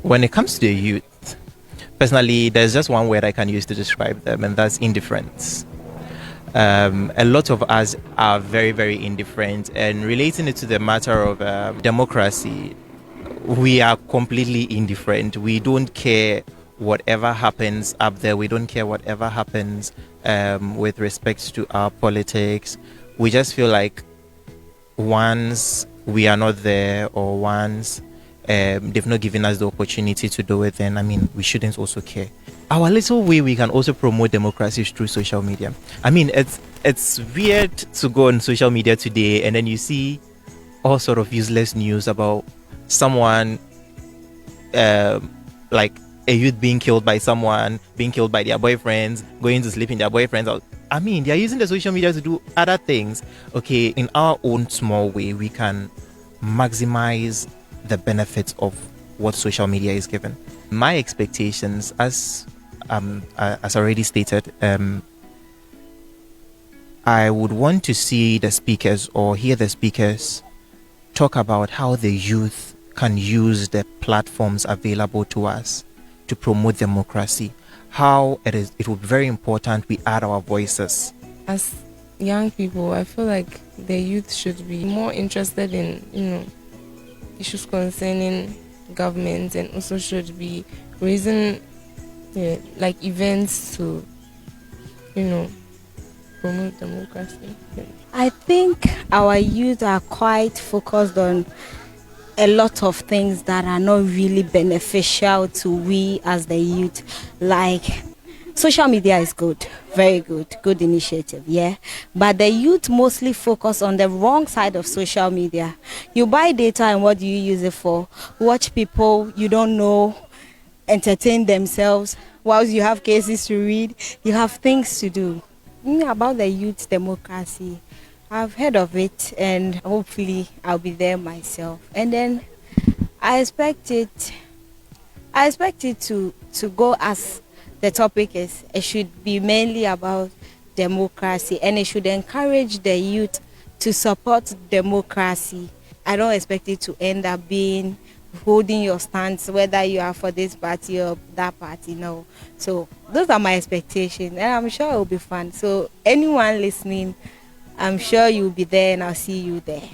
When it comes to the youth, personally, there's just one word I can use to describe them, and that's indifference. A lot of us are very, very indifferent, and relating it to the matter of democracy, we are completely indifferent. We don't care whatever happens up there. We don't care whatever happens with respect to our politics. We just feel like once we are not there, or once they've not given us the opportunity to do it, then we shouldn't also care. Our little way we can also promote democracy is through social media. It's weird to go on social media today and then you see all sort of useless news about someone, like a youth being killed by someone, being killed by their boyfriends, going to sleep in their boyfriends' house. They're using the social media to do other things. Okay, in our own small way, we can maximize the benefits of what social media is given. My expectations, as already stated, I would want to see the speakers or hear the speakers talk about how the youth can use the platforms available to us to promote democracy. How it will be very important we add our voices. As young people, I feel like the youth should be more interested in, issues concerning government, and also should be raising like events to, promote democracy. I think our youth are quite focused on a lot of things that are not really beneficial to we as the youth. Like, social media is good, very good initiative, yeah. But the youth mostly focus on the wrong side of social media. You buy data, and what do you use it for? Watch people you don't know entertain themselves whilst you have cases to read. You have things to do. About the youth democracy, I've heard of it, and hopefully I'll be there myself. And then I expect it to go as the topic is. It should be mainly about democracy, and it should encourage the youth to support democracy. I don't expect it to end up being holding your stance, whether you are for this party or that party, no. So those are my expectations, and I'm sure it will be fun. So anyone listening, I'm sure you'll be there, and I'll see you there.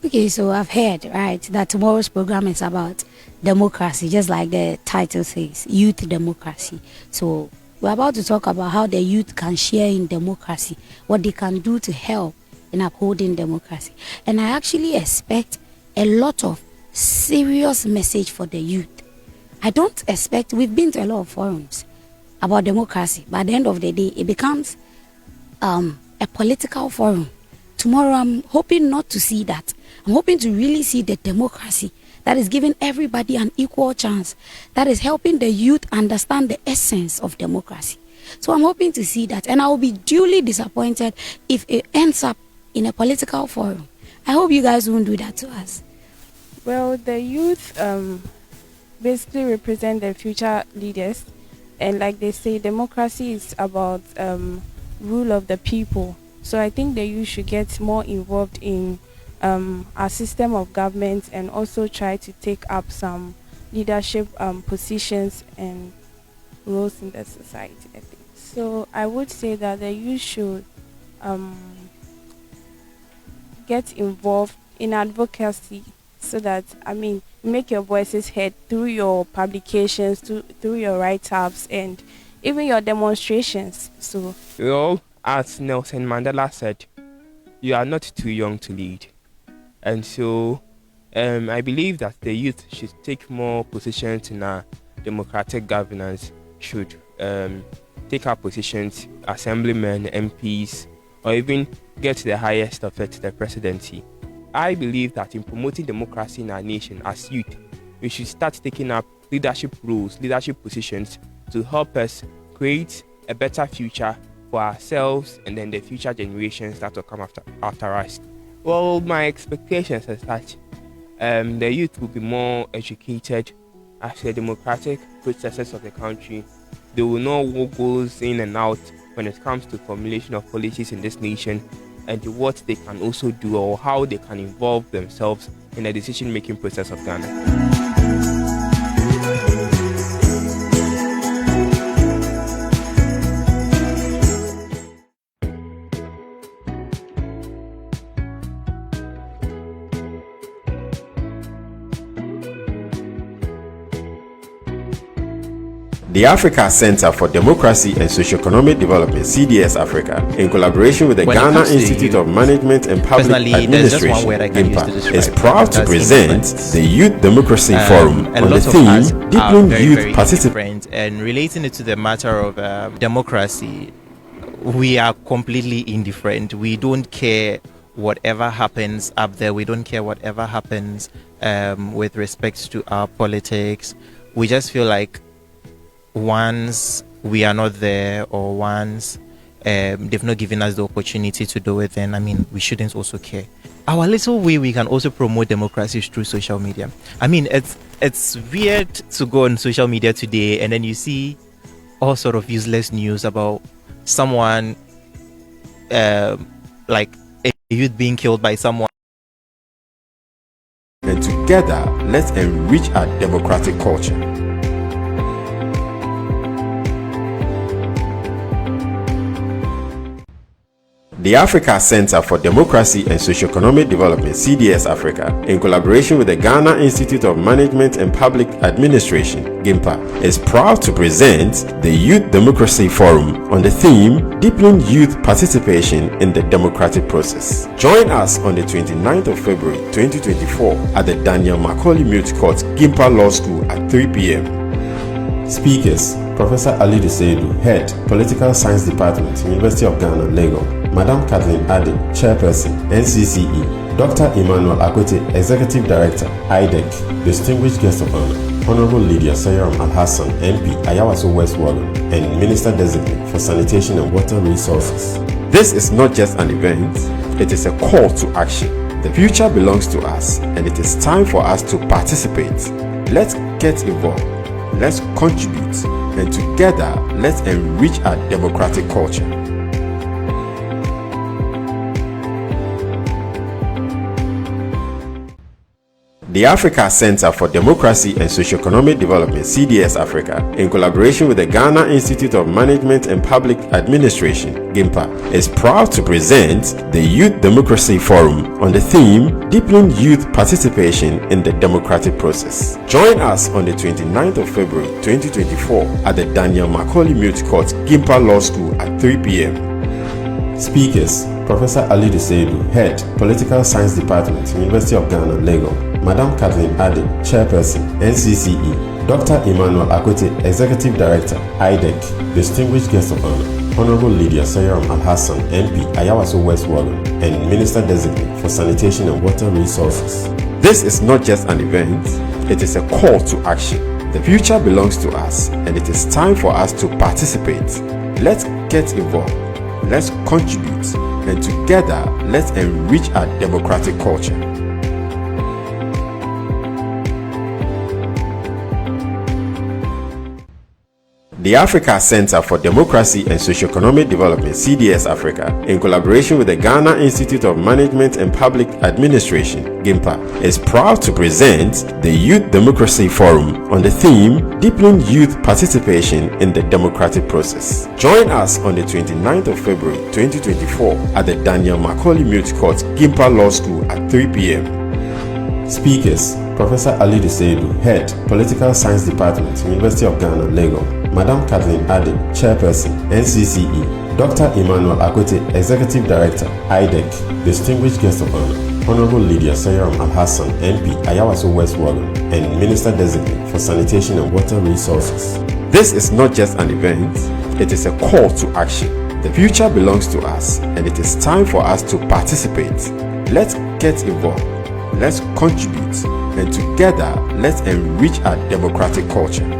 Okay, so I've heard, right, that tomorrow's program is about democracy, just like the title says, youth democracy. So we're about to talk about how the youth can share in democracy, what they can do to help in upholding democracy. And I actually expect a lot of serious message for the youth. I don't expect, we've been to a lot of forums about democracy, but at the end of the day, it becomes a political forum. Tomorrow, I'm hoping not to see that. I'm hoping to really see the democracy that is giving everybody an equal chance, that is helping the youth understand the essence of democracy. So I'm hoping to see that, and I will be duly disappointed if it ends up in a political forum. I hope you guys won't do that to us. Well, the youth basically represent the future leaders, and like they say, democracy is about rule of the people. So I think the youth should get more involved in our system of government, and also try to take up some leadership positions and roles in the society, I think. So I would say that the youth should get involved in advocacy, so that make your voices heard through your publications, through your write-ups, and even your demonstrations. So, well, as Nelson Mandela said, you are not too young to lead. And so I believe that the youth should take more positions in our democratic governance, should take our positions, assemblymen, MPs, or even get to the highest of it, the presidency. I believe that in promoting democracy in our nation as youth, we should start taking up leadership roles, leadership positions to help us create a better future for ourselves and then the future generations that will come after us. Well, my expectations is that the youth will be more educated as the democratic processes of the country. They will know what goes in and out when it comes to formulation of policies in this nation, and what they can also do, or how they can involve themselves in the decision-making process of Ghana. The Africa Center for Democracy and Socio-Economic Development, CDS Africa, in collaboration with the When it Ghana comes to Institute of Management and Public personally, there's just one Administration, word I can use to GIMPA, describe is it, proud and to that's present influence. the Youth Democracy Forum A on the lot of us theme are Deepening very, Youth very Participation. indifferent, and relating it to the matter of democracy, we are completely indifferent. We don't care whatever happens up there. We don't care whatever happens with respect to our politics. We just feel like once we are not there, or once they've not given us the opportunity to do it, then we shouldn't also care. Our little way we can also promote democracy is through social media. It's weird to go on social media today and then you see all sort of useless news about someone like a youth being killed by someone. And together, let's enrich our democratic culture. The Africa Center for Democracy and Socio-Economic Development, CDS Africa, in collaboration with the Ghana Institute of Management and Public Administration, GIMPA, is proud to present the Youth Democracy Forum on the theme Deepening Youth Participation in the Democratic Process. Join us on the 29th of February 2024 at the Daniel Macaulay Mute Court, GIMPA Law School at 3 p.m. Speakers: Professor Alidu Seidu, Head, Political Science Department, University of Ghana, Lagos; Madam Kathleen Ade, Chairperson, NCCE; Dr. Emmanuel Akwete, Executive Director, IDEC; Distinguished Guest of Honor, Honorable Lydia Sayaram Al-Hassan, MP, Ayawaso West Wallon, and Minister Designate for Sanitation and Water Resources. This is not just an event, it is a call to action. The future belongs to us, and it is time for us to participate. Let's get involved, let's contribute, and together, let's enrich our democratic culture. The Africa Center for Democracy and Socio-Economic Development, CDS Africa, in collaboration with the Ghana Institute of Management and Public Administration, GIMPA, is proud to present the Youth Democracy Forum on the theme Deepening Youth Participation in the Democratic Process. Join us on the 29th of February 2024 at the Daniel Macaulay Mute Court, GIMPA Law School at 3 p.m. Speakers: Professor Alidu Seidu, Head, Political Science Department, University of Ghana, Lagos; Madam Kathleen Ade, Chairperson, NCCE; Dr. Emmanuel Akwete, Executive Director, IDEC; Distinguished Guest of Honor, Honorable Lydia Sayaram Al-Hassan, MP, Ayawaso West Wallon, and Minister Designate for Sanitation and Water Resources. This is not just an event, it is a call to action. The future belongs to us, and it is time for us to participate. Let's get involved, let's contribute, and together, let's enrich our democratic culture. The Africa Center for Democracy and Socio-Economic Development, CDS Africa, in collaboration with the Ghana Institute of Management and Public Administration, GIMPA, is proud to present the Youth Democracy Forum on the theme Deepening Youth Participation in the Democratic Process. Join us on the 29th of February 2024 at the Daniel Macaulay Mute Court, GIMPA Law School at 3 p.m. Speakers: Professor Alidu Seidu, Head, Political Science Department, University of Ghana, Lagos; Madam Kathleen Ade, Chairperson, NCCE; Dr. Emmanuel Akwete, Executive Director, IDEC; Distinguished Guest of Honor, Honorable Lydia Sayaram Al-Hassan, MP, Ayawaso West Wallon, and Minister Designate for Sanitation and Water Resources. This is not just an event, it is a call to action. The future belongs to us, and it is time for us to participate. Let's get involved, let's contribute, and together, let's enrich our democratic culture.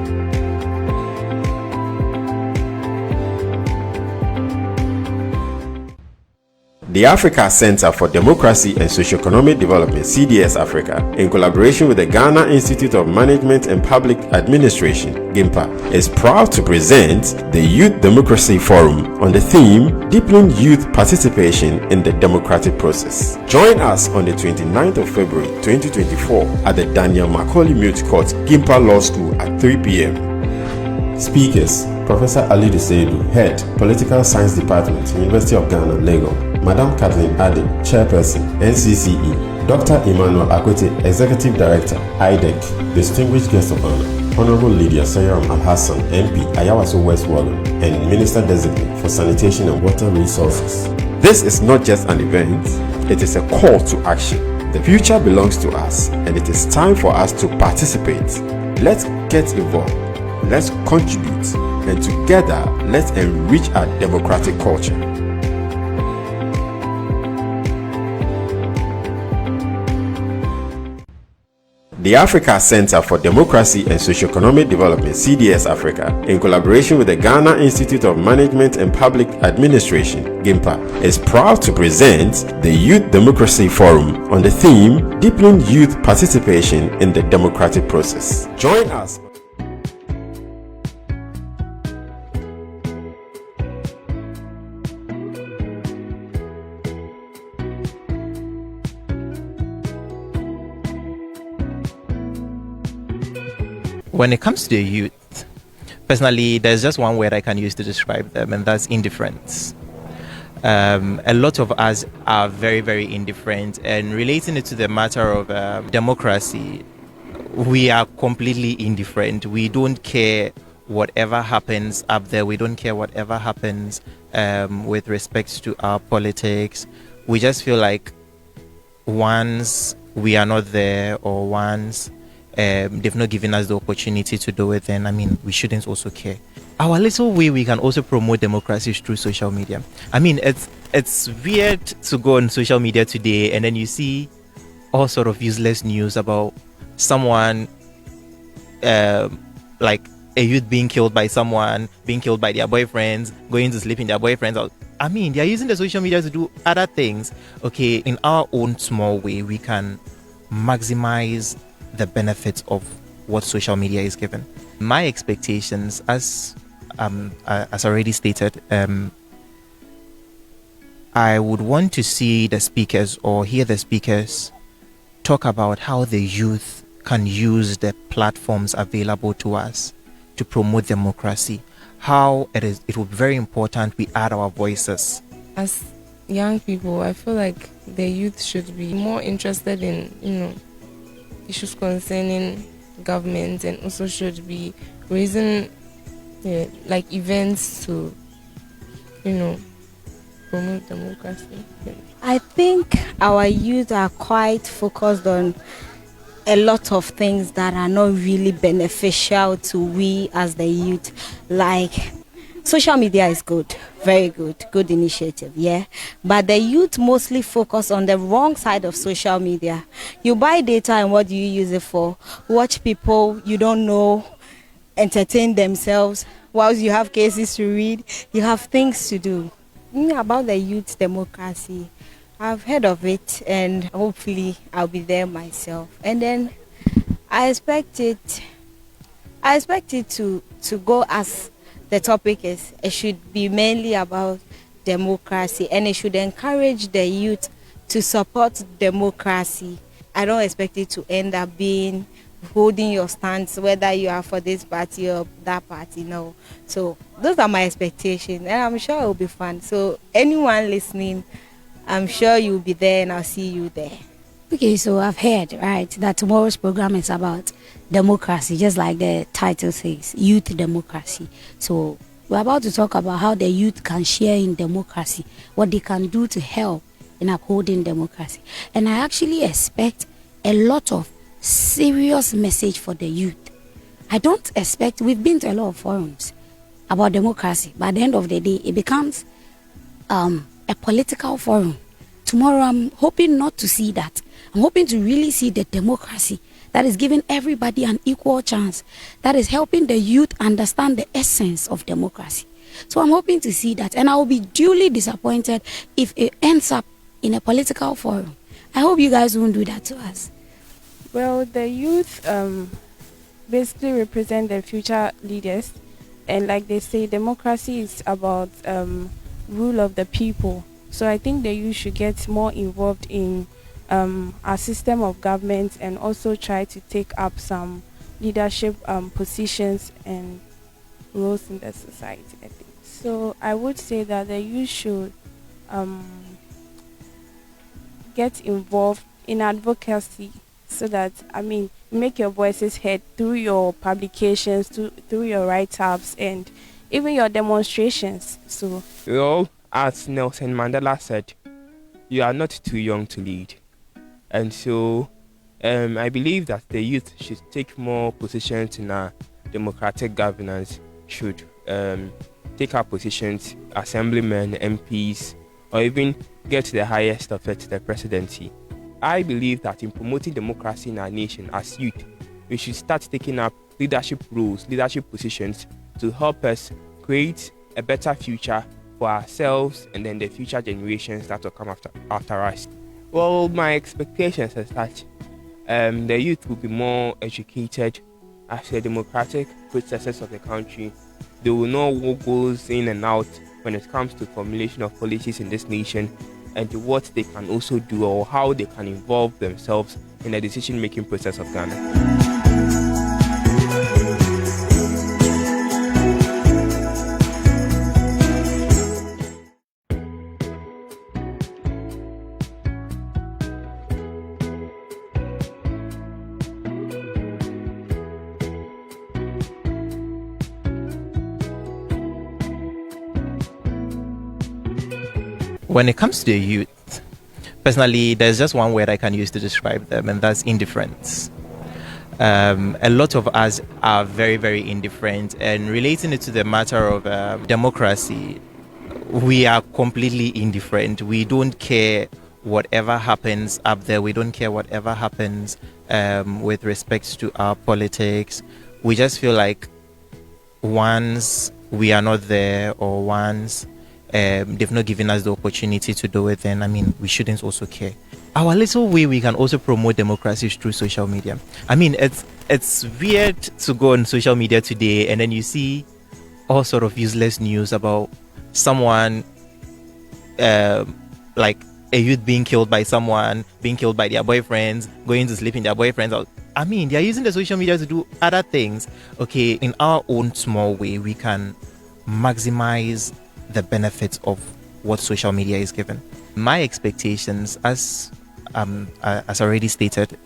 The Africa Center for Democracy and Socio-Economic Development, CDS Africa, in collaboration with the Ghana Institute of Management and Public Administration, GIMPA, is proud to present the Youth Democracy Forum on the theme Deepening Youth Participation in the Democratic Process. Join us on the 29th of February 2024 at the Daniel Macaulay Mute Court, GIMPA Law School at 3 p.m. Speakers: Professor Alidu Seidu, Head, Political Science Department, University of Ghana, Lagos; Madam Kathleen Ade, Chairperson, NCCE; Dr. Emmanuel Akwete, Executive Director, IDEC; Distinguished Guest of Honor, Honorable Lydia Sayaram Alhassan, MP, Ayawaso West Wallon, and Minister Designate for Sanitation and Water Resources. This is not just an event, it is a call to action. The future belongs to us, and it is time for us to participate. Let's get involved, let's contribute, and together, let's enrich our democratic culture. The Africa Center for Democracy and Socioeconomic Development, CDS Africa, in collaboration with the Ghana Institute of Management and Public Administration, GIMPA, is proud to present the Youth Democracy Forum on the theme Deepening Youth Participation in the Democratic Process. Join us. When it comes to the youth, personally, there's just one word I can use to describe them, and that's indifference. A lot of us are very, very indifferent, and relating it to the matter of democracy, we are completely indifferent. We don't care whatever happens up there. We don't care whatever happens with respect to our politics. We just feel like once we are not there, or once they've not given us the opportunity to do it, then we shouldn't also care. Our little way we can also promote democracy is through social media. It's weird to go on social media today and then you see all sort of useless news about someone like a youth being killed by someone, being killed by their boyfriends, going to sleep in their boyfriends. They are using the social media to do other things. Okay, in our own small way, we can maximize the benefits of what social media is given. My expectations, as already stated, I would want to see the speakers or hear the speakers talk about how the youth can use the platforms available to us to promote democracy. How it will be very important we add our voices. As young people, I feel like the youth should be more interested in, issues concerning government, and also should be raising like events to promote democracy. I think our youth are quite focused on a lot of things that are not really beneficial to we as the youth. Like, social media is good, very good initiative, yeah. But the youth mostly focus on the wrong side of social media. You buy data, and what do you use it for? Watch people you don't know entertain themselves whilst you have cases to read. You have things to do. About the youth democracy, I've heard of it, and hopefully I'll be there myself. And then I expect it to go as the topic is. It should be mainly about democracy, and it should encourage the youth to support democracy. I don't expect it to end up being holding your stance, whether you are for this party or that party, no. So those are my expectations, and I'm sure it will be fun. So anyone listening, I'm sure you'll be there, and I'll see you there. Okay, so I've heard, right, that tomorrow's program is about democracy, just like the title says, youth democracy. So we're about to talk about how the youth can share in democracy, what they can do to help in upholding democracy. And I actually expect a lot of serious message for the youth. I don't expect, we've been to a lot of forums about democracy, but at the end of the day, it becomes a political forum. Tomorrow, I'm hoping not to see that. I'm hoping to really see the democracy that is giving everybody an equal chance, that is helping the youth understand the essence of democracy. So I'm hoping to see that, and I will be duly disappointed if it ends up in a political forum. I hope you guys won't do that to us. Well, the youth basically represent the future leaders, and like they say, democracy is about rule of the people. So I think the youth should get more involved in our system of government, and also try to take up some leadership positions and roles in the society, I think. So I would say that the youth should get involved in advocacy so that you make your voices heard through your publications, through your write-ups, and even your demonstrations. So, Well, as Nelson Mandela said, you are not too young to lead. And so I believe that the youth should take more positions in our democratic governance, should take our positions, assemblymen, MPs, or even get to the highest of it, the presidency. I believe that in promoting democracy in our nation as youth, we should start taking up leadership roles, leadership positions to help us create a better future for ourselves and then the future generations that will come after us. Well, my expectations is that the youth will be more educated as the democratic processes of the country. They will know what goes in and out when it comes to formulation of policies in this nation, and what they can also do or how they can involve themselves in the decision-making process of Ghana. When it comes to the youth, personally, there's just one word I can use to describe them, and that's indifference. A lot of us are very, very indifferent, and relating it to the matter of democracy, we are completely indifferent. We don't care whatever happens up there. We don't care whatever happens with respect to our politics. We just feel like once we are not there, or once they've not given us the opportunity to do it, then we shouldn't also care. Our little way we can also promote democracy is through social media. It's weird to go on social media today and then you see all sort of useless news about someone, like a youth being killed by someone, being killed by their boyfriends, going to sleep in their boyfriends' house. They're using the social media to do other things. Okay, in our own small way, we can maximize the benefits of what social media is given. My expectations, as already stated,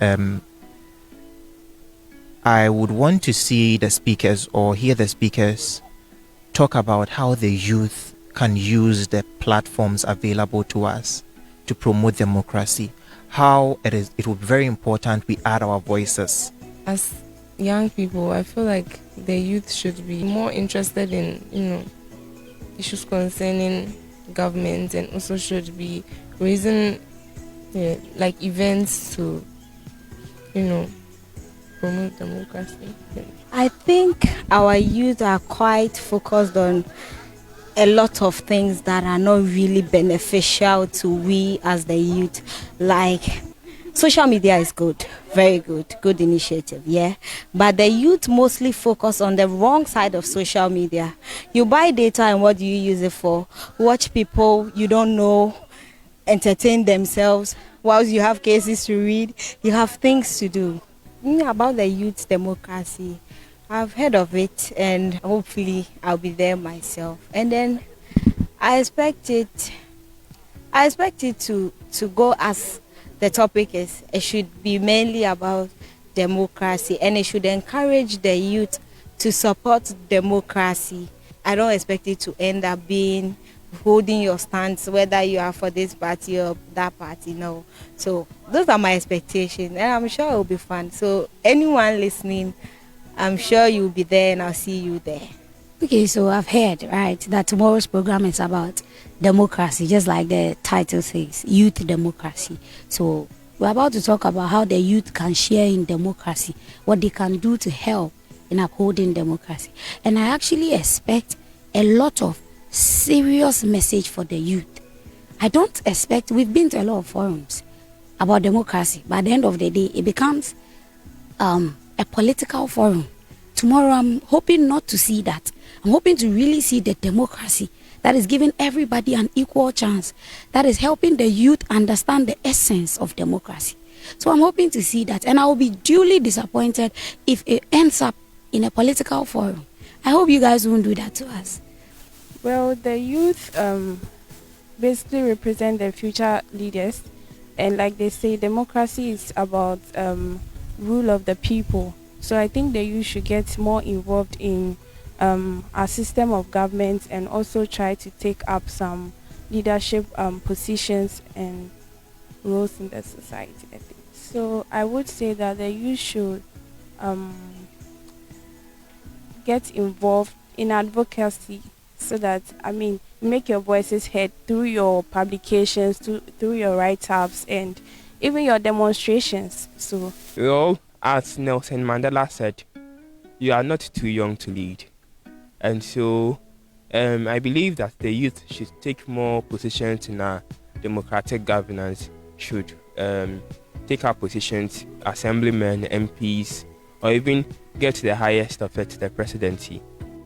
I would want to see the speakers or hear the speakers talk about how the youth can use the platforms available to us to promote democracy. How it would be very important we add our voices. As young people, I feel like the youth should be more interested in, issues concerning government, and also should be raising like events to promote democracy. I think our youth are quite focused on a lot of things that are not really beneficial to we as the youth. Like, social media is good, very good initiative, yeah. But the youth mostly focus on the wrong side of social media. You buy data, and what do you use it for? Watch people you don't know entertain themselves whilst you have cases to read. You have things to do. About the youth democracy, I've heard of it, and hopefully I'll be there myself. And then I expect it to go as the topic is. It should be mainly about democracy, and it should encourage the youth to support democracy. I don't expect it to end up being holding your stance, whether you are for this party or that party, no. So those are my expectations, and I'm sure it will be fun. So anyone listening, I'm sure you'll be there, and I'll see you there. Okay, so I've heard, right, that tomorrow's program is about democracy, just like the title says, youth democracy. So we're about to talk about how the youth can share in democracy, what they can do to help in upholding democracy. And I actually expect a lot of serious message for the youth. I don't expect, we've been to a lot of forums about democracy, but at the end of the day, it becomes a political forum. Tomorrow, I'm hoping not to see that. I'm hoping to really see the democracy that is giving everybody an equal chance, that is helping the youth understand the essence of democracy. So I'm hoping to see that, and I will be duly disappointed if it ends up in a political forum. I hope you guys won't do that to us. Well, the youth basically represent the future leaders, And like they say, democracy is about rule of the people. So I think the youth should get more involved in our system of government and also try to take up some leadership positions and roles in the society, I think. So I would say that the youth should get involved in advocacy so that, make your voices heard through your publications, through your write-ups, and even your demonstrations. So, Well, as Nelson Mandela said, you are not too young to lead. And so I believe that the youth should take more positions in our democratic governance, should take up positions, assemblymen, MPs, or even get to the highest of it, the presidency.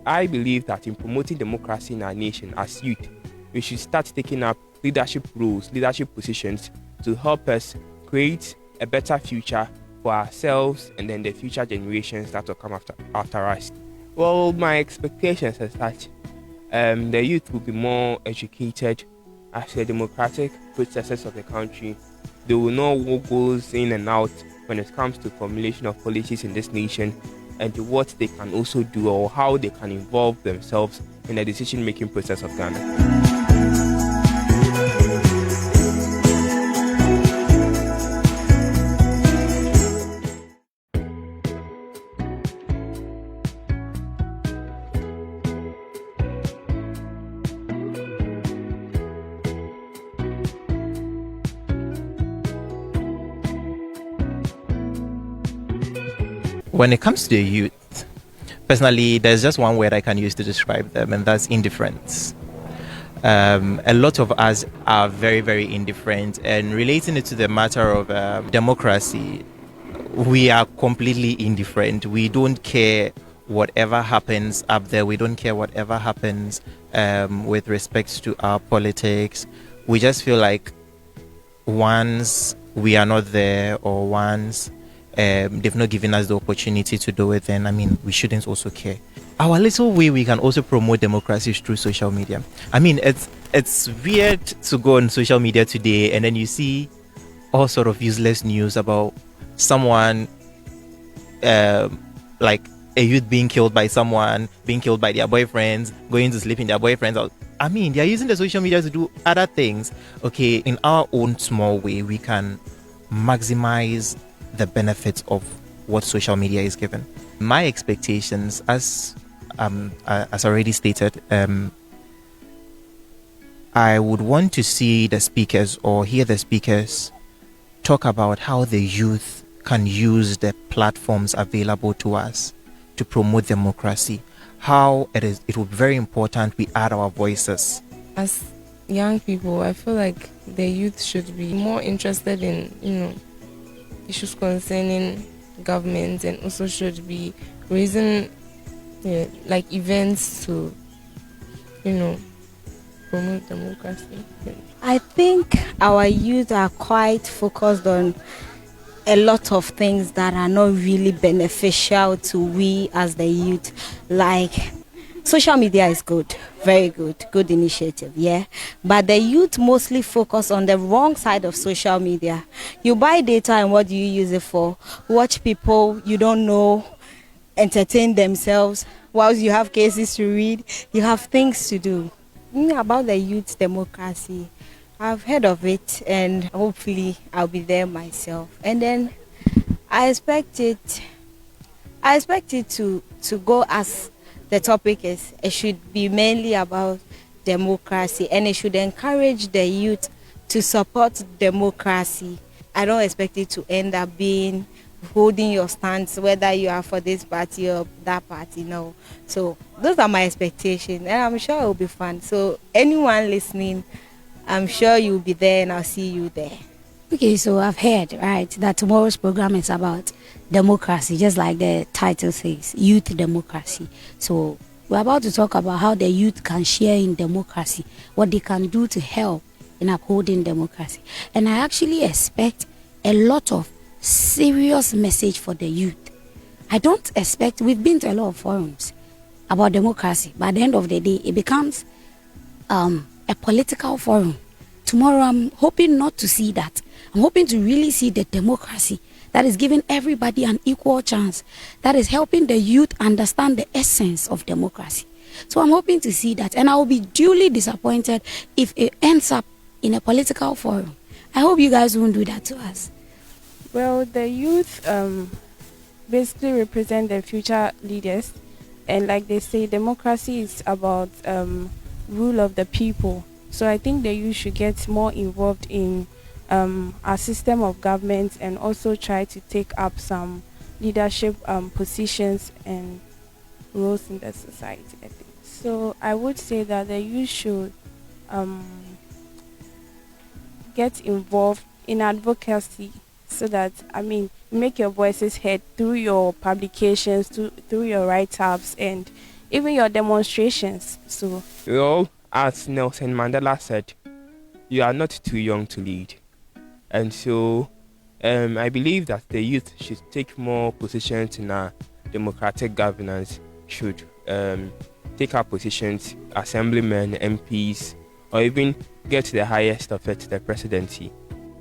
I believe that in promoting democracy in our nation as youth, we should start taking up leadership roles, leadership positions to help us create a better future for ourselves and then the future generations that will come after us. Well, my expectations is that the youth will be more educated as the democratic processes of the country. They will know what goes in and out when it comes to formulation of policies in this nation and what they can also do or how they can involve themselves in the decision-making process of Ghana. When it comes to the youth, personally, there's just one word I can use to describe them, and that's indifference. A lot of us are very, very indifferent, and relating it to the matter of democracy, we are completely indifferent. We don't care whatever happens up there. We don't care whatever happens with respect to our politics. We just feel like once we are not there or once they've not given us the opportunity to do it, then we shouldn't also care. Our little way we can also promote democracy is through social media. It's weird to go on social media today and then you see all sort of useless news about someone like a youth being killed by someone, being killed by their boyfriends, going to sleep in their boyfriends. They are using the social media to do other things. Okay, in our own small way, we can maximize the benefits of what social media is given. My expectations, as already stated, I would want to see the speakers or hear the speakers talk about how the youth can use the platforms available to us to promote democracy. How it will be very important we add our voices. As young people, I feel like the youth should be more interested in, issues concerning government and also should be raising like events to, promote democracy. I think our youth are quite focused on a lot of things that are not really beneficial to we as the youth. Like social media is good, very good initiative, yeah. But the youth mostly focus on the wrong side of social media. You buy data and what do you use it for? Watch people you don't know entertain themselves whilst you have cases to read. You have things to do. About the youth democracy, I've heard of it and hopefully I'll be there myself. And then I expect it to go as the topic is. It should be mainly about democracy and it should encourage the youth to support democracy. I don't expect it to end up being holding your stance whether you are for this party or that party, no. So those are my expectations and I'm sure it will be fun. So anyone listening, I'm sure you'll be there and I'll see you there. Okay, so I've heard, right, that tomorrow's program is about democracy, just like the title says, youth democracy. So we're about to talk about how the youth can share in democracy, what they can do to help in upholding democracy. And I actually expect a lot of serious message for the youth. I don't expect, we've been to a lot of forums about democracy, but at the end of the day, it becomes a political forum tomorrow I'm hoping not to see that. I'm hoping to really see the democracy that is giving everybody an equal chance, that is helping the youth understand the essence of democracy. So I'm hoping to see that, and I will be duly disappointed if it ends up in a political forum. I hope you guys won't do that to us. Well, the youth basically represent the future leaders, and like they say, democracy is about rule of the people. So I think the youth should get more involved in our system of government and also try to take up some leadership positions and roles in the society, I think. So I would say that the youth should get involved in advocacy, so that, make your voices heard through your publications, through your write-ups, and even your demonstrations. So, well, as Nelson Mandela said, you are not too young to lead. And so I believe that the youth should take more positions in our democratic governance, should take up positions, assemblymen, MPs, or even get to the highest of it, the presidency.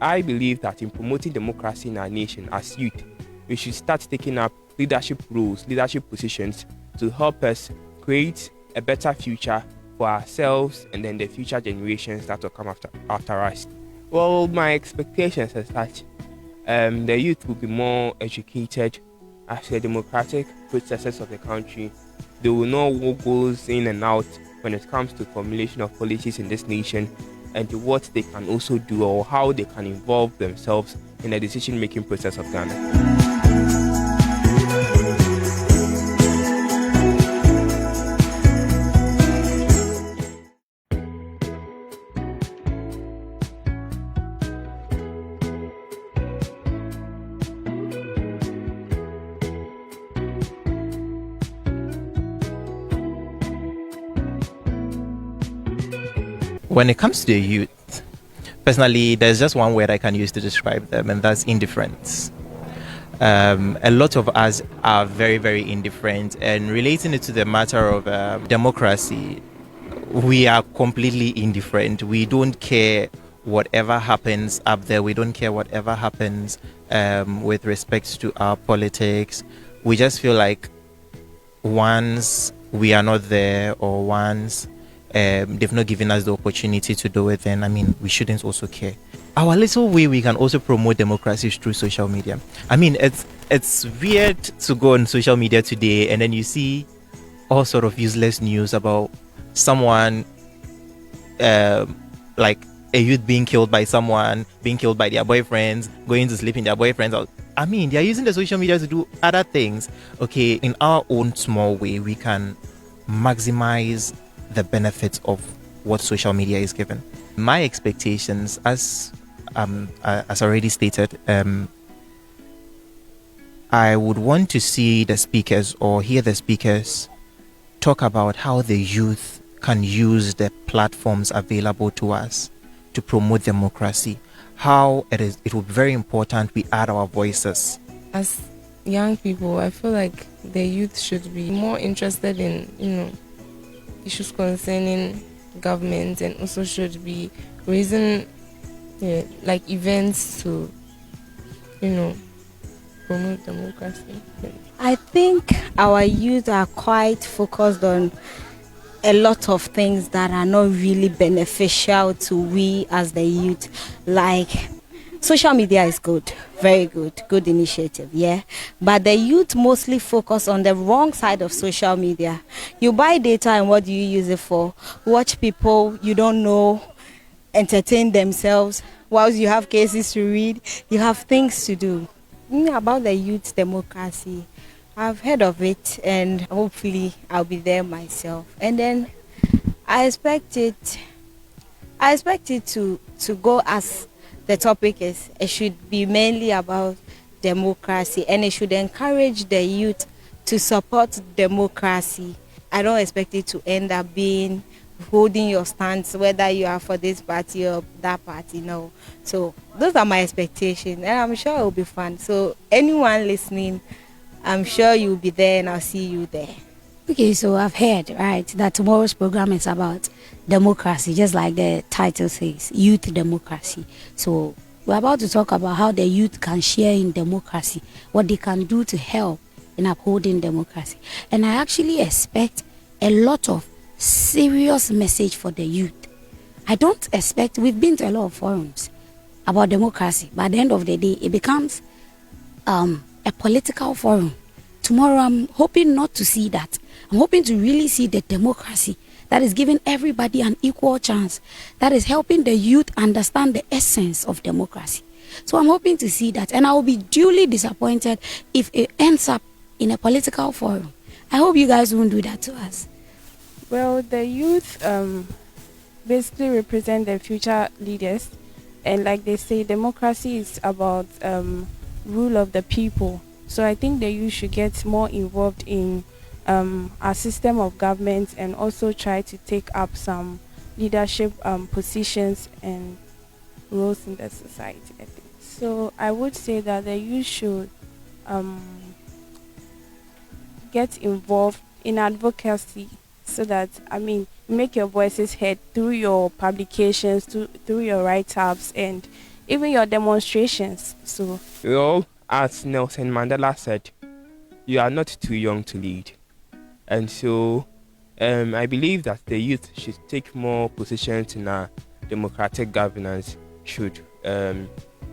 I believe that in promoting democracy in our nation as youth, we should start taking up leadership roles, leadership positions to help us create a better future for ourselves and then the future generations that will come after us. Well, my expectations is that the youth will be more educated as the democratic processes of the country. They will know what goes in and out when it comes to formulation of policies in this nation, and what they can also do or how they can involve themselves in the decision-making process of Ghana. When it comes to the youth, personally, there's just one word I can use to describe them, and that's indifference. A lot of us are very, very indifferent, and relating it to the matter of democracy, we are completely indifferent. We don't care whatever happens up there. We don't care whatever happens with respect to our politics. We just feel like once we are not there, or once they've not given us the opportunity to do it, then we shouldn't also care. Our little way we can also promote democracy is through social media. It's weird to go on social media today and then you see all sort of useless news about someone, like a youth being killed by someone, being killed by their boyfriends, going to sleep in their boyfriends. They are using the social media to do other things. Okay, in our own small way, we can maximize the benefits of what social media is given. My expectations, as already stated, I would want to see the speakers or hear the speakers talk about how the youth can use the platforms available to us to promote democracy. How it will be very important we add our voices. As young people, I feel like the youth should be more interested in, issues concerning government, and also should be raising events to promote democracy. I think our youth are quite focused on a lot of things that are not really beneficial to we as the youth. Like, social media is good, very good initiative, yeah. But the youth mostly focus on the wrong side of social media. You buy data, and what do you use it for? Watch people you don't know entertain themselves whilst you have cases to read. You have things to do. About the youth democracy, I've heard of it, and hopefully I'll be there myself. And then I expect it to go as the topic is. It should be mainly about democracy, and it should encourage the youth to support democracy. I don't expect it to end up being holding your stance, whether you are for this party or that party, no. So those are my expectations, and I'm sure it will be fun. So anyone listening, I'm sure you'll be there, and I'll see you there. Okay, so I've heard, right, that tomorrow's program is about democracy, just like the title says, youth democracy. So we're about to talk about how the youth can share in democracy, what they can do to help in upholding democracy. And I actually expect a lot of serious message for the youth. I don't expect, we've been to a lot of forums about democracy, but at the end of the day, it becomes a political forum. Tomorrow, I'm hoping not to see that. I'm hoping to really see the democracy that is giving everybody an equal chance, that is helping the youth understand the essence of democracy. So I'm hoping to see that, and I will be duly disappointed if it ends up in a political forum. I hope you guys won't do that to us. Well, the youth basically represent the future leaders, and like they say, democracy is about rule of the people. So I think the youth should get more involved in our system of government and also try to take up some leadership positions and roles in the society, I think. So I would say that the youth should get involved in advocacy, so that, make your voices heard through your publications, through your write-ups, and even your demonstrations. So, Well, as Nelson Mandela said, you are not too young to lead. And so I believe that the youth should take more positions in our democratic governance, should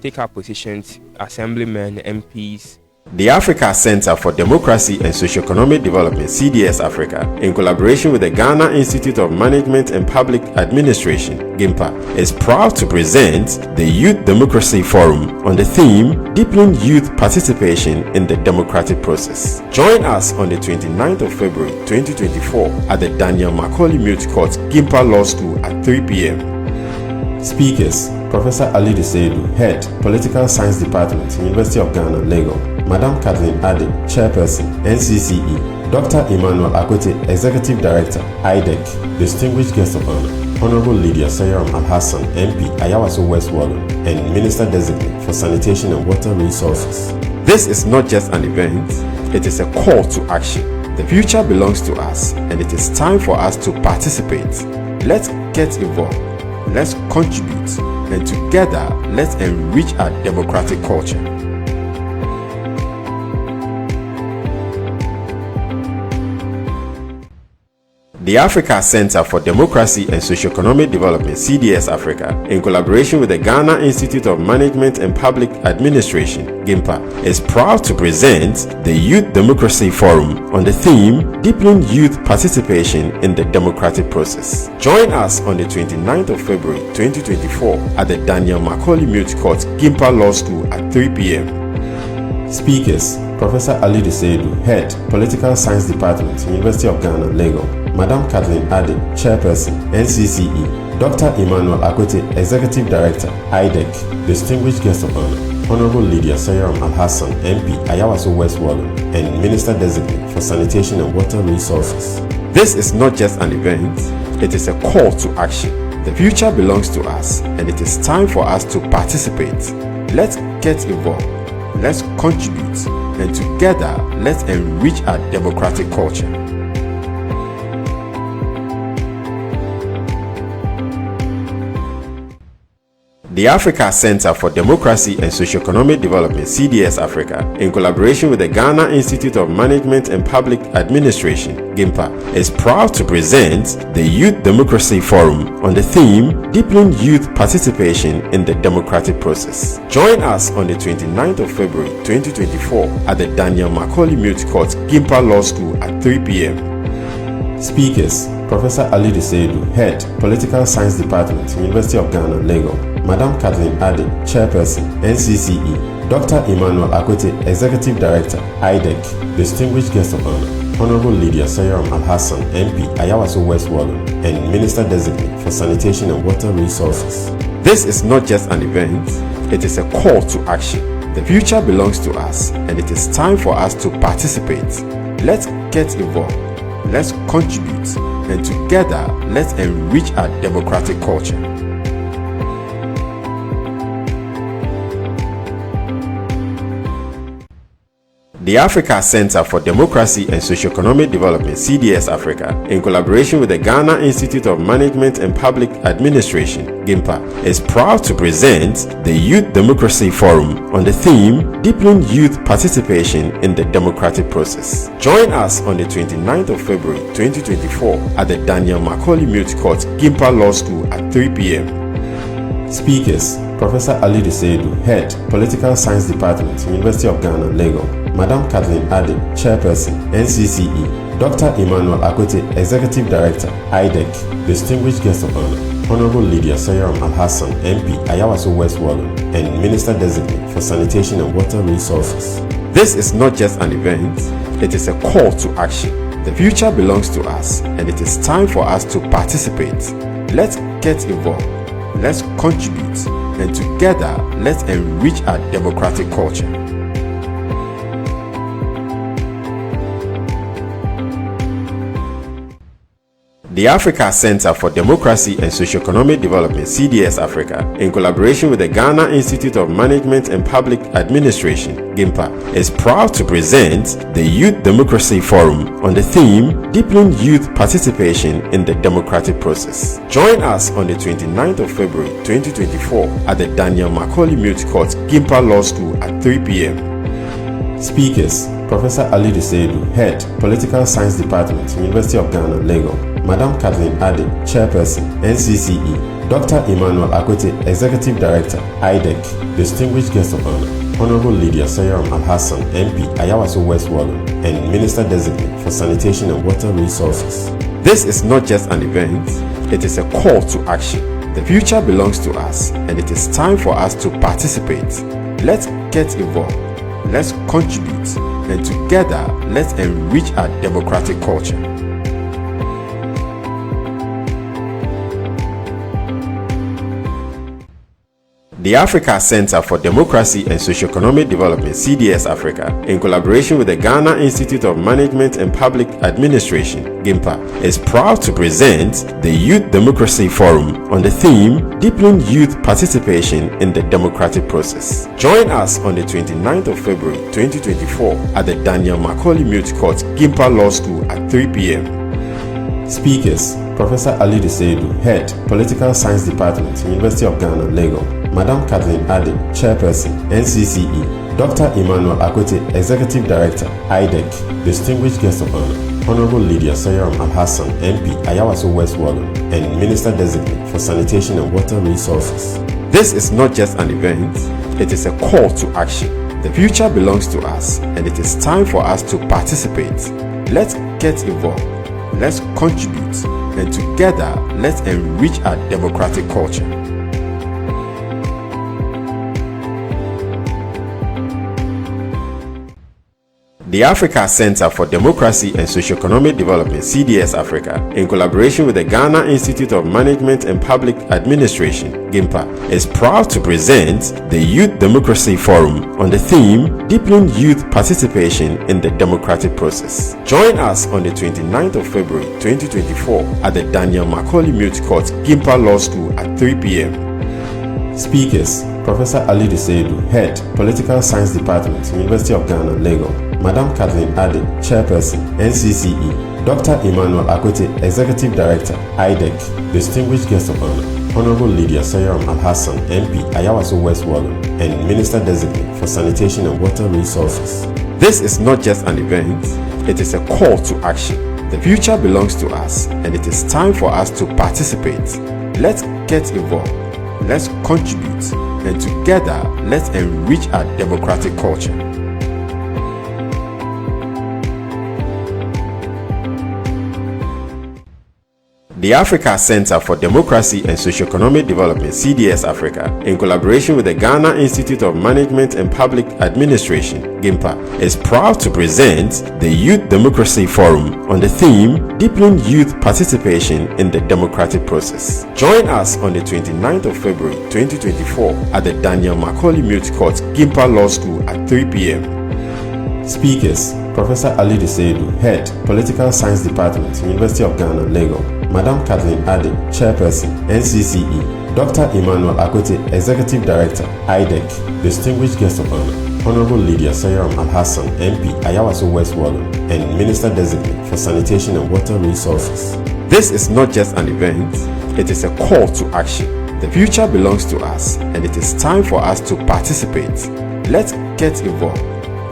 take our positions, assemblymen, MPs. The Africa Center for Democracy and Socioeconomic Development, CDS Africa, in collaboration with the Ghana Institute of Management and Public Administration, GIMPA, is proud to present the Youth Democracy Forum on the theme Deepening Youth Participation in the Democratic Process. Join us on the 29th of February 2024 at the Daniel Macaulay Mute Court, GIMPA Law School at 3 p.m. Speakers: Professor Alidu Seidu, Head, Political Science Department, University of Ghana, Lagos. Madam Kathleen Ade, Chairperson, NCCE. Dr. Emmanuel Akote, Executive Director, IDEC. Distinguished Guest of Honor, Honorable Lydia Sayaram Al-Hassan, MP, Ayawaso West Wallon, and Minister Designate for Sanitation and Water Resources. This is not just an event, it is a call to action. The future belongs to us, and it is time for us to participate. Let's get involved, let's contribute, and together, let's enrich our democratic culture. The Africa Center for Democracy and Socioeconomic Development, CDS Africa, in collaboration with the Ghana Institute of Management and Public Administration, GIMPA, is proud to present the Youth Democracy Forum on the theme Deepening Youth Participation in the Democratic Process. Join us on the 29th of February 2024 at the Daniel Macaulay Mute Court, GIMPA Law School at 3 p.m. Speakers: Professor Alidu Seidu, Head, Political Science Department, University of Ghana, Lagos. Madam Kathleen Ade, Chairperson, NCCE. Dr. Emmanuel Akote, Executive Director, IDEC. Distinguished Guest of Honor, Honorable Lydia Sayaram Al-Hassan, MP, Ayawaso West Wallon, and Minister Designate for Sanitation and Water Resources. This is not just an event, it is a call to action. The future belongs to us, and it is time for us to participate. Let's get involved, let's contribute, and together, let's enrich our democratic culture. The Africa Center for Democracy and Socioeconomic Development, CDS Africa, in collaboration with the Ghana Institute of Management and Public Administration, GIMPA, is proud to present the Youth Democracy Forum on the theme Deepening Youth Participation in the Democratic Process. Join us on the 29th of February 2024 at the Daniel Macaulay Mute Court, GIMPA Law School at 3 p.m. Speakers: Professor Alidu Seidu, Head, Political Science Department, University of Ghana, Lagos. Madam Kathleen Ade, Chairperson, NCCE. Dr. Emmanuel Akote, Executive Director, IDEC. Distinguished Guest of Honor, Honorable Lydia Sayaram Al-Hassan, MP, Ayawaso West Wallon, and Minister Designate for Sanitation and Water Resources. This is not just an event, it is a call to action. The future belongs to us, and it is time for us to participate. Let's get involved, let's contribute, and together, let's enrich our democratic culture. The Africa Center for Democracy and Socio-Economic Development, CDS Africa, in collaboration with the Ghana Institute of Management and Public Administration, GIMPA, is proud to present the Youth Democracy Forum on the theme Deepening Youth Participation in the Democratic Process. Join us on the 29th of February 2024 at the Daniel Macaulay Mute Court, GIMPA Law School at 3 p.m. Speakers: Professor Ali Seidu, Head, Political Science Department, University of Ghana, Lagos. Madam Kathleen Ade, Chairperson, NCCE. Dr. Emmanuel Akote, Executive Director, IDEC. Distinguished Guest of Honor, Honorable Lydia Sayaram Al-Hassan, MP, Ayawaso West Wallen, and Minister Designate for Sanitation and Water Resources. This is not just an event, it is a call to action. The future belongs to us, and it is time for us to participate. Let's get involved, let's contribute, and together, let's enrich our democratic culture. The Africa Center for Democracy and Socio-Economic Development, CDS Africa, in collaboration with the Ghana Institute of Management and Public Administration, GIMPA, is proud to present the Youth Democracy Forum on the theme Deepening Youth Participation in the Democratic Process. Join us on the 29th of February 2024 at the Daniel Macaulay Mute Court, GIMPA Law School at 3 p.m. Speakers: Professor Ali Seidu, Head, Political Science Department, University of Ghana, Lagos. Madam Kathleen Ade, Chairperson, NCCE. Dr. Emmanuel Akote, Executive Director, IDEC. Distinguished Guest of Honor, Honorable Lydia Sayaram Al-Hassan, MP, Ayawaso West Wallen, and Minister Designate for Sanitation and Water Resources. This is not just an event, it is a call to action. The future belongs to us, and it is time for us to participate. Let's get involved, let's contribute, and together, let's enrich our democratic culture. The Africa Center for Democracy and Socio-Economic Development, CDS Africa, in collaboration with the Ghana Institute of Management and Public Administration, GIMPA, is proud to present the Youth Democracy Forum on the theme Deepening Youth Participation in the Democratic Process. Join us on the 29th of February 2024 at the Daniel Macaulay Mute Court, GIMPA Law School at 3 p.m. Speakers: Professor Ali Seidu, Head, Political Science Department, University of Ghana, Lagos. Madam Kathleen Ade, Chairperson, NCCE. Dr. Emmanuel Akote, Executive Director, IDEC. Distinguished Guest of Honor, Honorable Lydia Sayaram Al-Hassan, MP, Ayawaso West Wallen, and Minister Designate for Sanitation and Water Resources. This is not just an event, it is a call to action. The future belongs to us, and it is time for us to participate. Let's get involved, let's contribute, and together, let's enrich our democratic culture. The Africa Center for Democracy and Socio-Economic Development, CDS Africa, in collaboration with the Ghana Institute of Management and Public Administration, GIMPA, is proud to present the Youth Democracy Forum on the theme Deepening Youth Participation in the Democratic Process. Join us on the 29th of February 2024 at the Daniel Macaulay Mute Court, GIMPA Law School at 3 p.m. Speakers: Professor Ali Seidu, Head, Political Science Department, University of Ghana, Lagos. Madam Kathleen Ade, Chairperson, NCCE. Dr. Emmanuel Akote, Executive Director, IDEC. Distinguished Guest of Honor, Honorable Lydia Sayaram Al-Hassan, MP, Ayawaso West Wallen, and Minister Designate for Sanitation and Water Resources. This is not just an event, it is a call to action. The future belongs to us, and it is time for us to participate. Let's get involved, let's contribute, and together, let's enrich our democratic culture. The Africa Center for Democracy and Socio-Economic Development, CDS Africa, in collaboration with the Ghana Institute of Management and Public Administration, GIMPA, is proud to present the Youth Democracy Forum on the theme Deepening Youth Participation in the Democratic Process. Join us on the 29th of February 2024 at the Daniel Macaulay Mute Court, GIMPA Law School at 3 p.m. Speakers: Professor Ali Seidu, Head, Political Science Department, University of Ghana, Lagos. Madam Kathleen Ade, Chairperson, NCCE. Dr. Emmanuel Akote, Executive Director, IDEC. Distinguished Guest of Honor, Honorable Lydia Sayram Al-Hassan, MP, Ayawaso West Wallo, and Minister-Designate for Sanitation and Water Resources. This is not just an event, it is a call to action. The future belongs to us, and it is time for us to participate. Let's get involved,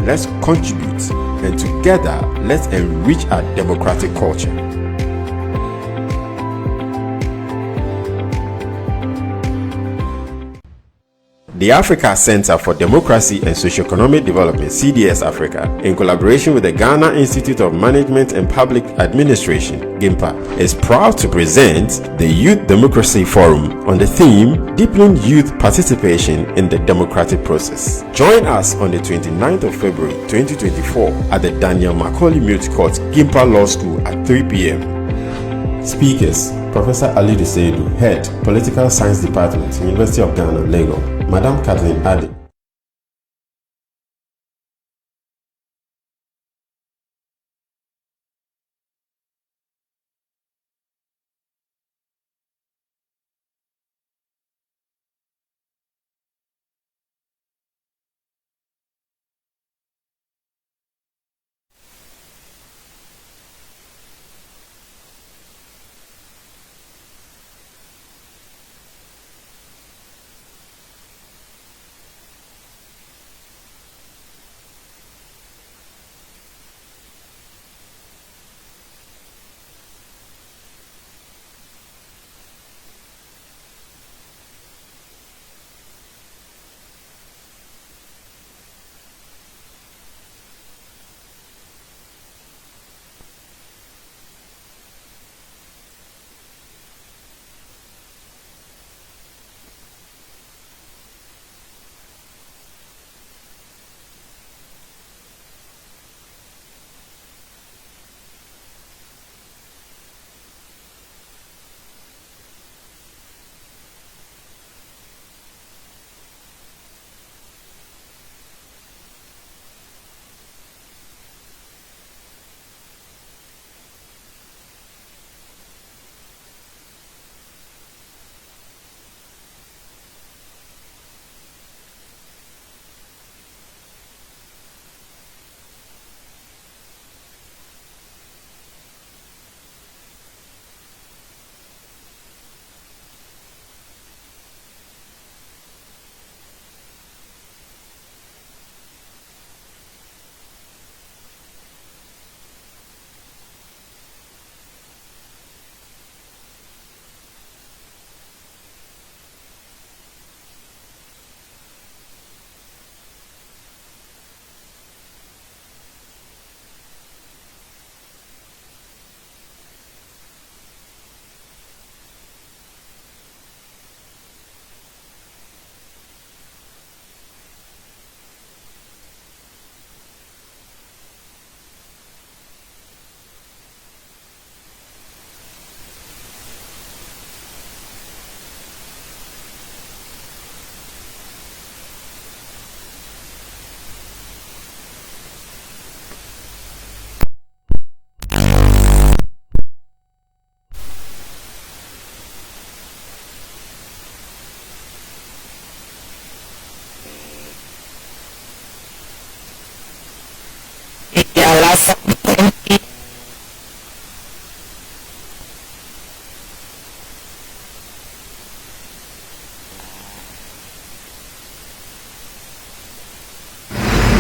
let's contribute, and together, let's enrich our democratic culture. The Africa Center for Democracy and Socio-Economic Development, CDS Africa, in collaboration with the Ghana Institute of Management and Public Administration, GIMPA, is proud to present the Youth Democracy Forum on the theme Deepening Youth Participation in the Democratic Process. Join us on the 29th of February 2024 at the Daniel Macaulay Mute Court, GIMPA Law School at 3 p.m. Speakers: Professor Ali Seidu, Head, Political Science Department, University of Ghana, Lagos. Madam Kathleen Adi.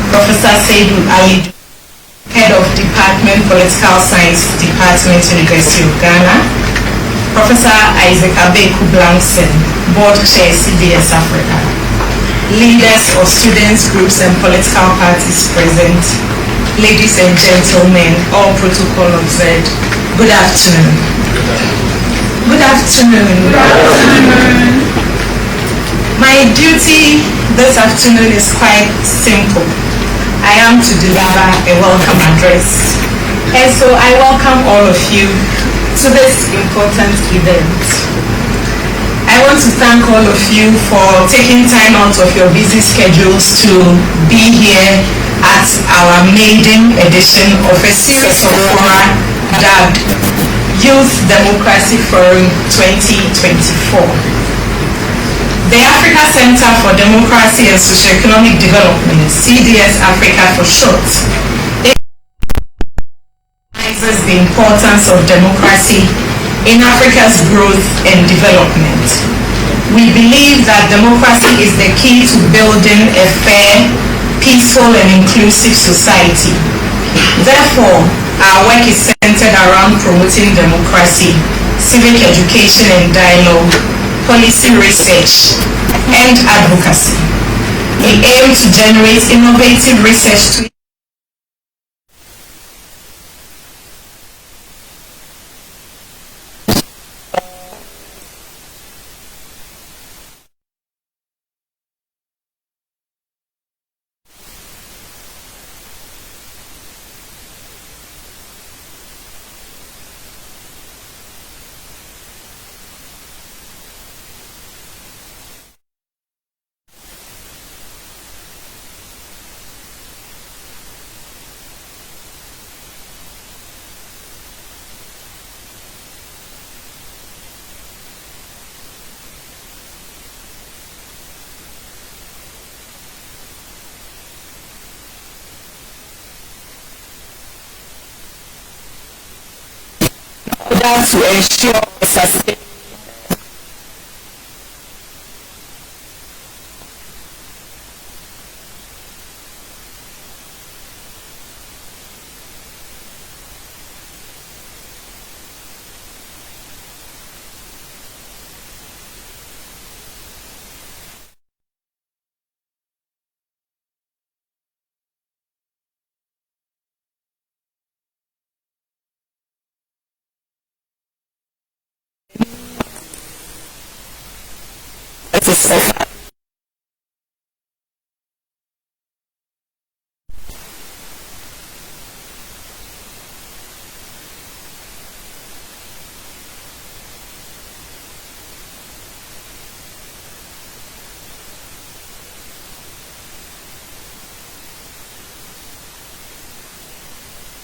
Professor Seidu Ali, Head of Department Political Science Department, University of Ghana. Professor Isaac Abeku Blankson, Board Chair, CDS Africa. Leaders of students, groups and political parties present. Ladies and gentlemen, all protocol observed. Good afternoon. Good afternoon. Good afternoon. My duty this afternoon is quite simple. I am to deliver a welcome address. And so I welcome all of you to this important event. I want to thank all of you for taking time out of your busy schedules to be here at our maiden edition of a series of fora dubbed Youth Democracy Forum 2024. The Africa Center for Democracy and Socioeconomic Development, CDS Africa for short, emphasizes the importance of democracy in Africa's growth and development. We believe that democracy is the key to building a fair, peaceful, and inclusive society. Therefore, our work is centered around promoting democracy, civic education and dialogue, policy research, and advocacy. We aim to generate innovative research to ensure sustainable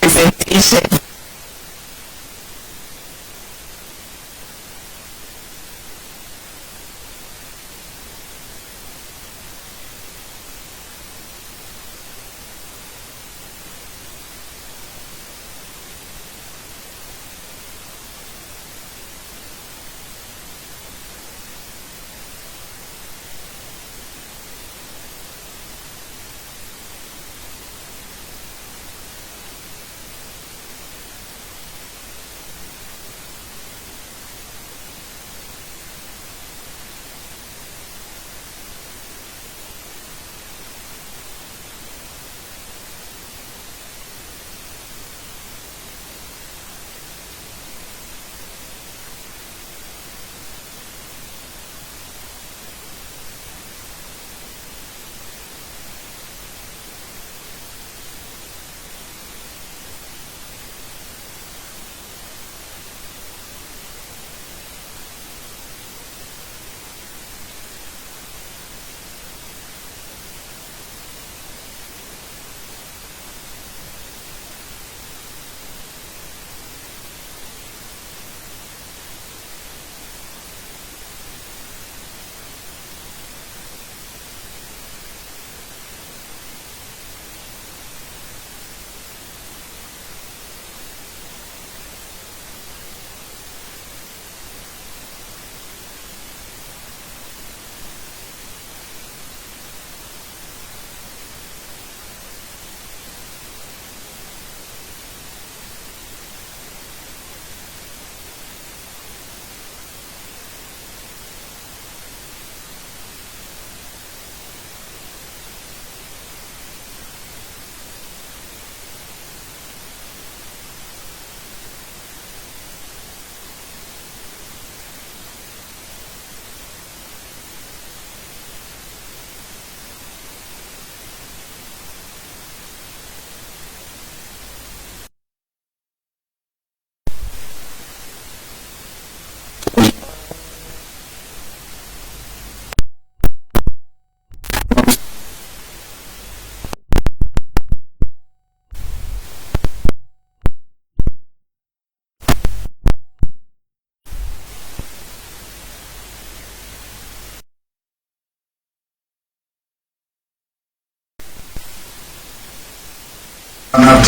presentation.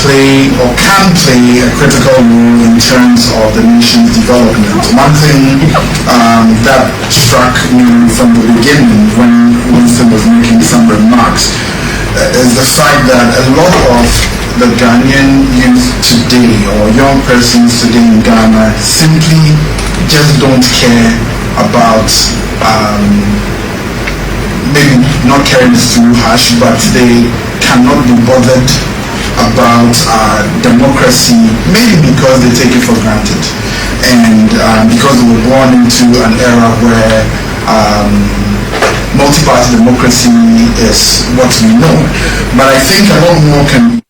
play or can play a critical role in terms of the nation's development. One thing that struck me from the beginning when Winston was making some remarks is the fact that a lot of the Ghanaian youth today, or young persons today in Ghana, simply just don't care about, maybe not caring is too harsh, but they cannot be bothered about democracy, mainly because they take it for granted, and because they were born into an era where multi-party democracy is what we know. But I think a lot more can be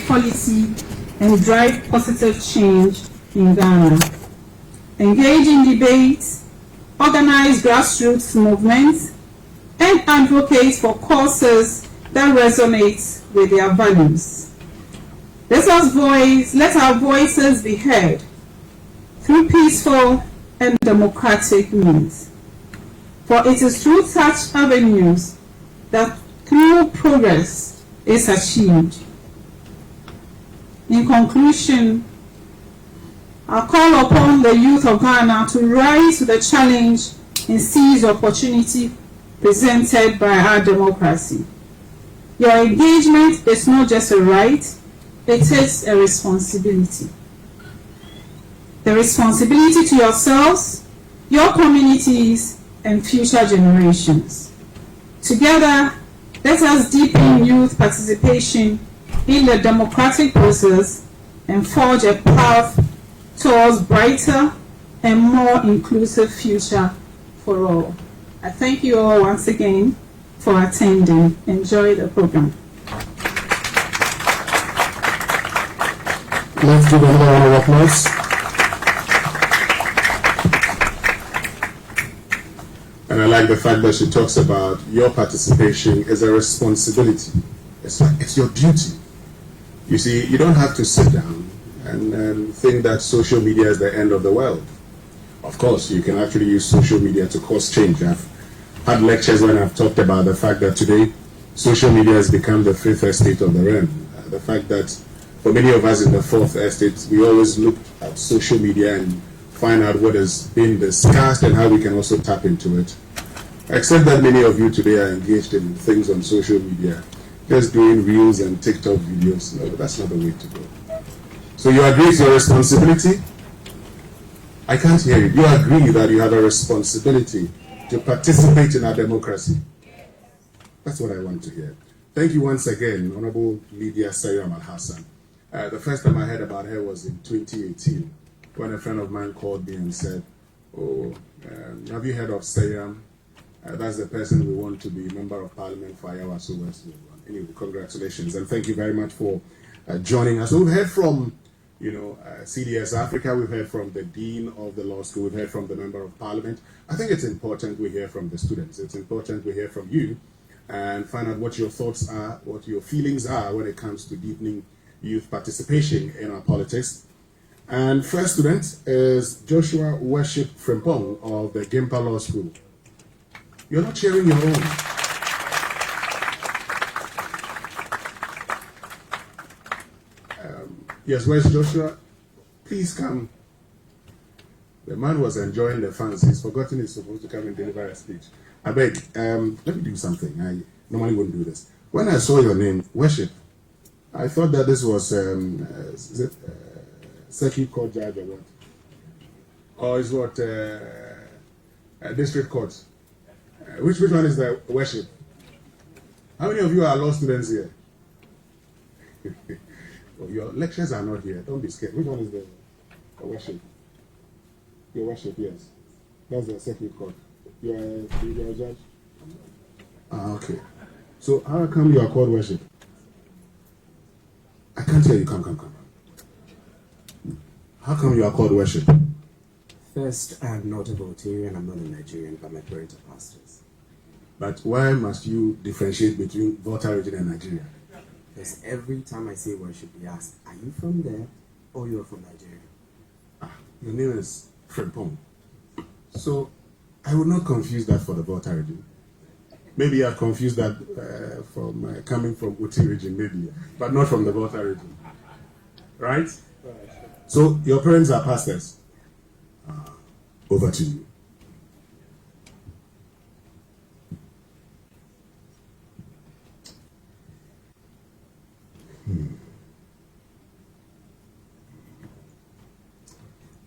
policy and drive positive change in Ghana. Engage in debates, organize grassroots movements, and advocate for causes that resonate with their values. Let our voices be heard through peaceful and democratic means. For it is through such avenues that true progress is achieved. In conclusion, I call upon the youth of Ghana to rise to the challenge and seize the opportunity presented by our democracy. Your engagement is not just a right, it is a responsibility. The responsibility to yourselves, your communities, and future generations. Together, let us deepen youth participation in the democratic process and forge a path towards brighter and more inclusive future for all. I thank you all once again for attending. Enjoy the program. Let's give another round of applause. And I like the fact that she talks about your participation is a responsibility. It's your duty. You see, you don't have to sit down and think that social media is the end of the world. Of course, you can actually use social media to cause change. I've had lectures when I've talked about the fact that today social media has become the fifth estate of the realm. The fact that for many of us in the fourth estate, we always look at social media and find out what has been discussed and how we can also tap into it. Except that many of you today are engaged in things on social media, just doing reels and TikTok videos. No, that's not the way to go. So you agree it's your responsibility? I can't hear you. You agree that you have a responsibility to participate in our democracy? That's what I want to hear. Thank you once again, Honorable Lydia Sayram Al-Hassan. The first time I heard about her was in 2018, when a friend of mine called me and said, have you heard of Sayram? That's the person we want to be Member of Parliament for Iowa West. Anyway, congratulations, and thank you very much for joining us. So we've heard from, CDS Africa, we've heard from the Dean of the Law School, we've heard from the Member of Parliament. I think it's important we hear from the students. It's important we hear from you and find out what your thoughts are, what your feelings are when it comes to deepening youth participation in our politics. And first student is Joshua Worship Frimpong of the Gimpa Law School. You're not sharing your own. Yes, where's Joshua? Please come. The man was enjoying the fans. He's forgotten he's supposed to come and deliver a speech. I beg, let me do something. I normally wouldn't do this. When I saw your name, Worship, I thought that this was Circuit Court Judge or what? Or is what District Court? Which one is the Worship? How many of you are law students here? Oh, your lectures are not here. Don't be scared. Which one is the Worship? Your Worship, yes. That's the Circuit Court. You are a judge? Okay. So how come you are called Worship? I can't hear you. Come. How come you are called Worship? First, I'm not a Voltarian, I'm not a Nigerian, but my parents are pastors. But why must you differentiate between Volta region and Nigeria? Because every time I say worship, they ask, are you from there or you're from Nigeria? Your name is Frimpong. So I would not confuse that for the Volta region. Maybe I've confused that from coming from Uti region, maybe, but not from the Volta region. Right? So your parents are pastors. Over to you.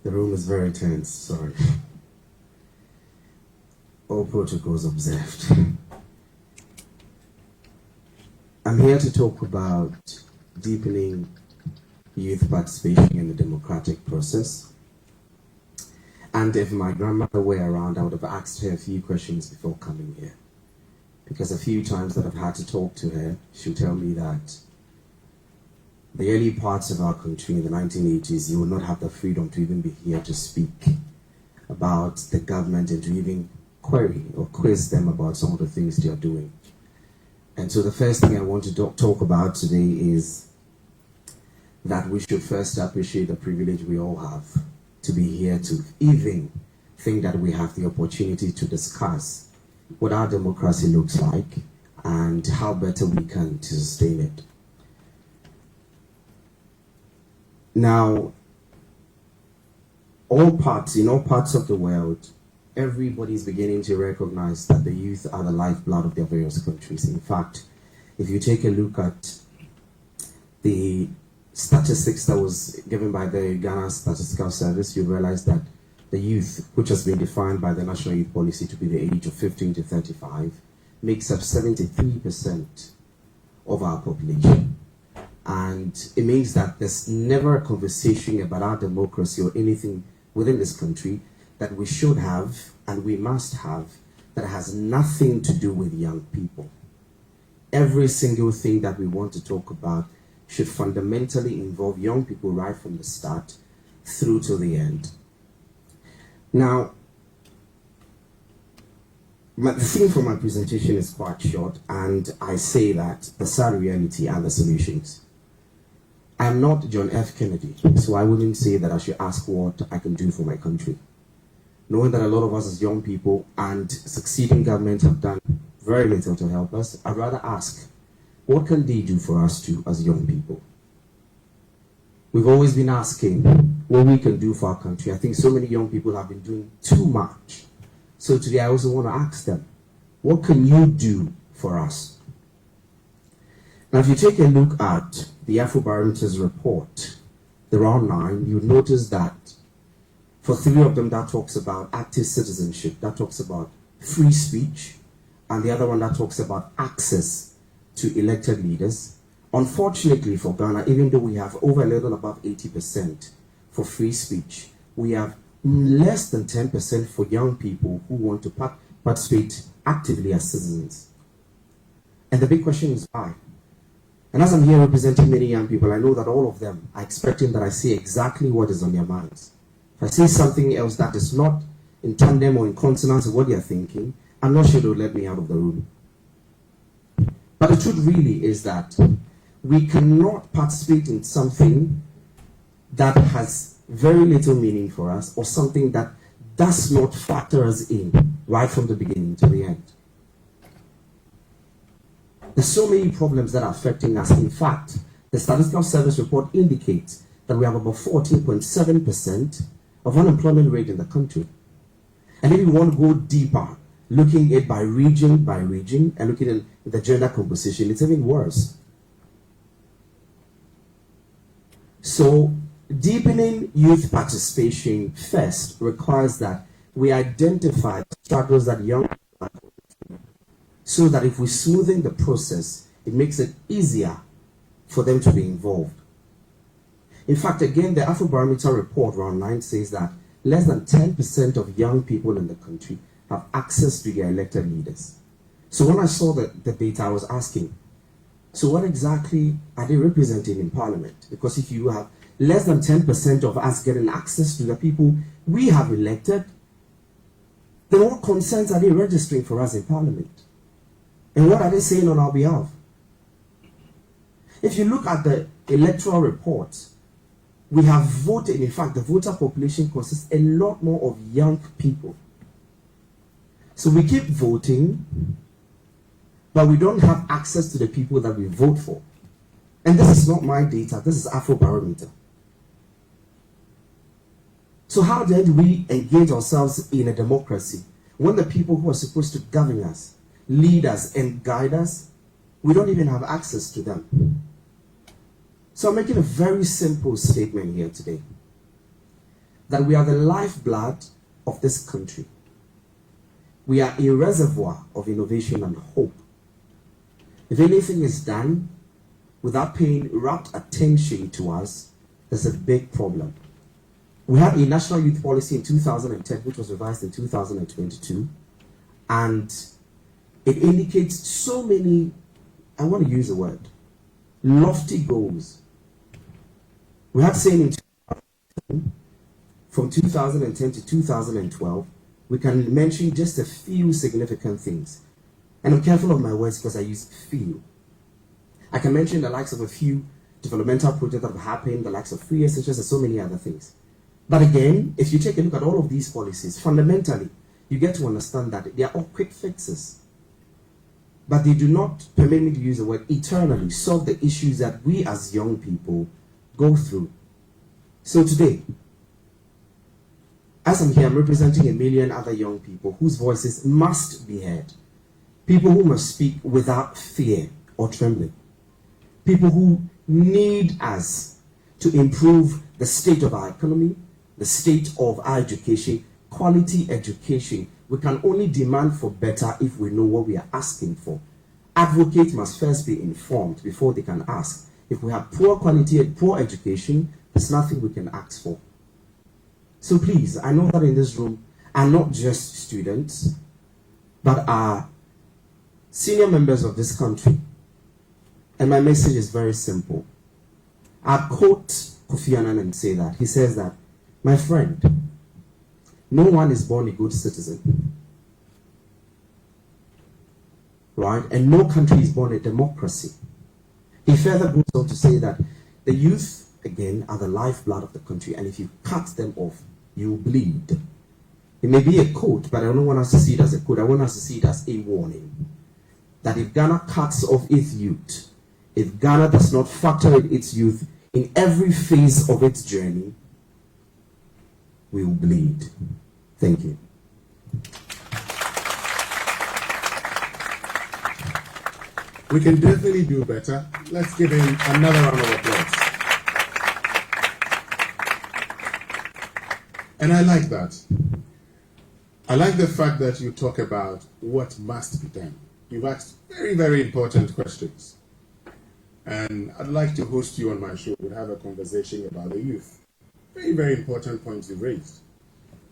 The room is very tense, sorry. All protocols observed. I'm here to talk about deepening youth participation in the democratic process. And if my grandmother were around, I would have asked her a few questions before coming here. Because a few times that I've had to talk to her, she'll tell me that the early parts of our country in the 1980s, you would not have the freedom to even be here to speak about the government and to even query or quiz them about some of the things they are doing. And so the first thing I want to talk about today is that we should first appreciate the privilege we all have to be here to even think that we have the opportunity to discuss what our democracy looks like and how better we can to sustain it. Now, in all parts of the world, everybody is beginning to recognize that the youth are the lifeblood of their various countries. In fact, if you take a look at the statistics that was given by the Ghana Statistical Service, you realize that the youth, which has been defined by the National Youth Policy to be the age of 15 to 35, makes up 73% of our population. And it means that there's never a conversation about our democracy or anything within this country that we should have and we must have that has nothing to do with young people. Every single thing that we want to talk about should fundamentally involve young people right from the start through to the end. Now, the theme for my presentation is quite short, and I say that the sad reality and the solutions. I'm not John F. Kennedy, so I wouldn't say that I should ask what I can do for my country. Knowing that a lot of us as young people and succeeding governments have done very little to help us, I'd rather ask, what can they do for us too as young people? We've always been asking what we can do for our country. I think so many young people have been doing too much. So today I also want to ask them, what can you do for us? Now, if you take a look at the Afrobarometer's report, the round 9, you'll notice that for 3 of them, that talks about active citizenship, that talks about free speech, and the other one that talks about access to elected leaders. Unfortunately for Ghana, even though we have over a little above 80% for free speech, we have less than 10% for young people who want to participate actively as citizens. And the big question is why? And as I'm here representing many young people, I know that all of them are expecting that I say exactly what is on their minds. If I say something else that is not in tandem or in consonance with what they are thinking, I'm not sure they'll let me out of the room. But the truth really is that we cannot participate in something that has very little meaning for us or something that does not factor us in right from the beginning to the end. There's so many problems that are affecting us. In fact, the Statistical Service report indicates that we have about 14.7% of unemployment rate in the country. And if you want to go deeper, looking at by region, and looking at the gender composition, it's even worse. So, deepening youth participation first requires that we identify the struggles that young people are going through, so that if we smoothen the process, it makes it easier for them to be involved. In fact, again, the Afrobarometer report, round 9, says that less than 10% of young people in the country have access to their elected leaders. So when I saw the data, I was asking, so what exactly are they representing in Parliament? Because if you have less than 10% of us getting access to the people we have elected, then what concerns are they registering for us in Parliament? And what are they saying on our behalf? If you look at the electoral report, we have voted, in fact, the voter population consists a lot more of young people. So we keep voting, but we don't have access to the people that we vote for. And this is not my data, this is Afrobarometer. So how then do we engage ourselves in a democracy when the people who are supposed to govern us, lead us, and guide us, we don't even have access to them? So I'm making a very simple statement here today, that we are the lifeblood of this country. We are a reservoir of innovation and hope. If anything is done without paying rapt attention to us, there's a big problem. We had a national youth policy in 2010, which was revised in 2022, and it indicates so many, I want to use the word, lofty goals We have seen from 2010 to 2012, we can mention just a few significant things. And I'm careful of my words because I use few. I can mention the likes of a few developmental projects that have happened, the likes of free essentials and so many other things. But again, if you take a look at all of these policies, fundamentally, you get to understand that they are all quick fixes. But they do not, permit me to use the word, eternally solve the issues that we as young people go through. So today, as I'm here, I'm representing a million other young people whose voices must be heard. People who must speak without fear or trembling. People who need us to improve the state of our economy, the state of our education, quality education. We can only demand for better if we know what we are asking for. Advocates must first be informed before they can ask. If we have poor quality and poor education, there's nothing we can ask for. So please, I know that in this room are not just students, but are senior members of this country. And my message is very simple. I quote Kofi Annan and say that. He says that, my friend, no one is born a good citizen. Right? And no country is born a democracy. He further goes on to say that the youth, again, are the lifeblood of the country, and if you cut them off, you bleed. It may be a quote, but I don't want us to see it as a quote. I want us to see it as a warning. That if Ghana cuts off its youth, if Ghana does not factor in its youth in every phase of its journey, we will bleed. Thank you. We can definitely do better. Let's give him another round of applause. And I like that. I like the fact that you talk about what must be done. You've asked very, very important questions. And I'd like to host you on my show. We'll have a conversation about the youth. Very, very important points you raised.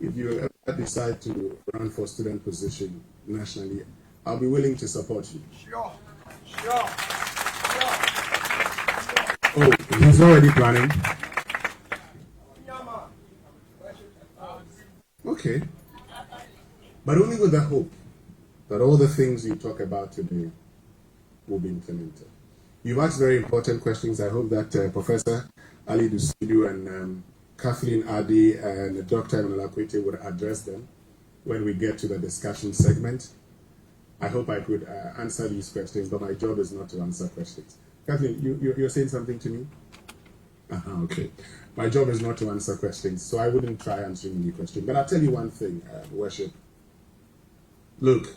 If you ever decide to run for student position nationally, I'll be willing to support you. Sure. Oh, he's already planning. Okay. But only with the hope that all the things you talk about today will be implemented. You've asked very important questions. I hope that Professor Ali Dusidu and Kathleen Adi and Dr. Emanuela Kwete would address them when we get to the discussion segment. I hope I could answer these questions, but my job is not to answer questions. Kathleen, you're saying something to me? Okay. My job is not to answer questions, so I wouldn't try answering any question. But I'll tell you one thing, Worship. Look,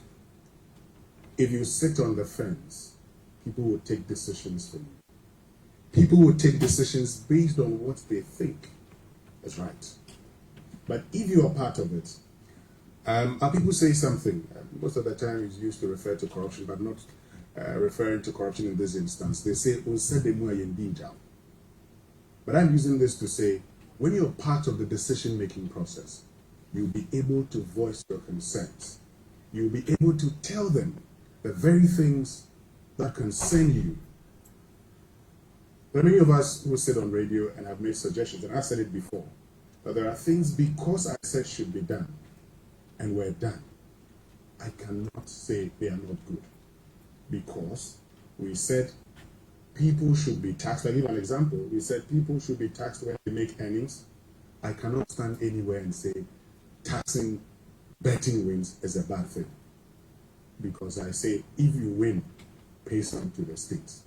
if you sit on the fence, people will take decisions for you. People will take decisions based on what they think is right. But if you are part of it, our people say something, most of the time it's used to refer to corruption, but not referring to corruption in this instance. They say, but I'm using this to say, when you're part of the decision-making process, you'll be able to voice your concerns. You'll be able to tell them the very things that concern you. There are many of us who sit on radio and have made suggestions, and I've said it before, that there are things because I said should be done, and were done. I cannot say they are not good. Because we said people should be taxed. I'll give an example. We said people should be taxed when they make earnings. I cannot stand anywhere and say taxing betting wins is a bad thing. Because I say if you win, pay some to the states.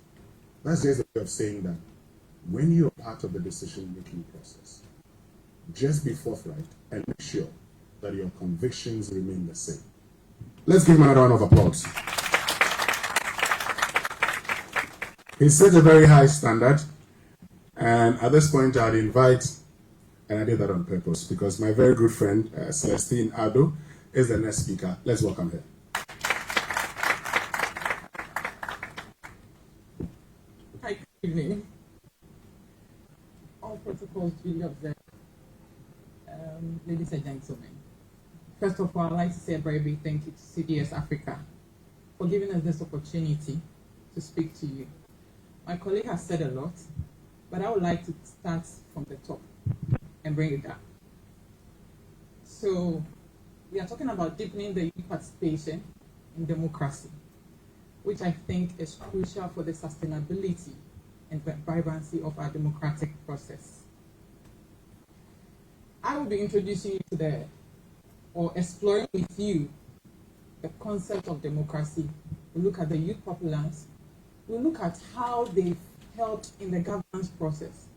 That's just a way of saying that when you're part of the decision-making process, just be forthright and make sure that your convictions remain the same. Let's give him another round of applause. He set a very high standard, and at this point I'd invite, and I did that on purpose, because my very good friend, Celestine Ado, is the next speaker. Let's welcome her. Hi, good evening. All protocols duly observed. Ladies and gentlemen, first of all, I'd like to say a very big thank you to CDS Africa for giving us this opportunity to speak to you. My colleague has said a lot, but I would like to start from the top and bring it down. So we are talking about deepening the youth participation in democracy, which I think is crucial for the sustainability and vibrancy of our democratic process. I will be introducing you to or exploring with you the concept of democracy. We'll look at the youth populace. We'll look at how they've helped in the governance process.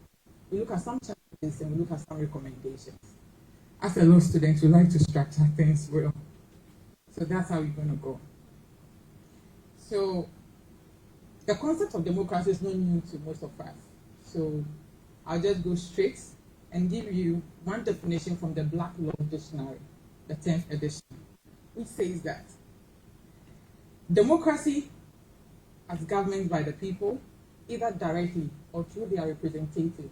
We'll look at some challenges and we'll look at some recommendations. As a law student, we like to structure things well. So that's how we're going to go. So the concept of democracy is not new to most of us. So I'll just go straight and give you one definition from the Black Law Dictionary, the 10th edition, which says that democracy as government by the people, either directly or through their representatives,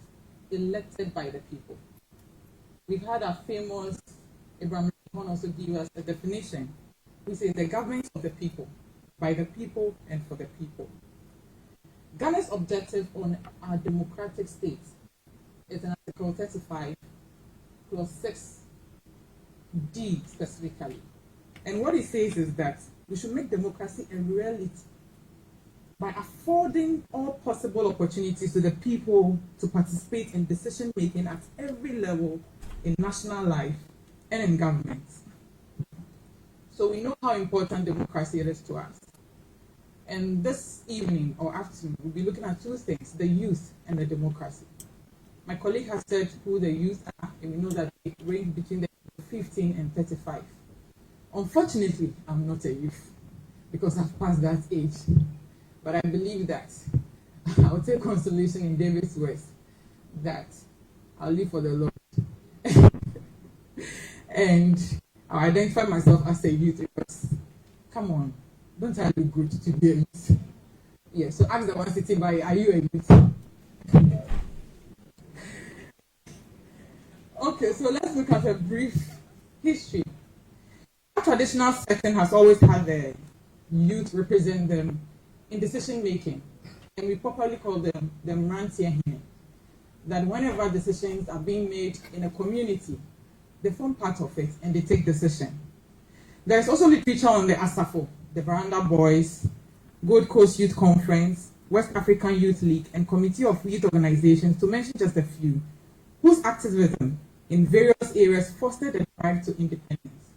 elected by the people. We've had our famous Abraham Lincoln also give us a definition, which says the government of the people, by the people and for the people. Ghana's objective on our democratic state is in Article 35, Clause 6D specifically. And what it says is that we should make democracy a reality by affording all possible opportunities to the people to participate in decision making at every level in national life and in government. So we know how important democracy is to us. And this evening or afternoon, we'll be looking at two things, the youth and the democracy. My colleague has said who the youth are, and we know that they range between the 15 and 35. Unfortunately, I'm not a youth because I've passed that age. But I believe that I'll take consolation in David's words that I'll live for the Lord. And I'll identify myself as a youth because, come on, don't I look good to be a youth? Yeah, so ask the one sitting by, are you a youth? Okay, so let's look at a brief history. Our traditional setting has always had the youth represent them in decision making, and we properly call them the Mrantier. That whenever decisions are being made in a community, they form part of it and they take decision. There is also literature on the ASAFO, the Veranda Boys, Gold Coast Youth Conference, West African Youth League, and Committee of Youth Organizations, to mention just a few, whose activism in various areas fostered a drive to independence.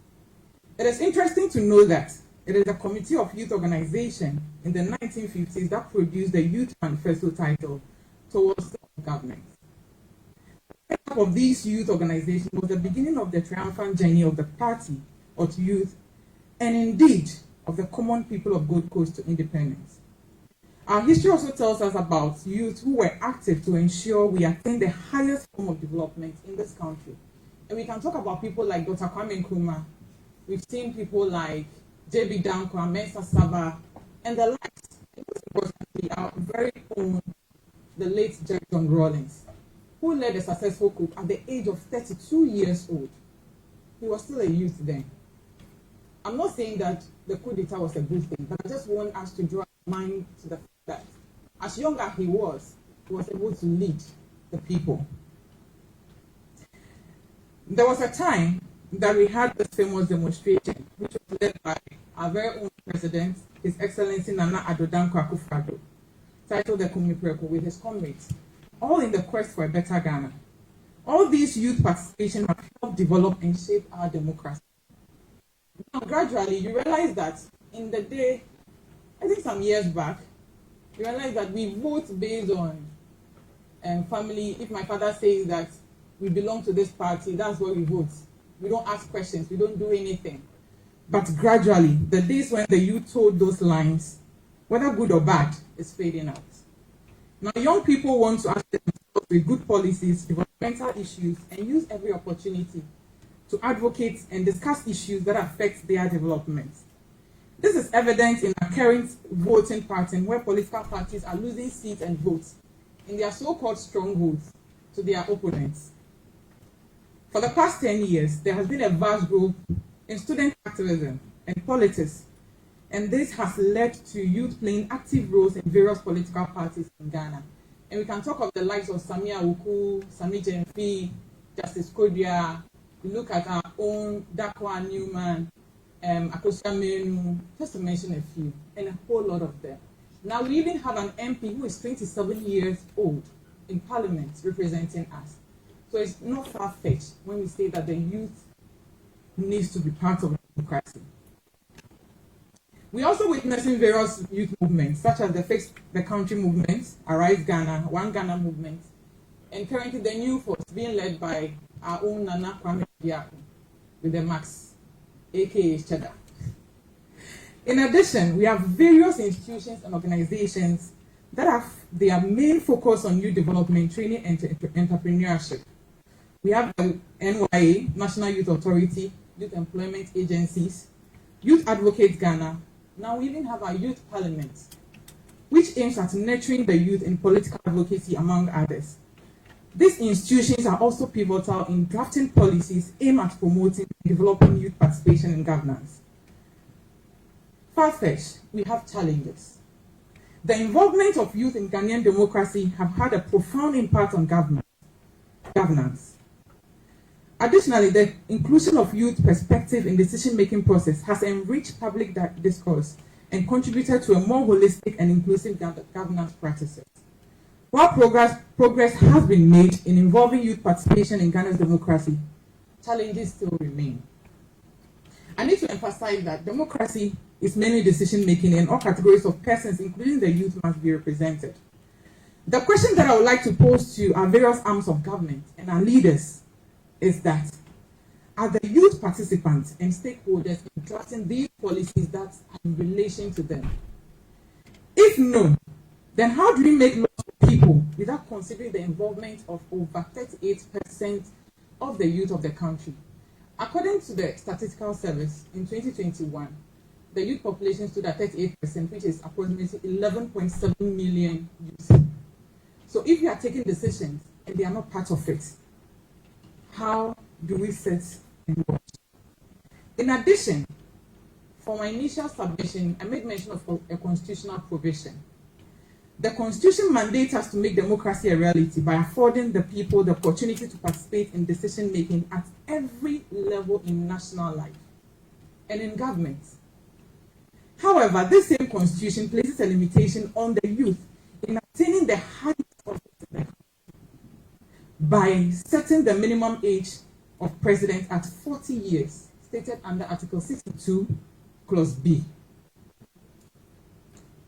It is interesting to know that it is a Committee of Youth Organization in the 1950s that produced the Youth Manifesto titled Towards Government. The setup of these youth organizations was the beginning of the triumphant journey of the party of youth and indeed of the common people of Gold Coast to independence. Our history also tells us about youth who were active to ensure we attain the highest form of development in this country. And we can talk about people like Dr. Kwame Nkrumah. We've seen people like J.B. Dankwa, Mensa Saba, and the likes. And most importantly, our very own, the late Jack John Rawlings, who led a successful coup at the age of 32 years old. He was still a youth then. I'm not saying that the coup d'etat was a good thing, but I just want us to draw our mind to the fact that as young as he was able to lead the people. There was a time that we had this famous demonstration, which was led by our very own president, His Excellency Nana Addo Dankwa Akufo-Addo, titled the Kumipreko, with his comrades, all in the quest for a better Ghana. All these youth participation have helped develop and shape our democracy. Now, gradually, you realize that in the day, I think some years back, you realize that we vote based on family. If my father says that we belong to this party, that's where we vote. We don't ask questions, we don't do anything. But gradually, the days when the youth told those lines, whether good or bad, is fading out. Now, young people want to ask themselves with good policies, developmental issues, and use every opportunity to advocate and discuss issues that affect their development. This is evident in our current voting pattern, where political parties are losing seats and votes in their so-called strongholds to their opponents. For the past 10 years, there has been a vast growth in student activism and politics, and this has led to youth playing active roles in various political parties in Ghana. And we can talk of the likes of Samia Awuku, Sami Gyamfi, Justice Kodia. We look at our own Dakwa Newman, Akosia Menu, just to mention a few, and a whole lot of them. Now we even have an MP who is 27 years old in Parliament representing us. So it's not far-fetched when we say that the youth needs to be part of democracy. We're also witnessing various youth movements, such as the Fix the Country movement, Arise Ghana, One Ghana movement, and currently the new force being led by our own Nana Kwame Diaku with the Max, aka Cheddar. In addition, we have various institutions and organizations that have their main focus on youth development, training, and entrepreneurship. We have the NYA, National Youth Authority, Youth Employment Agencies, Youth Advocates Ghana. Now we even have our Youth Parliament, which aims at nurturing the youth in political advocacy, among others. These institutions are also pivotal in drafting policies aimed at promoting and developing youth participation in governance. Far-fetched, we have challenges. The involvement of youth in Ghanaian democracy have had a profound impact on governance. Additionally, the inclusion of youth perspective in decision-making process has enriched public discourse and contributed to a more holistic and inclusive governance practices. While progress has been made in involving youth participation in Ghana's democracy, challenges still remain. I need to emphasize that democracy is mainly decision-making, and all categories of persons, including the youth, must be represented. The question that I would like to pose to our various arms of government and our leaders is that, are the youth participants and stakeholders in drafting these policies that are in relation to them? If no, then how do we make laws for people without considering the involvement of over 38% of the youth of the country? According to the Statistical Service, in 2021, the youth population stood at 38%, which is approximately 11.7 million youth. So if we are taking decisions and they are not part of it, how do we sit and watch? In addition, for my initial submission, I made mention of a constitutional provision. The Constitution mandates us to make democracy a reality by affording the people the opportunity to participate in decision-making at every level in national life and in government. However, this same Constitution places a limitation on the youth in attaining the highest office in the country by setting the minimum age of president at 40 years, stated under Article 62, Clause B.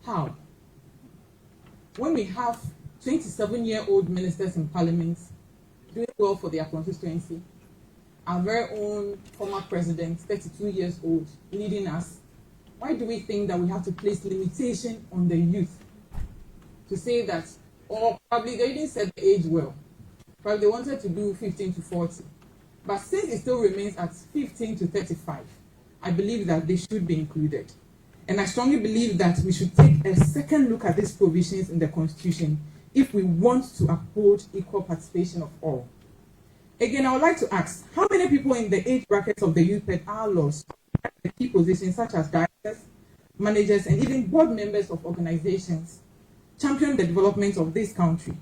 How? When we have 27-year-old ministers in parliament doing well for their constituency, our very own former president, 32 years old, leading us, why do we think that we have to place limitation on the youth to say that, or probably they didn't set the age well, probably they wanted to do 15 to 40, but since it still remains at 15 to 35, I believe that they should be included. And I strongly believe that we should take a second look at these provisions in the Constitution if we want to uphold equal participation of all. Again, I would like to ask, how many people in the age brackets of the youth that are lost in key positions such as directors, managers, and even board members of organizations champion the development of this country?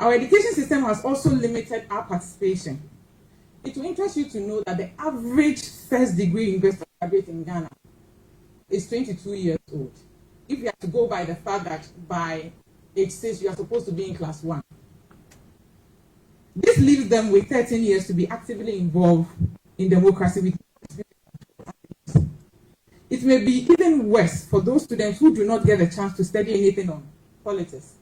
Our education system has also limited our participation. It will interest you to know that the average first-degree university graduate in Ghana is 22 years old. If you have to go by the fact that by age 6 you are supposed to be in class 1. This leaves them with 13 years to be actively involved in democracy. It may be even worse for those students who do not get a chance to study anything on politics.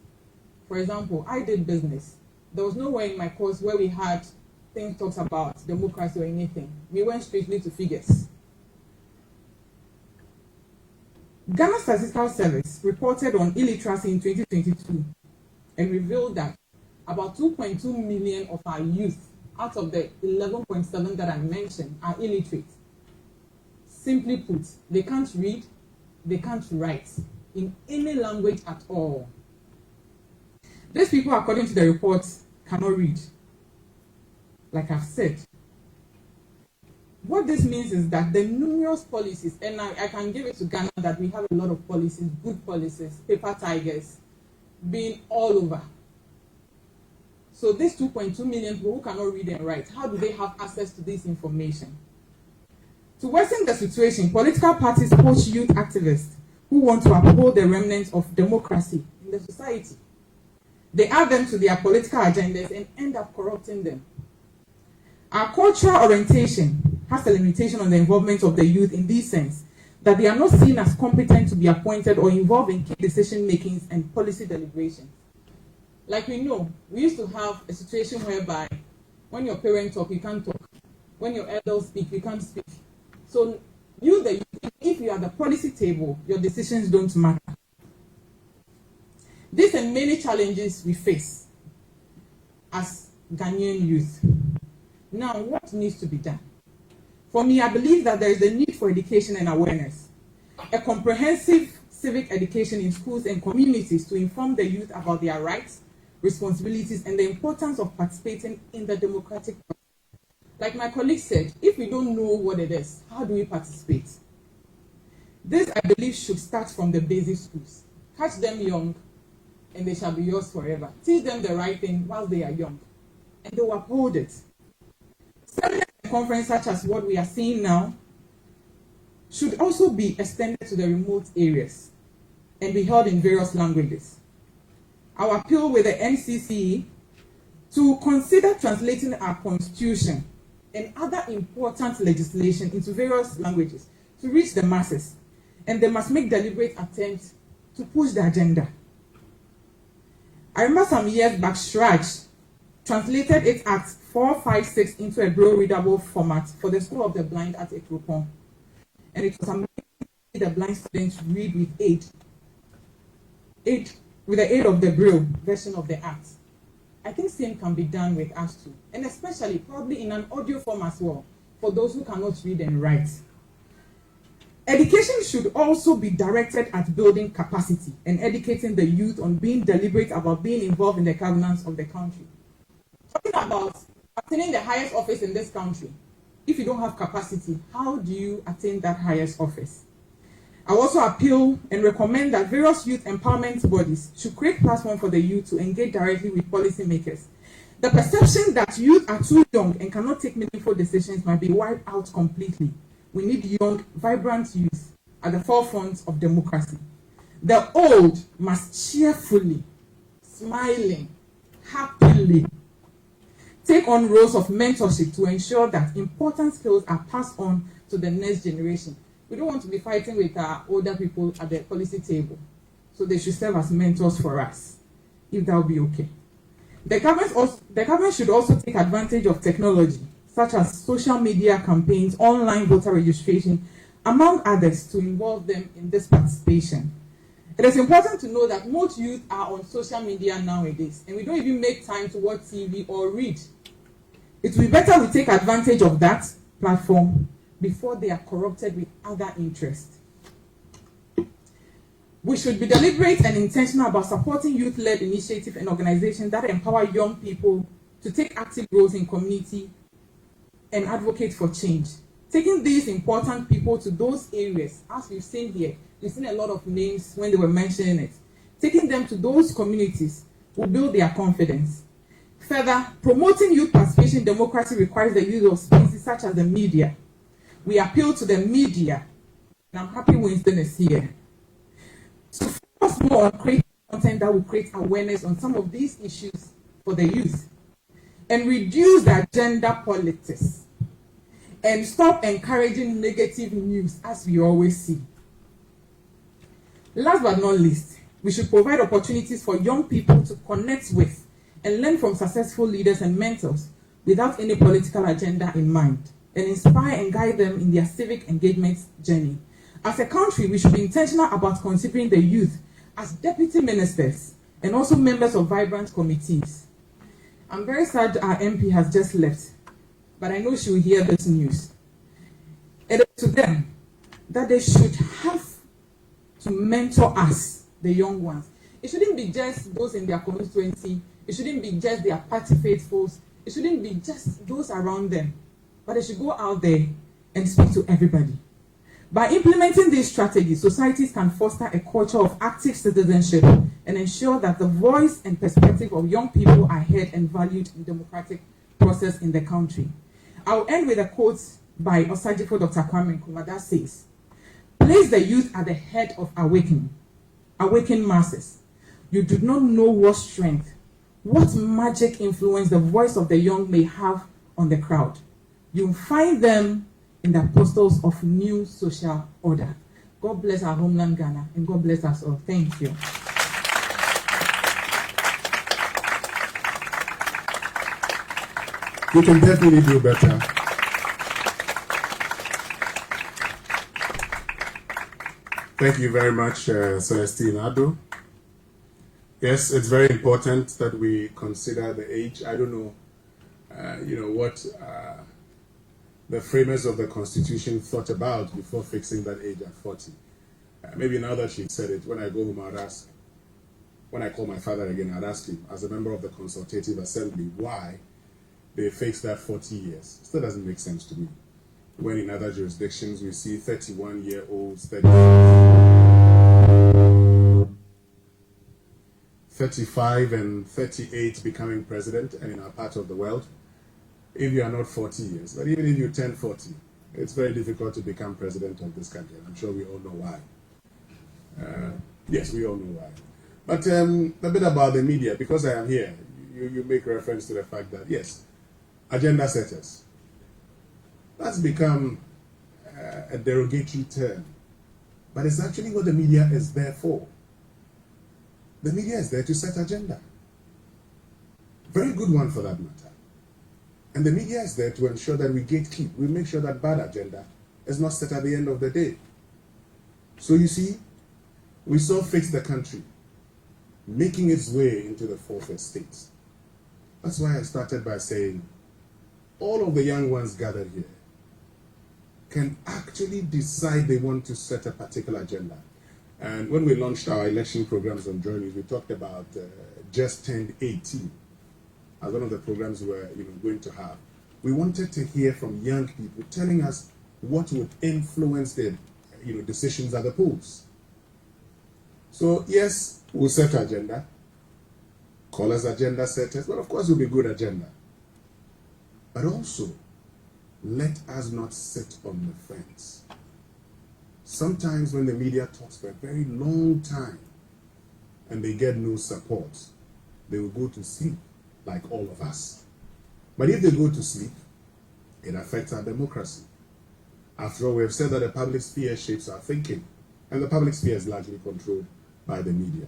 For example, I did business. There was nowhere in my course where we had things talks about democracy or anything. We went straightly to figures. Ghana Statistical Service reported on illiteracy in 2022 and revealed that about 2.2 million of our youth out of the 11.7 that I mentioned are illiterate. Simply put, they can't read, they can't write in any language at all. These people, according to the report, cannot read. Like I've said, what this means is that the numerous policies, and I can give it to Ghana that we have a lot of policies, good policies, paper tigers, being all over. So these 2.2 million people who cannot read and write, how do they have access to this information? To worsen the situation, political parties poach youth activists who want to uphold the remnants of democracy in the society. They add them to their political agendas and end up corrupting them. Our cultural orientation has a limitation on the involvement of the youth in this sense, that they are not seen as competent to be appointed or involved in key decision makings and policy deliberations. Like we know, we used to have a situation whereby when your parents talk, you can't talk. When your elders speak, you can't speak. So you, the youth, if you are the policy table, your decisions don't matter. These are many challenges we face as Ghanaian youth. Now, what needs to be done? For me, I believe that there is a need for education and awareness. A comprehensive civic education in schools and communities to inform the youth about their rights, responsibilities, and the importance of participating in the democratic process. Like my colleague said, if we don't know what it is, how do we participate? This, I believe, should start from the basic schools. Catch them young, and they shall be yours forever. Teach them the right thing while they are young, and they will uphold it. Seminars and conferences such as what we are seeing now should also be extended to the remote areas and be held in various languages. Our appeal with the NCCE to consider translating our constitution and other important legislation into various languages to reach the masses, and they must make deliberate attempts to push the agenda. I remember some years back, Shraj translated its Act 456 into a Braille-readable format for the School of the Blind at Ekropon. And it was amazing to see the blind students read with with the aid of the Braille version of the Act. I think same can be done with us too, and especially probably in an audio form as well, for those who cannot read and write. Education should also be directed at building capacity and educating the youth on being deliberate about being involved in the governance of the country. Talking about attaining the highest office in this country, if you don't have capacity, how do you attain that highest office? I also appeal and recommend that various youth empowerment bodies should create platforms for the youth to engage directly with policymakers. The perception that youth are too young and cannot take meaningful decisions might be wiped out completely. We need young, vibrant youth at the forefront of democracy. The old must cheerfully, smiling, happily take on roles of mentorship to ensure that important skills are passed on to the next generation. We don't want to be fighting with our older people at the policy table, so they should serve as mentors for us, if that will be okay. The government should also take advantage of technology, such as social media campaigns, online voter registration, among others, to involve them in this participation. It is important to know that most youth are on social media nowadays, and we don't even make time to watch TV or read. It will be better we take advantage of that platform before they are corrupted with other interests. We should be deliberate and intentional about supporting youth-led initiatives and organizations that empower young people to take active roles in community and advocate for change. Taking these important people to those areas, as we've seen here, we've seen a lot of names when they were mentioning it. Taking them to those communities will build their confidence. Further, promoting youth participation in democracy requires the use of spaces such as the media. We appeal to the media, and I'm happy Winston is here, to focus more on creating content that will create awareness on some of these issues for the youth, and reduce the agenda politics, and stop encouraging negative news as we always see. Last but not least, we should provide opportunities for young people to connect with and learn from successful leaders and mentors without any political agenda in mind, and inspire and guide them in their civic engagement journey. As a country, we should be intentional about considering the youth as deputy ministers and also members of vibrant committees. I'm very sad our MP has just left, but I know she will hear this news. It is to them that they should have to mentor us, the young ones. It shouldn't be just those in their constituency. It shouldn't be just their party faithfuls. It shouldn't be just those around them. But they should go out there and speak to everybody. By implementing these strategies, societies can foster a culture of active citizenship and ensure that the voice and perspective of young people are heard and valued in the democratic process in the country. I'll end with a quote by Osajifo Dr. Kwame Nkrumah that says, "Place the youth at the head of awaken masses. You do not know what strength, what magic influence the voice of the young may have on the crowd. You find them in the apostles of new social order." God bless our homeland Ghana, and God bless us all. Thank you. We can definitely do better. Thank you very much, Celestine Ado. Yes, it's very important that we consider the age. I don't know, what the framers of the Constitution thought about before fixing that age at 40. Maybe now that she said it, when I go home, I'd ask, when I call my father again, I'd ask him, as a member of the Consultative Assembly, why they fixed that 40 years. It still doesn't make sense to me. When in other jurisdictions, we see 31-year-olds, 35 and 38 becoming president, and in our part of the world, if you are not 40 years, but even if you turn 40, it's very difficult to become president of this country. I'm sure we all know why. Yes, we all know why. But a bit about the media, because I am here, you make reference to the fact that, yes, agenda setters. That's become a derogatory term, but it's actually what the media is there for. The media is there to set agenda. Very good one for that matter. And the media is there to ensure that we gatekeep. We make sure that bad agenda is not set at the end of the day. So you see, we saw Fix the Country making its way into the fourth estate. That's why I started by saying all of the young ones gathered here can actually decide they want to set a particular agenda. And when we launched our election programs on Journeys, we talked about Just Turned 18 as one of the programs we were going to have. We wanted to hear from young people telling us what would influence their decisions at the polls. So yes, we'll set agenda, call us agenda setters, but of course it will be good agenda. But also, let us not sit on the fence. Sometimes when the media talks for a very long time and they get no support, they will go to sleep like all of us. But if they go to sleep, it affects our democracy. After all, we have said that the public sphere shapes our thinking, and the public sphere is largely controlled by the media.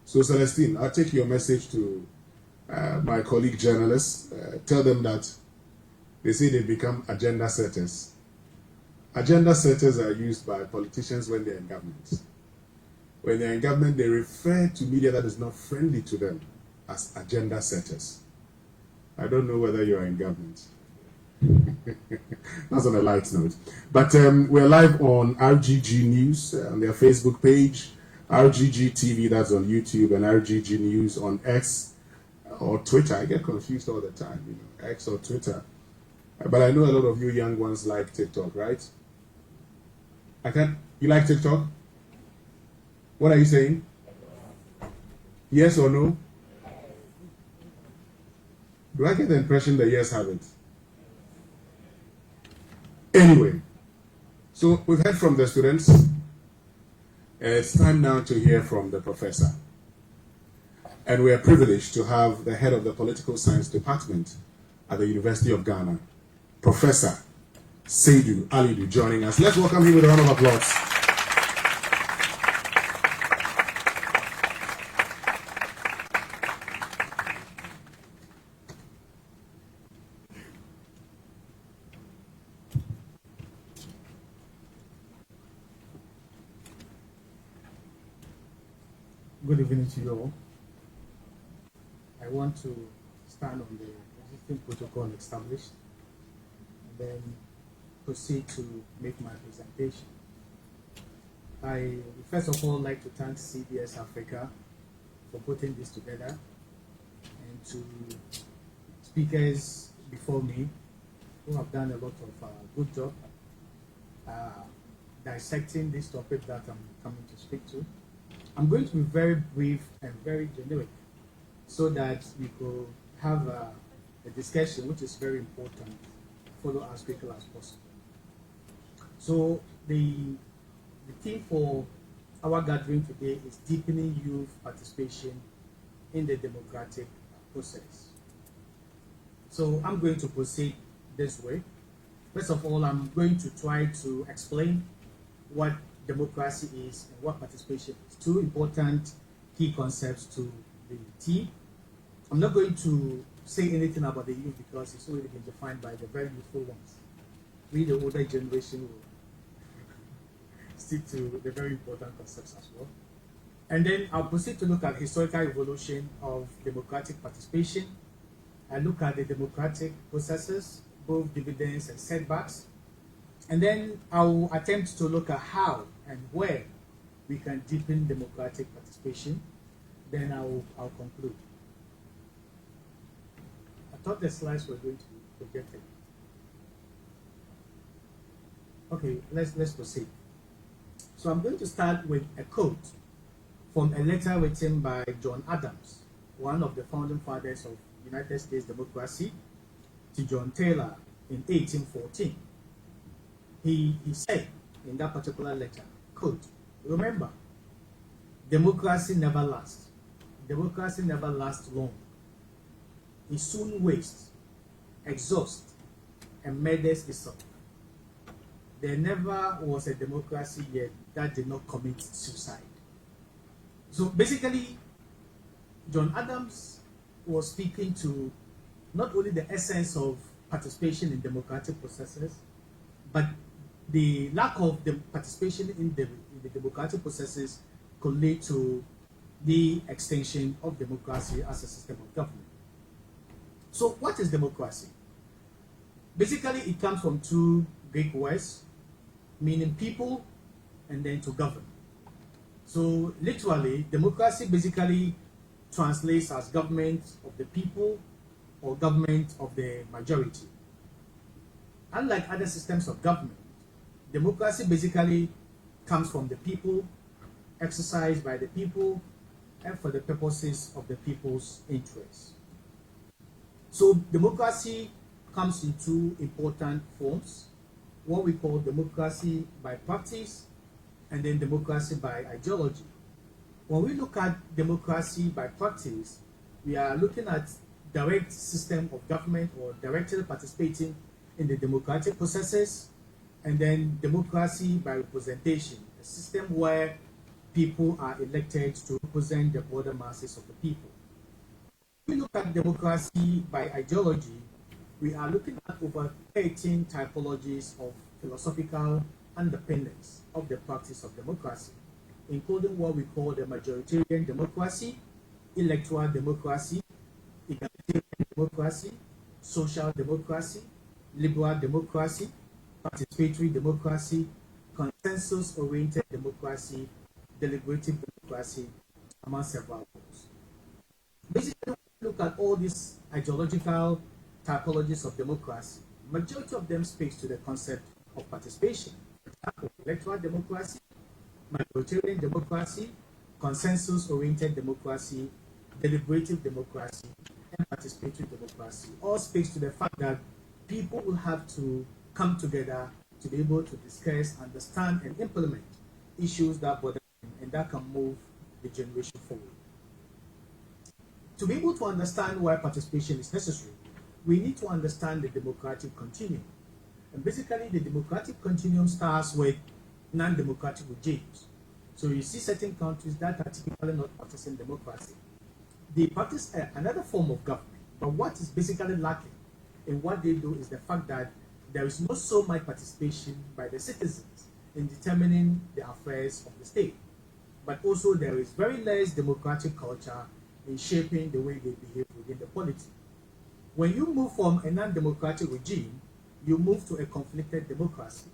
So Celestine, I'll take your message to my colleague journalists. Tell them that they say they become agenda setters. Agenda setters are used by politicians when they're in government. When they're in government, they refer to media that is not friendly to them as agenda setters. I don't know whether you are in government. That's on a light note. But we're live on RGG News on their Facebook page, RGG TV, that's on YouTube, and RGG News on X or Twitter. I get confused all the time, X or Twitter. But I know a lot of you young ones like TikTok, right? You like TikTok? What are you saying? Yes or no? Do I get the impression that yes haven't? Anyway, so we've heard from the students. It's time now to hear from the professor. And we are privileged to have the head of the Political Science Department at the University of Ghana, Professor Seydou Alidu, joining us. Let's welcome him with a round of applause. Good evening to you all. I want to stand on the existing protocol established and then proceed to make my presentation. I would first of all like to thank CBS Africa for putting this together, and to speakers before me who have done a lot of good job dissecting this topic that I'm coming to speak to. I'm going to be very brief and very generic so that we could have a discussion which is very important, follow as quickly as possible. So the theme for our gathering today is deepening youth participation in the democratic process. So I'm going to proceed this way. First of all, I'm going to try to explain what democracy is and what participation is. Two important key concepts to the team. I'm not going to say anything about the youth because it's already been defined by the very youthful ones. We, the older generation, will stick to the very important concepts as well. And then I'll proceed to look at historical evolution of democratic participation. I look at the democratic processes, both dividends and setbacks. And then I'll attempt to look at how and where we can deepen democratic participation. Then I'll conclude. I thought the slides were going to be projected. Okay, let's proceed. So I'm going to start with a quote from a letter written by John Adams, one of the founding fathers of United States democracy, to John Taylor in 1814. He said in that particular letter, quote, "Remember, democracy never lasts. Democracy never lasts long. It soon wastes, exhausts, and murders itself. There never was a democracy yet that did not commit suicide." So basically, John Adams was speaking to not only the essence of participation in democratic processes, but the lack of the participation in the democratic processes could lead to the extinction of democracy as a system of government. So what is democracy? Basically, it comes from two Greek words, meaning people and then to govern. So literally, democracy basically translates as government of the people or government of the majority. Unlike other systems of government, democracy basically comes from the people, exercised by the people, and for the purposes of the people's interests. So democracy comes in two important forms, what we call democracy by practice and then democracy by ideology. When we look at democracy by practice, we are looking at direct system of government or directly participating in the democratic processes, and then democracy by representation, a system where people are elected to represent the broader masses of the people. When we look at democracy by ideology, we are looking at over 13 typologies of philosophical underpinnings of the practice of democracy, including what we call the majoritarian democracy, electoral democracy, egalitarian democracy, social democracy, liberal democracy, participatory democracy, consensus-oriented democracy, deliberative democracy, among several others. Basically, when we look at all these ideological typologies of democracy, majority of them speaks to the concept of participation. For example, electoral democracy, majoritarian democracy, consensus-oriented democracy, deliberative democracy, and participatory democracy all speaks to the fact that people will have to come together to be able to discuss, understand, and implement issues that bother them and that can move the generation forward. To be able to understand why participation is necessary, we need to understand the democratic continuum. And basically, the democratic continuum starts with non-democratic regimes. So you see certain countries that are typically not practicing democracy. They practice another form of government, but what is basically lacking in what they do is the fact that there is not so much participation by the citizens in determining the affairs of the state, but also there is very less democratic culture in shaping the way they behave within the polity. When you move from a non-democratic regime, you move to a conflicted democracy.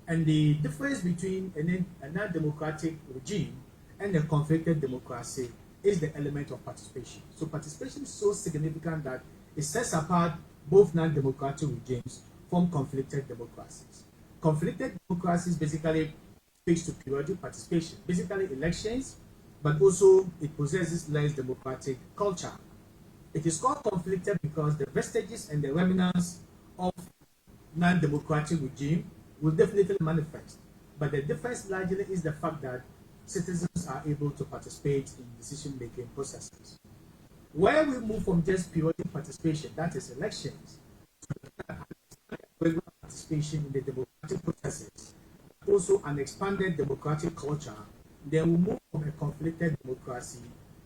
And the difference between a non-democratic regime and a conflicted democracy is the element of participation. So participation is so significant that it sets apart both non-democratic regimes from conflicted democracies. conflicted democracies basically speaks to periodic participation, basically elections, but also it possesses less democratic culture. It is called conflicted because the vestiges and the remnants of non-democratic regime will definitely manifest. But the difference largely is the fact that citizens are able to participate in decision-making processes. Where we move from just periodic participation, that is elections, to regular participation in the democratic processes, also an expanded democratic culture, then we move from a conflicted democracy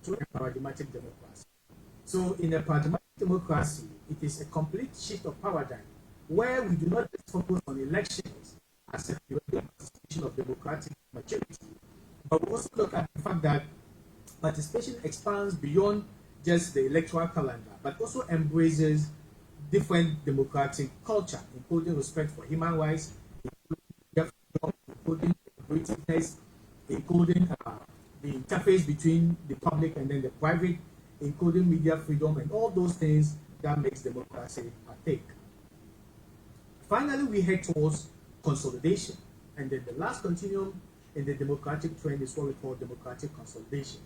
to a paradigmatic democracy. So in a paradigmatic democracy, it is a complete shift of paradigm where we do not just focus on elections as a periodic participation of democratic maturity, but we also look at the fact that participation expands beyond just the electoral calendar, but also embraces different democratic culture, including respect for human rights, including creativeness, including the interface between the public and then the private, including media freedom and all those things that makes democracy partake. Finally, we head towards consolidation. And then the last continuum in the democratic trend is what we call democratic consolidation.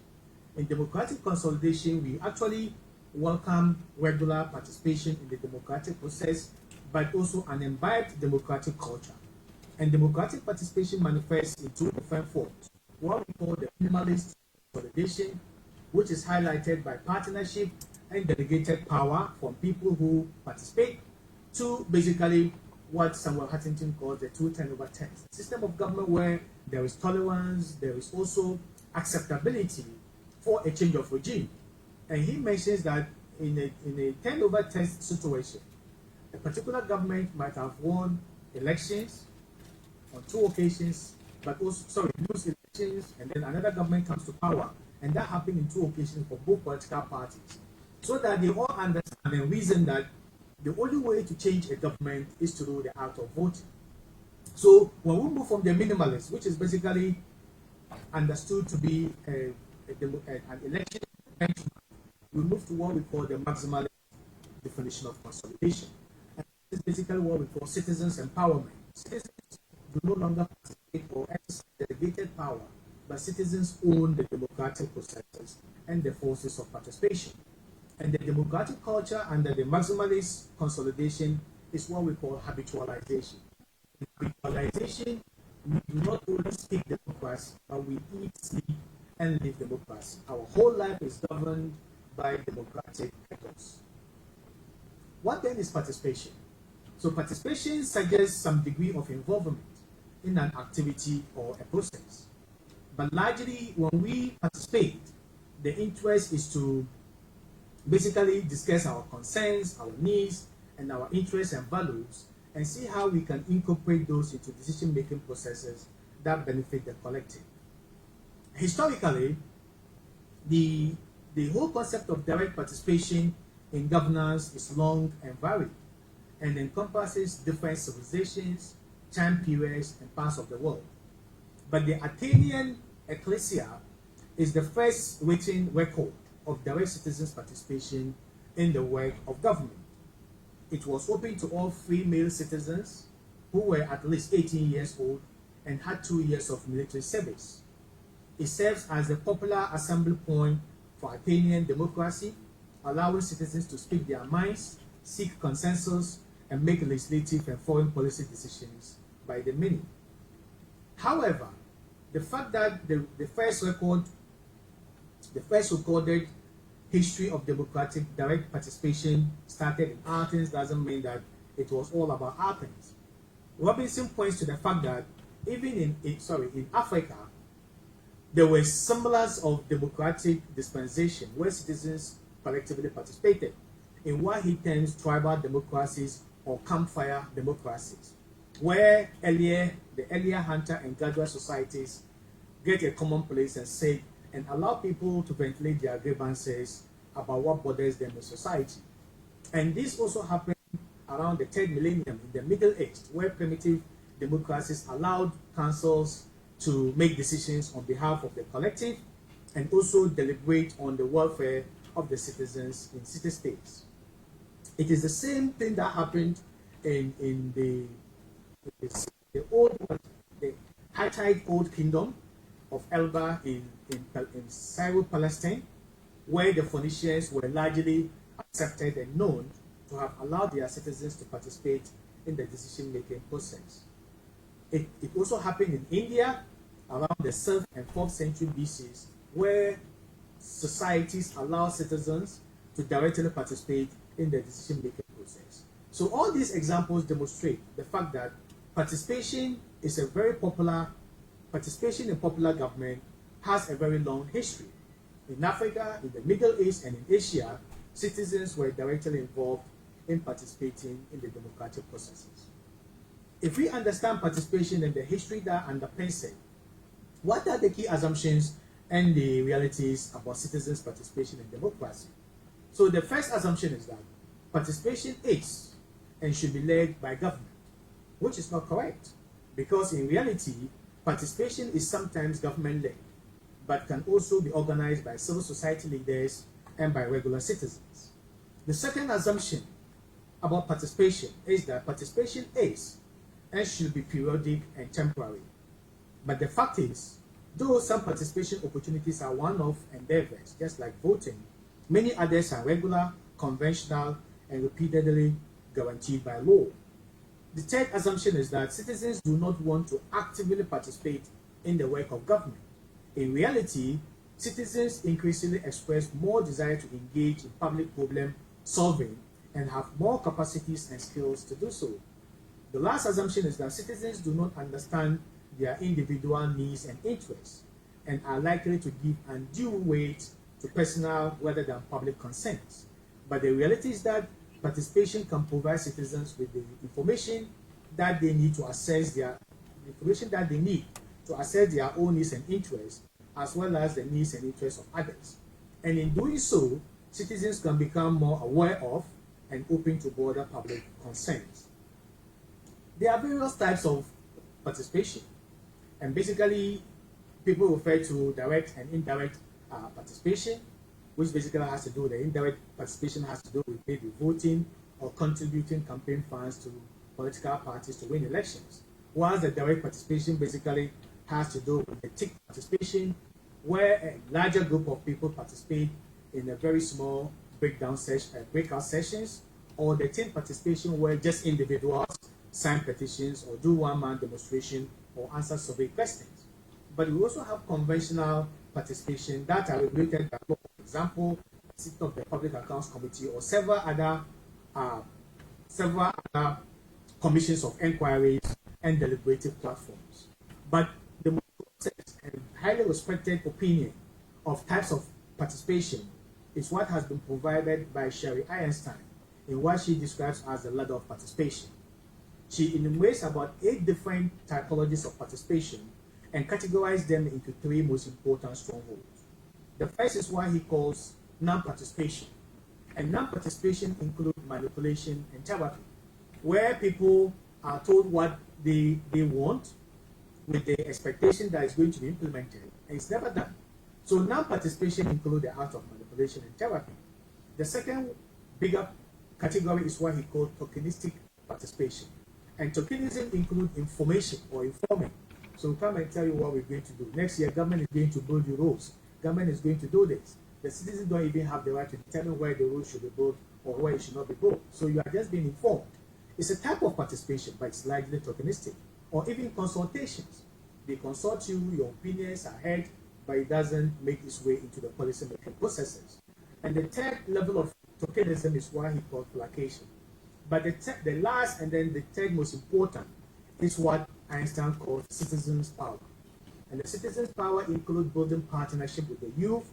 In democratic consolidation, we actually welcome regular participation in the democratic process, but also an imbibed democratic culture. And democratic participation manifests in two different forms. What we call the minimalist consolidation, which is highlighted by partnership and delegated power from people who participate, to basically what Samuel Huntington calls the 2-10/10 system of government, where there is tolerance, there is also acceptability for a change of regime. And he mentions that in a 10/10 situation, a particular government might have won elections on 2 occasions, but also, lose elections, and then another government comes to power. And that happened in 2 occasions for both political parties. So that they all understand and reason that the only way to change a government is to do the act of voting. So when we move from the minimalist, which is basically understood to be an election benchmark, we move to what we call the maximalist definition of consolidation. And this is basically what we call citizens' empowerment. Citizens do no longer participate or exercise delegated power, but citizens own the democratic processes and the forces of participation. And the democratic culture under the maximalist consolidation is what we call habitualization. In habitualization, we do not only speak democracy, but we eat, sleep, and live democracy. Our whole life is governed by democratic ethos. What then is participation? So participation suggests some degree of involvement in an activity or a process. But largely, when we participate, the interest is to basically discuss our concerns, our needs, and our interests and values, and see how we can incorporate those into decision-making processes that benefit the collective. Historically, the whole concept of direct participation in governance is long and varied, and encompasses different civilizations, time periods, and parts of the world. But the Athenian Ecclesia is the first written record of direct citizens' participation in the work of government. It was open to all free male citizens who were at least 18 years old and had 2 years of military service. It serves as a popular assembly point for Athenian democracy, allowing citizens to speak their minds, seek consensus, and make legislative and foreign policy decisions by the many. However, the fact that the first recorded history of democratic direct participation started in Athens doesn't mean that it was all about Athens. Robinson points to the fact that even in Africa, there were symbols of democratic dispensation where citizens collectively participated in what he terms tribal democracies or campfire democracies, where the earlier hunter and gatherer societies get a common place and allow people to ventilate their grievances about what bothers them in society. And this also happened around the 3rd millennium in the Middle Age, where primitive democracies allowed councils to make decisions on behalf of the collective and also deliberate on the welfare of the citizens in city-states. It is the same thing that happened in the the Hittite Old Kingdom of Elba in Syro Palestine, where the Phoenicians were largely accepted and known to have allowed their citizens to participate in the decision-making process. It also happened in India around the 7th and 4th century BC, where societies allow citizens to directly participate in the decision-making process. So all these examples demonstrate the fact that participation in popular government has a very long history. In Africa, in the Middle East, and in Asia, citizens were directly involved in participating in the democratic processes. If we understand participation and the history that underpins it, what are the key assumptions and the realities about citizens' participation in democracy? So the first assumption is that participation is and should be led by government, which is not correct, because in reality, participation is sometimes government-led, but can also be organized by civil society leaders and by regular citizens. The second assumption about participation is that participation is and should be periodic and temporary. But the fact is, though some participation opportunities are one-off endeavors, just like voting, many others are regular, conventional, and repeatedly guaranteed by law. The third assumption is that citizens do not want to actively participate in the work of government. In reality, citizens increasingly express more desire to engage in public problem solving and have more capacities and skills to do so. The last assumption is that citizens do not understand their individual needs and interests and are likely to give undue weight to personal rather than public concerns. But the reality is that participation can provide citizens with the information that they need to assess their own needs and interests, as well as the needs and interests of others. And in doing so, citizens can become more aware of and open to broader public concerns. There are various types of participation, and basically people refer to direct and indirect participation, which basically has to do with the indirect participation has to do with maybe voting or contributing campaign funds to political parties to win elections, whilst the direct participation basically has to do with the tick participation, where a larger group of people participate in a very small breakout sessions, or the team participation where just individuals sign petitions or do one-man demonstration or answer survey questions. But we also have conventional participation that are regulated by law. For example, sitting of the Public Accounts Committee or several other commissions of inquiries and deliberative platforms. But the most and highly respected opinion of types of participation is what has been provided by Sherry Einstein in what she describes as the ladder of participation. She enumerates about 8 different typologies of participation and categorizes them into 3 most important strongholds. The first is what he calls non-participation. And non-participation includes manipulation and therapy, where people are told what they want with the expectation that it's going to be implemented, and it's never done. So non-participation includes the art of manipulation and therapy. The second bigger category is what he called tokenistic participation. And tokenism includes information or informing. So we come and tell you what we're going to do. Next year, government is going to build you roads. Government is going to do this. The citizens don't even have the right to determine where the road should be built or where it should not be built. So you are just being informed. It's a type of participation, but it's largely tokenistic. Or even consultations. They consult you, your opinions are heard, but it doesn't make its way into the policy-making processes. And the third level of tokenism is what he called placation. But the last and then the third most important is what Einstein called citizens' power. And the citizens' power includes building partnership with the youth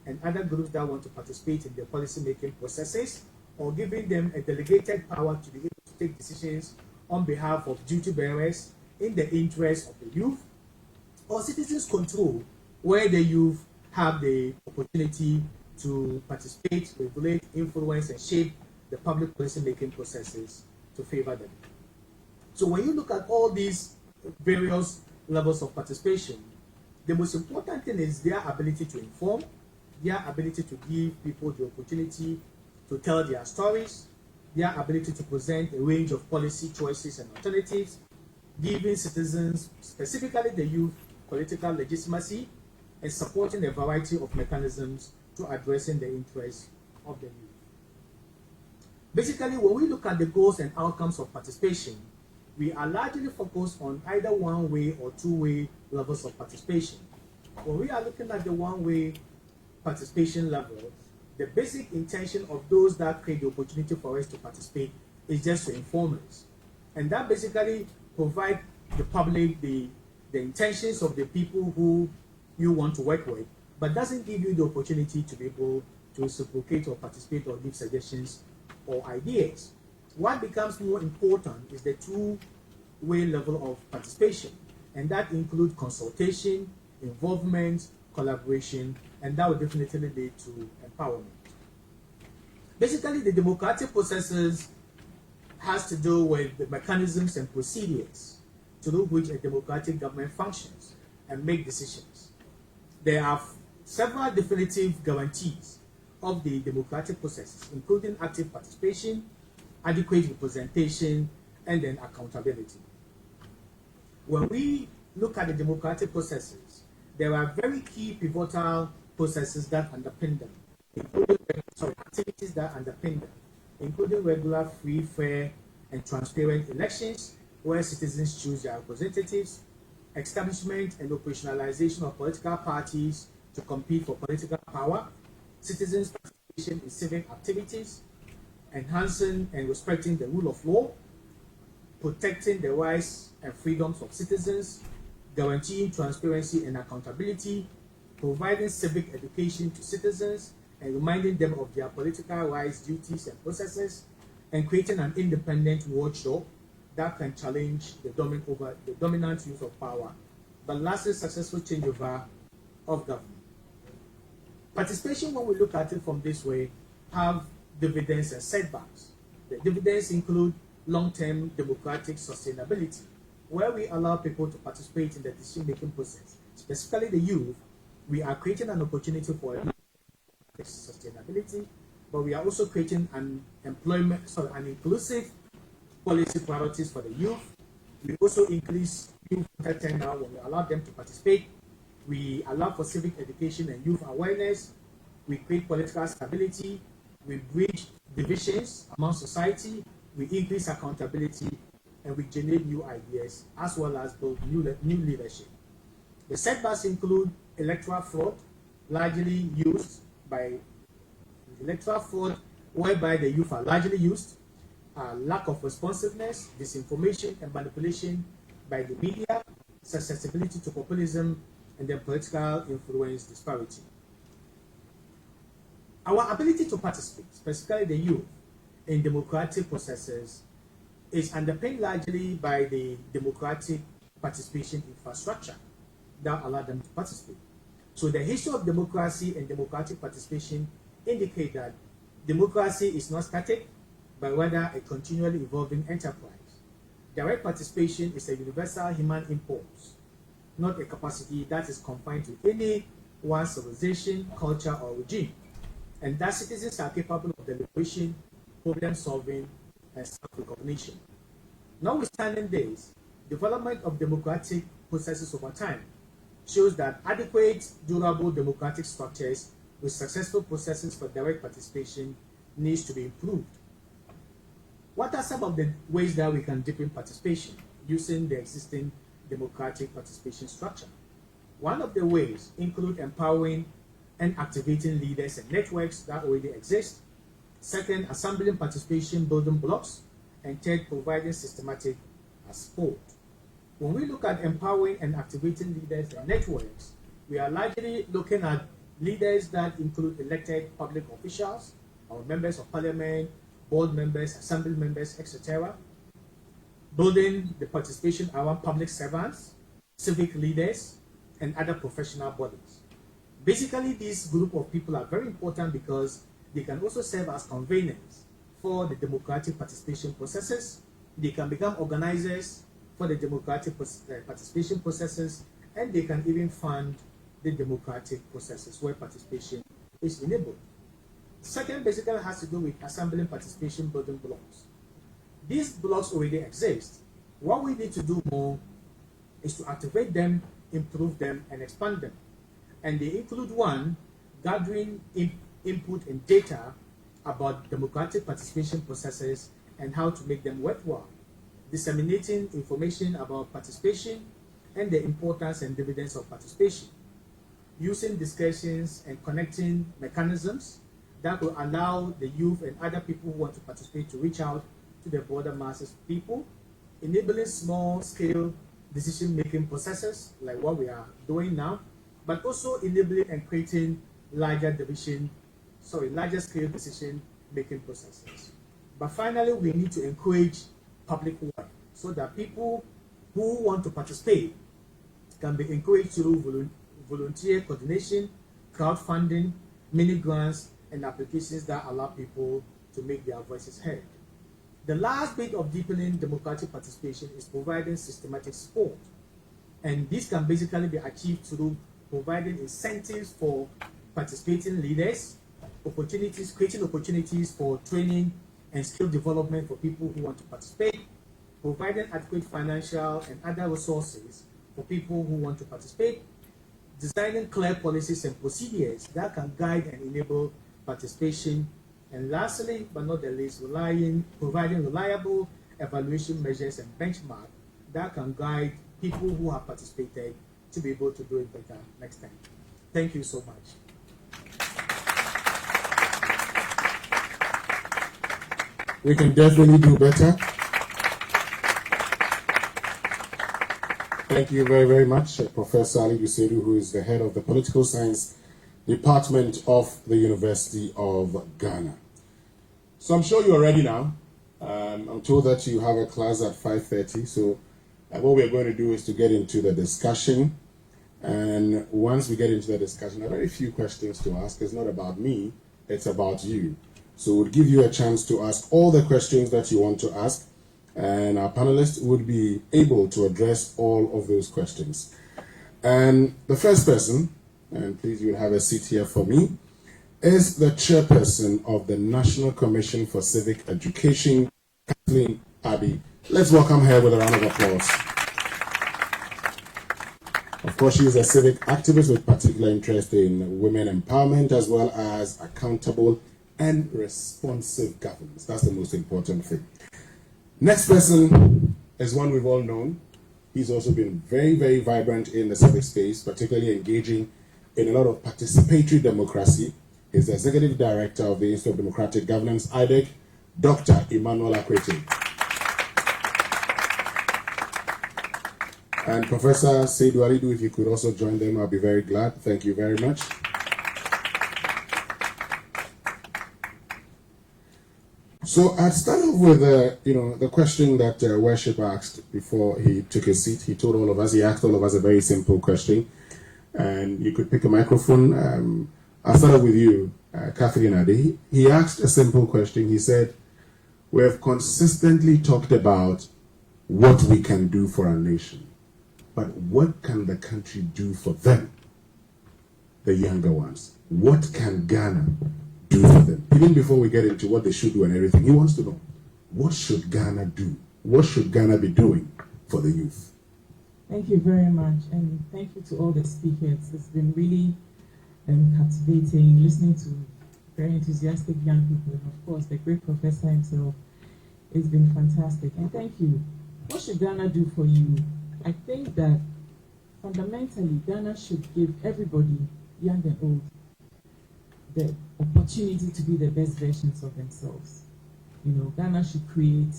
and other groups that want to participate in the policy-making processes, or giving them a delegated power to be able to take decisions on behalf of duty bearers in the interest of the youth, or citizens' control, where the youth have the opportunity to participate, regulate, influence, and shape the public policy-making processes to favor them. So when you look at all these various levels of participation, the most important thing is their ability to inform, their ability to give people the opportunity to tell their stories, their ability to present a range of policy choices and alternatives, giving citizens, specifically the youth, political legitimacy, and supporting a variety of mechanisms to addressing the interests of the youth. Basically, when we look at the goals and outcomes of participation, we are largely focused on either one-way or two-way levels of participation. When we are looking at the one-way participation level, the basic intention of those that create the opportunity for us to participate is just to inform us. And that basically provide the public the intentions of the people who you want to work with, but doesn't give you the opportunity to be able to reciprocate or participate or give suggestions or ideas. What becomes more important is the two-way level of participation, and that includes consultation, involvement, collaboration, and that will definitely lead to empowerment. Basically, the democratic processes has to do with the mechanisms and procedures through which a democratic government functions and make decisions. There are several definitive guarantees of the democratic processes, including active participation, adequate representation, and then accountability. When we look at the democratic processes, there are very key pivotal processes that underpin them, including activities that underpin them, including regular, free, fair, and transparent elections where citizens choose their representatives, establishment and operationalization of political parties to compete for political power, citizens' participation in civic activities, enhancing and respecting the rule of law, protecting the rights and freedoms of citizens, guaranteeing transparency and accountability, providing civic education to citizens and reminding them of their political rights, duties, and processes, and creating an independent watchdog that can challenge the dominant use of power, but lastly, successful changeover of government. Participation, when we look at it from this way, have dividends and setbacks. The dividends include long-term democratic sustainability, where we allow people to participate in the decision-making process, specifically the youth. We are creating an opportunity for sustainability, but we are also creating an inclusive policy priorities for the youth. We also increase youth turnout when we allow them to participate. We allow for civic education and youth awareness. We create political stability. We bridge divisions among society. We increase accountability, and we generate new ideas as well as build new leadership. The setbacks include electoral fraud, largely used by electoral fraud, whereby the youth are largely used, lack of responsiveness, disinformation, and manipulation by the media, susceptibility to populism, and then political influence disparity. Our ability to participate, specifically the youth, in democratic processes is underpinned largely by the democratic participation infrastructure that allow them to participate. So the history of democracy and democratic participation indicate that democracy is not static, but rather a continually evolving enterprise. Direct participation is a universal human impulse, not a capacity that is confined to any one civilization, culture, or regime. And that citizens are capable of deliberation, problem solving, and self-recognition. Notwithstanding this, development of democratic processes over time shows that adequate, durable democratic structures with successful processes for direct participation needs to be improved. What are some of the ways that we can deepen participation using the existing democratic participation structure? One of the ways include empowering and activating leaders and networks that already exist. Second, assembling participation building blocks. And third, providing systematic support. When we look at empowering and activating leaders and networks, we are largely looking at leaders that include elected public officials, our members of parliament, board members, assembly members, etc. Building the participation around public servants, civic leaders, and other professional bodies. Basically, this group of people are very important because they can also serve as conveners for the democratic participation processes. They can become organizers for the democratic participation processes, and they can even fund the democratic processes where participation is enabled. Second, basically has to do with assembling participation building blocks. These blocks already exist, What we need to do more is to activate them, improve them, and expand them. And they include one, gathering input and data about democratic participation processes and how to make them worthwhile, disseminating information about participation and the importance and dividends of participation, using discussions and connecting mechanisms that will allow the youth and other people who want to participate to reach out to the broader masses of people, enabling small-scale decision-making processes like what we are doing now, but also enabling and creating larger-scale decision-making processes. But finally, we need to encourage public work so that people who want to participate can be encouraged through volunteer coordination, crowdfunding, mini grants, and applications that allow people to make their voices heard. The last bit of deepening democratic participation is providing systematic support. And this can basically be achieved through providing incentives for participating leaders, creating opportunities for training and skill development for people who want to participate, providing adequate financial and other resources for people who want to participate, designing clear policies and procedures that can guide and enable participation, and lastly, but not the least, providing reliable evaluation measures and benchmarks that can guide people who have participated to be able to do it better next time. Thank you so much. We can definitely do better. Thank you very, very much, Professor Ali Dusedu, who is the head of the Political Science Department of the University of Ghana. So I'm sure you're ready now. I'm told that you have a class at 5:30, so what we're going to do is to get into the discussion. And once we get into the discussion, there are very few questions to ask. It's not about me, it's about you. So we'll give you a chance to ask all the questions that you want to ask, and our panelists would be able to address all of those questions. And the first person, and please you'll have a seat here for me, is the chairperson of the National Commission for Civic Education, Kathleen Abi. Let's welcome her with a round of applause. Of course, she is a civic activist with particular interest in women empowerment as well as accountable and responsive governance. That's the most important thing. Next person is one we've all known. He's also been very, very vibrant in the civic space, particularly engaging in a lot of participatory democracy. He's the Executive Director of the Institute of Democratic Governance, IDEC, Dr. Emmanuel Akwete. And Professor Seydou Alidou, if you could also join them, I'll be very glad. Thank you very much. So I'd start off with, the question that Worship asked before he took his seat. He told all of us, he asked all of us a very simple question. And you could pick a microphone. I'll start off with you, Kathleen Adi. He asked a simple question. He said, we have consistently talked about what we can do for our nation. But what can the country do for them, the younger ones? What can Ghana do for them? Even before we get into what they should do and everything, he wants to know, what should Ghana do? What should Ghana be doing for the youth? Thank you very much, and thank you to all the speakers. It's been really captivating listening to very enthusiastic young people, and of course the great professor himself. It's been fantastic, and thank you. What should Ghana do for you? I think that fundamentally Ghana should give everybody, young and old, the opportunity to be the best versions of themselves. Ghana should create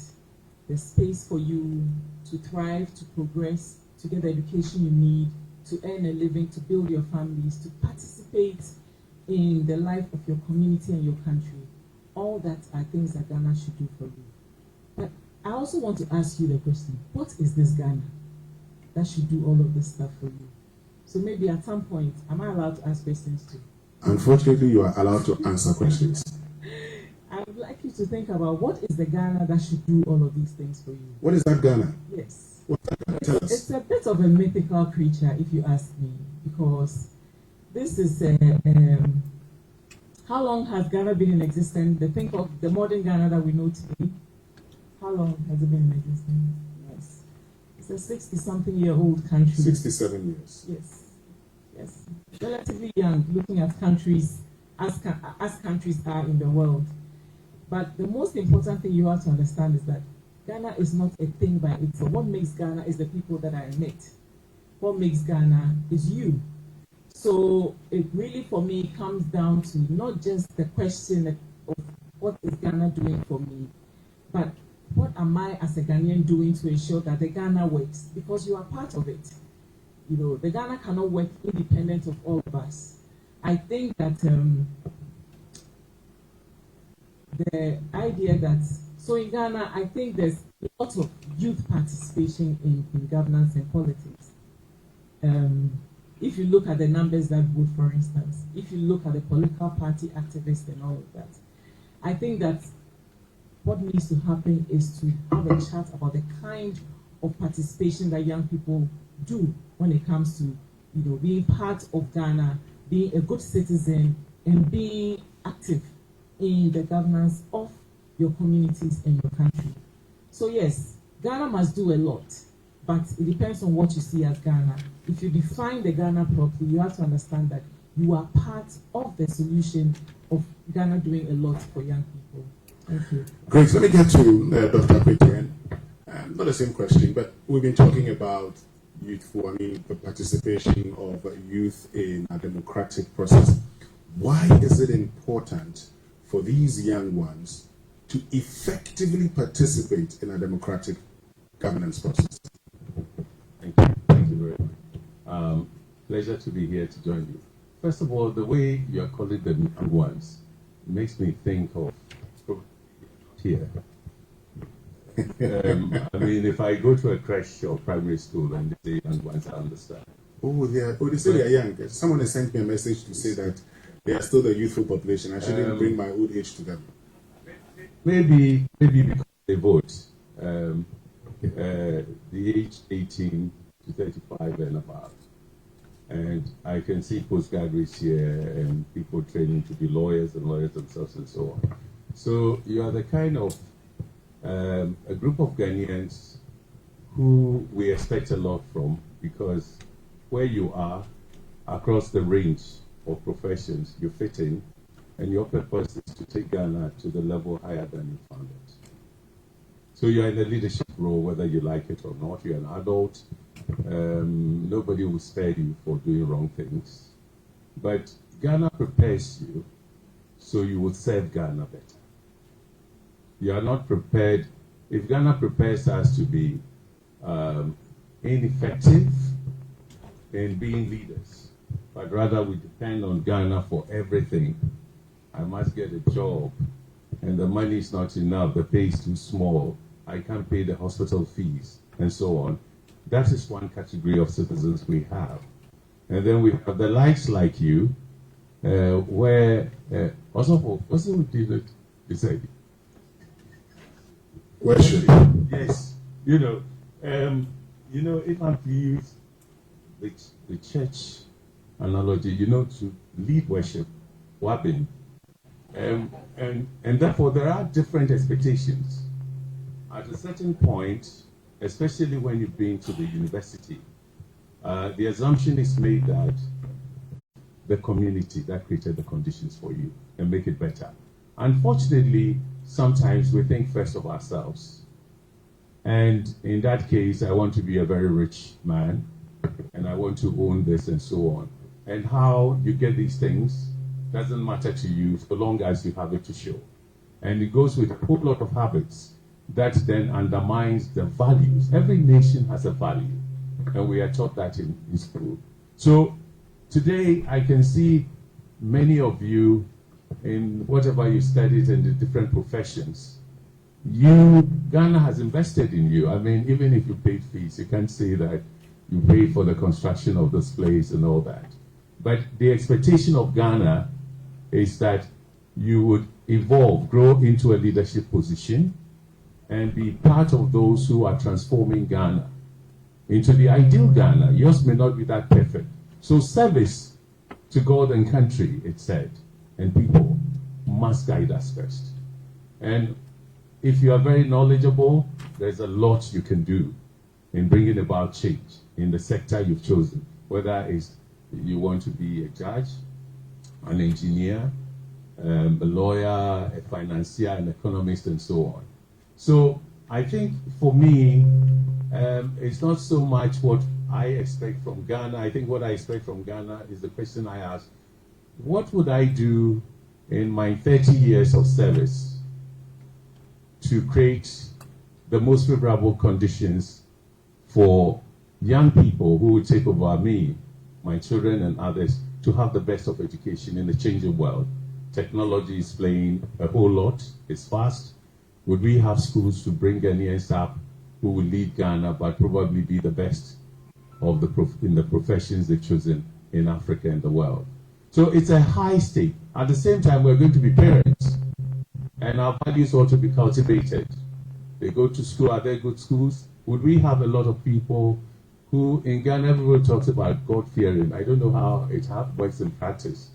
the space for you to thrive, to progress, to get the education you need, to earn a living, to build your families, to participate in the life of your community and your country. All that are things that Ghana should do for you. But I also want to ask you the question, what is this Ghana that should do all of this stuff for you? So maybe at some point, am I allowed to ask questions too? Unfortunately, you are allowed to answer questions. I would like you to think about what is the Ghana that should do all of these things for you. What is that Ghana? Yes. What's that Ghana? Tell us. It's a bit of a mythical creature, if you ask me, because this is how long has Ghana been in existence? Think of the modern Ghana that we know today. How long has it been in existence? Yes. It's a 60-something-year-old country. 67 years. Yes, yes, relatively young, looking at countries as countries are in the world. But the most important thing you have to understand is that Ghana is not a thing by itself. What makes Ghana is the people that are in it. What makes Ghana is you. So it really, for me, comes down to not just the question of what is Ghana doing for me, but what am I as a Ghanaian doing to ensure that the Ghana works? Because you are part of it. You know, the Ghana cannot work independent of all of us. I think that the idea that, so in Ghana, I think there's a lot of youth participation in governance and politics. If you look at the numbers that vote, for instance, if you look at the political party activists and all of that, I think that what needs to happen is to have a chat about the kind of participation that young people do when it comes to, you know, being part of Ghana, being a good citizen, and being active in the governance of your communities and your country. So yes, Ghana must do a lot, but it depends on what you see as Ghana. If you define the Ghana properly, you have to understand that you are part of the solution of Ghana doing a lot for young people. Thank you. Great. Let me get to Dr. Akpetu. Not the same question, but we've been talking about the participation of youth in a democratic process. Why is it important for these young ones to effectively participate in a democratic governance process? Thank you. Thank you very much. Pleasure to be here to join you. First of all, the way you're calling them young ones makes me think of here. I mean, if I go to a creche or primary school and they say young ones, I understand. They say they are young. Someone has sent me a message to say that they are still the youthful population. I shouldn't bring my old age to them. Maybe because they vote. The age 18 to 35 and above. And I can see postgraduates here and people training to be lawyers and lawyers themselves and so on. So you are the kind of a group of Ghanaians who we expect a lot from, because where you are, across the range of professions, you fit in, and your purpose is to take Ghana to the level higher than you found it. So you're in a leadership role, whether you like it or not. You're an adult. Nobody will spare you for doing wrong things. But Ghana prepares you so you will serve Ghana better. You are not prepared. If Ghana prepares us to be ineffective in being leaders, but rather we depend on Ghana for everything. I must get a job, and the money is not enough, the pay is too small, I can't pay the hospital fees, and so on. That is one category of citizens we have. And then we have the likes like you, where also did you say? Worship. Yes. If I'm to use the church analogy, to lead worship, wabbing. And therefore there are different expectations. At a certain point, especially when you've been to the university, the assumption is made that the community that created the conditions for you and make it better. Unfortunately, sometimes we think first of ourselves. And in that case, I want to be a very rich man, and I want to own this and so on. And how you get these things doesn't matter to you so long as you have it to show. And it goes with a whole lot of habits that then undermines the values. Every nation has a value, and we are taught that in school. So today I can see many of you in whatever you studied in the different professions. Ghana has invested in you. I mean, even if you paid fees, you can't say that you paid for the construction of this place and all that. But the expectation of Ghana is that you would evolve, grow into a leadership position, and be part of those who are transforming Ghana into the ideal Ghana. Yours may not be that perfect. So service to God and country, it said, and people must guide us first. And if you are very knowledgeable, there's a lot you can do. in bringing about change in the sector you've chosen, whether it's you want to be a judge, an engineer, a lawyer, a financier, an economist, and so on. So I think for me, it's not so much what I expect from Ghana. I think what I expect from Ghana is the question I ask: what would I do in my 30 years of service to create the most favorable conditions for young people who will take over me, my children and others, to have the best of education in the changing world? Technology is playing a whole lot. It's fast. Would we have schools to bring Ghanaians up who will lead Ghana, but probably be the best of in the professions they've chosen in Africa and the world? So it's a high stake. At the same time, we're going to be parents, and our values ought to be cultivated. They go to school. Are there good schools? Would we have a lot of people who, in Ghana, everyone talks about God-fearing. I don't know how it works in practice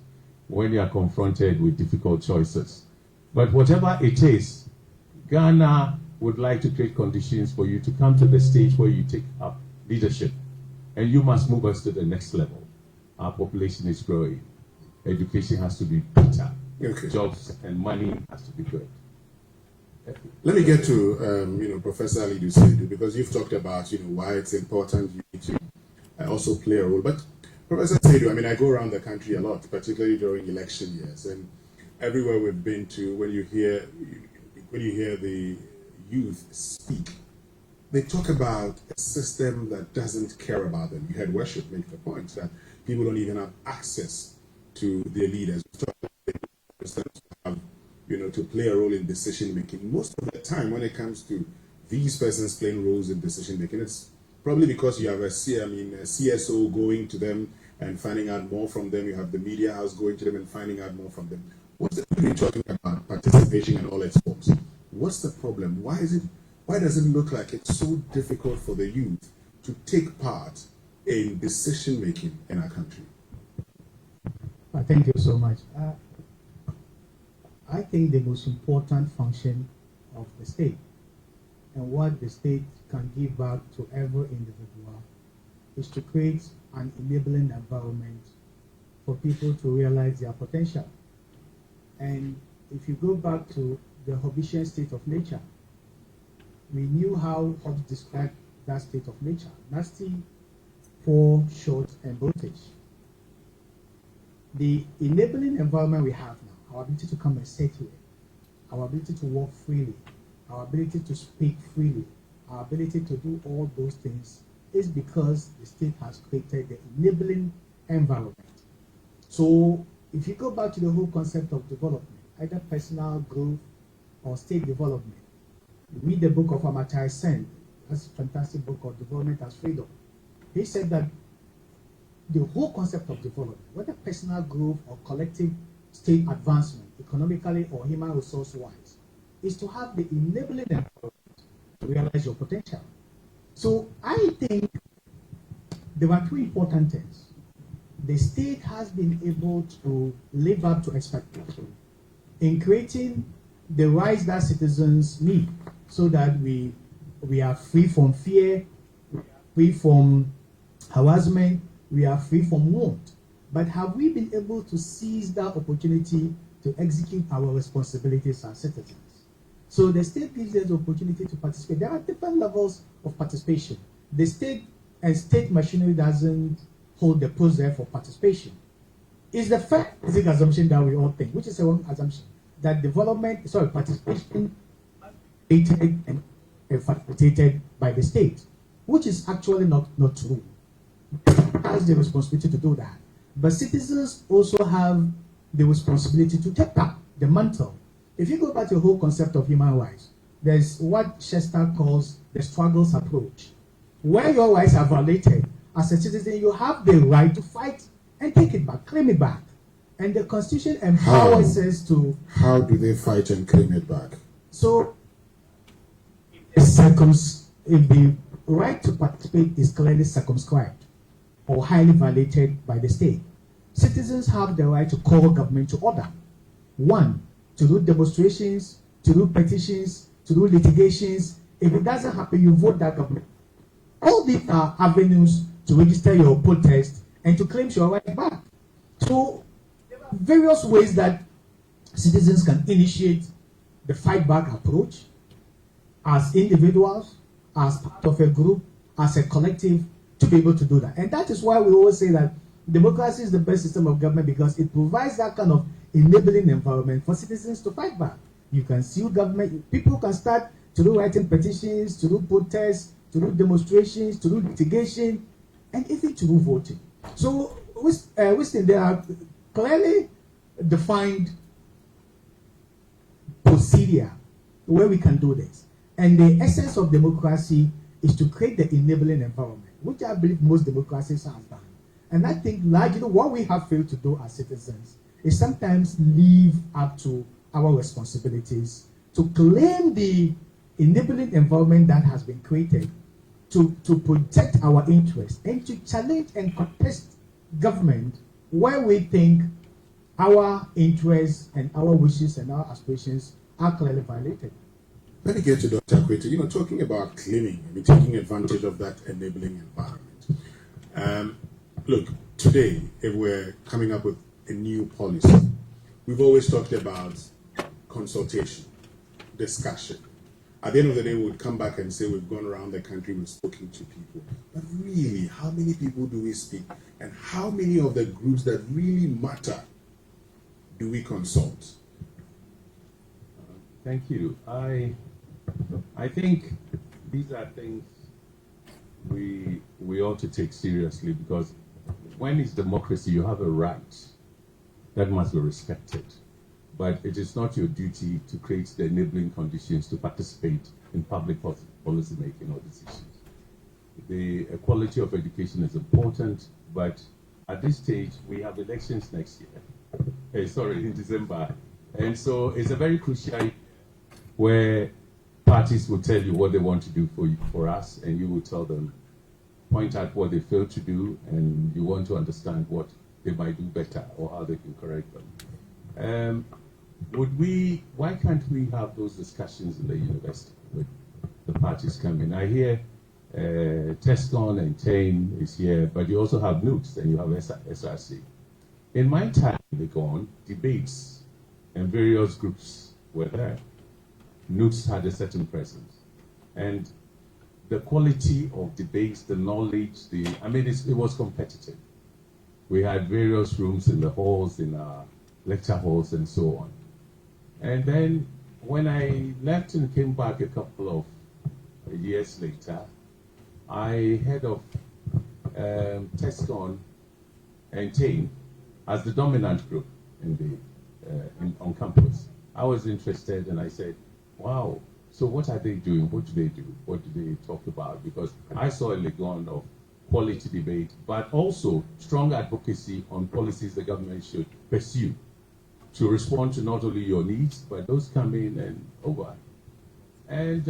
when you are confronted with difficult choices. But whatever it is, Ghana would like to create conditions for you to come to the stage where you take up leadership. And you must move us to the next level. Our population is growing. Education has to be better. Okay. Jobs and money has to be good. Let me get to Professor Alidu Seidu, because you've talked about why it's important you need to also play a role. But Professor Seidu, I go around the country a lot, particularly during election years, and everywhere we've been to, when you hear the youth speak, they talk about a system that doesn't care about them. You had Worship make the point that people don't even have access to their leaders. To play a role in decision making. Most of the time, when it comes to these persons playing roles in decision making, it's probably because you have a CSO going to them and finding out more from them. You have the media house going to them and finding out more from them. What's the talking about participation in all its forms? What's the problem? Why does it look like it's so difficult for the youth to take part in decision making in our country? Thank you so much. I think the most important function of the state and what the state can give back to every individual is to create an enabling environment for people to realize their potential. And if you go back to the Hobbesian state of nature, we knew how Hobbes described that state of nature: nasty, poor, short, and brutish. The enabling environment we have now, our ability to come and sit here, our ability to walk freely, our ability to speak freely, our ability to do all those things is because the state has created the enabling environment. So if you go back to the whole concept of development, either personal growth or state development, read the book of Amartya Sen. That's a fantastic book called Development as Freedom. He said that the whole concept of development, whether personal growth or collective state advancement, economically or human resource-wise, is to have the enabling environment to realize your potential. So I think there are two important things. The state has been able to live up to expectations in creating the rights that citizens need, so that we are free from fear, we are free from harassment, we are free from want. But have we been able to seize that opportunity to execute our responsibilities as citizens? So the state gives us the opportunity to participate. There are different levels of participation. The state and state machinery doesn't hold the process for participation. It's the first basic assumption that we all think, which is a wrong assumption, that participation is created and facilitated by the state, which is actually not true. It has the responsibility to do that. But citizens also have the responsibility to take up the mantle. If you go back to the whole concept of human rights, there's what Chester calls the struggles approach. Where your rights are violated, as a citizen, you have the right to fight and take it back, claim it back. And the Constitution empowers us to... How do they fight and claim it back? So, if the right to participate is clearly circumscribed or highly violated by the state, citizens have the right to call government to order. One, to do demonstrations, to do petitions, to do litigations. If it doesn't happen, you vote that government. All these are avenues to register your protest and to claim your right back. So there are various ways that citizens can initiate the fight back approach as individuals, as part of a group, as a collective, to be able to do that. And that is why we always say that democracy is the best system of government, because it provides that kind of enabling environment for citizens to fight back. You can sue government, people can start to do writing petitions, to do protests, to do demonstrations, to do litigation, and even to do voting. So, there are clearly defined procedure where we can do this. And the essence of democracy is to create the enabling environment, which I believe most democracies have done. And I think largely what we have failed to do as citizens is sometimes leave up to our responsibilities to claim the enabling environment that has been created to protect our interests and to challenge and contest government where we think our interests and our wishes and our aspirations are clearly violated. Let me get to Dr. Akwetu. Talking about claiming, taking advantage of that enabling environment. Look, today, if we're coming up with a new policy, we've always talked about consultation, discussion. At the end of the day, we would come back and say we've gone around the country, we've spoken to people. But really, how many people do we speak? And how many of the groups that really matter do we consult? Thank you. I think these are things we ought to take seriously, because when it's democracy, you have a right that must be respected. But it is not your duty to create the enabling conditions to participate in public policy making or decisions. The quality of education is important, but at this stage, we have elections next year. In December. And so it's a very crucial year where parties will tell you what they want to do for us, and you will tell them, point out what they failed to do, and you want to understand what they might do better or how they can correct them. Why can't we have those discussions in the university with the parties coming? I hear TESCON and TAIN is here, but you also have NUTS and you have SRC. In my time, debates and various groups were there. NUTS had a certain presence. And the quality of debates, the knowledge, it was competitive. We had various rooms in the halls, in our lecture halls, and so on. And then when I left and came back a couple of years later, I heard of TESCON and TAIN as the dominant group on campus. I was interested, and I said, wow, so what are they doing? What do they do? What do they talk about? Because I saw a legion of quality debate, but also strong advocacy on policies the government should pursue to respond to not only your needs, but those coming and over. And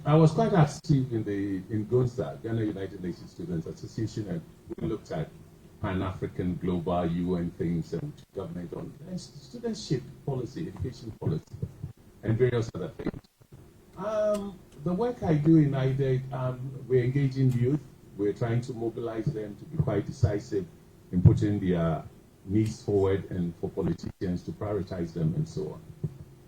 I was quite active in GONSA, Ghana United Nations Students Association, and we looked at Pan-African, global, UN things and government on studentship policy, education policy, and various other things. The work I do in IDEC, we're engaging youth. We're trying to mobilize them to be quite decisive in putting their needs forward and for politicians to prioritize them and so on.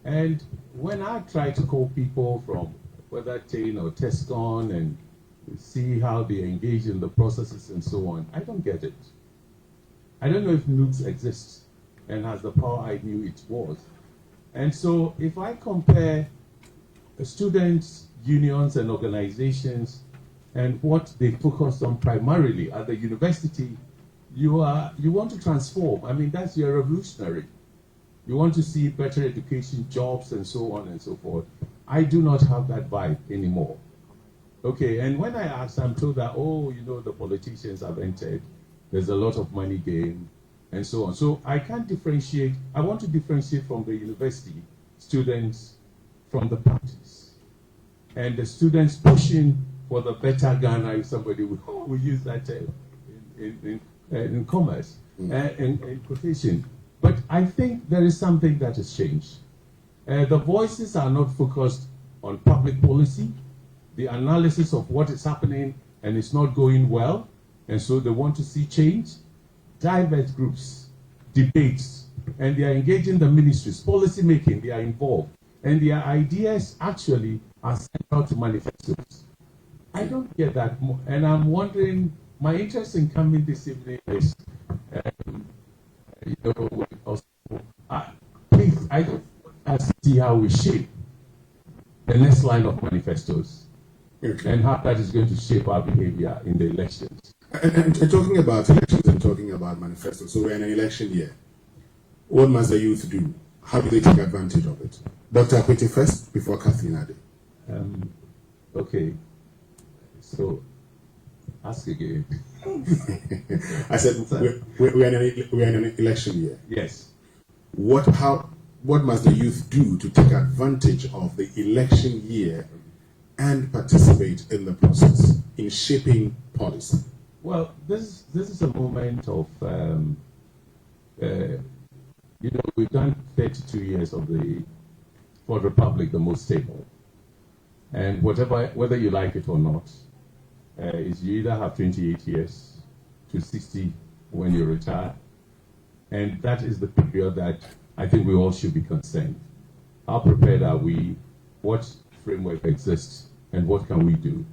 And when I try to call people from whether TAIN or TESCON and see how they engage in the processes and so on, I don't get it. I don't know if NUTS exists and has the power I knew it was. And so if I compare students, unions and organizations and what they focus on primarily at the university, you want to transform. I mean, that's your revolutionary. You want to see better education, jobs, and so on and so forth. I do not have that vibe anymore. Okay, and when I ask, I'm told that, the politicians have entered, there's a lot of money gained, and so on. So I can't differentiate. I want to differentiate from the university students from the parties. And the students pushing for the better Ghana, if somebody will use that term in commerce, in quotation. But I think there is something that has changed. The voices are not focused on public policy. The analysis of what is happening and it's not going well, and so they want to see change. Diverse groups, debates, and they are engaging the ministries, policy making, they are involved, and their ideas actually are central to manifestos. I don't get that, and I'm wondering, my interest in coming this evening is, please, I see how we shape the next line of manifestos, and how that is going to shape our behavior in the elections. And talking about elections and talking about manifestos, so we're in an election year. What must the youth do? How do they take advantage of it? Dr. Akwete first, before Kathleen Ade. Okay, so ask again. I said we're in an election year. Yes. What must the youth do to take advantage of the election year and participate in the process in shaping policy? Well, this is a moment of, we've done 32 years of the Fourth Republic, the most stable. And whether you like it or not, is you either have 28 years to 60 when you retire, and that is the period that I think we all should be concerned. How prepared are we? What framework exists? And what can we do?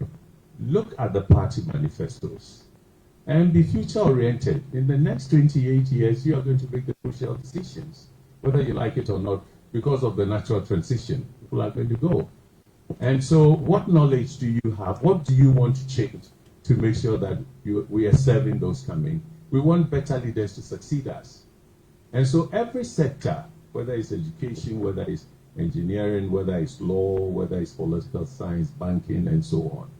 Look at the party manifestos and be future-oriented. In the next 28 years, you are going to make the crucial decisions, whether you like it or not, because of the natural transition. People are going to go. And so what knowledge do you have? What do you want to change to make sure that we are serving those coming? We want better leaders to succeed us. And so every sector, whether it's education, whether it's engineering, whether it's law, whether it's political science, banking, and so on,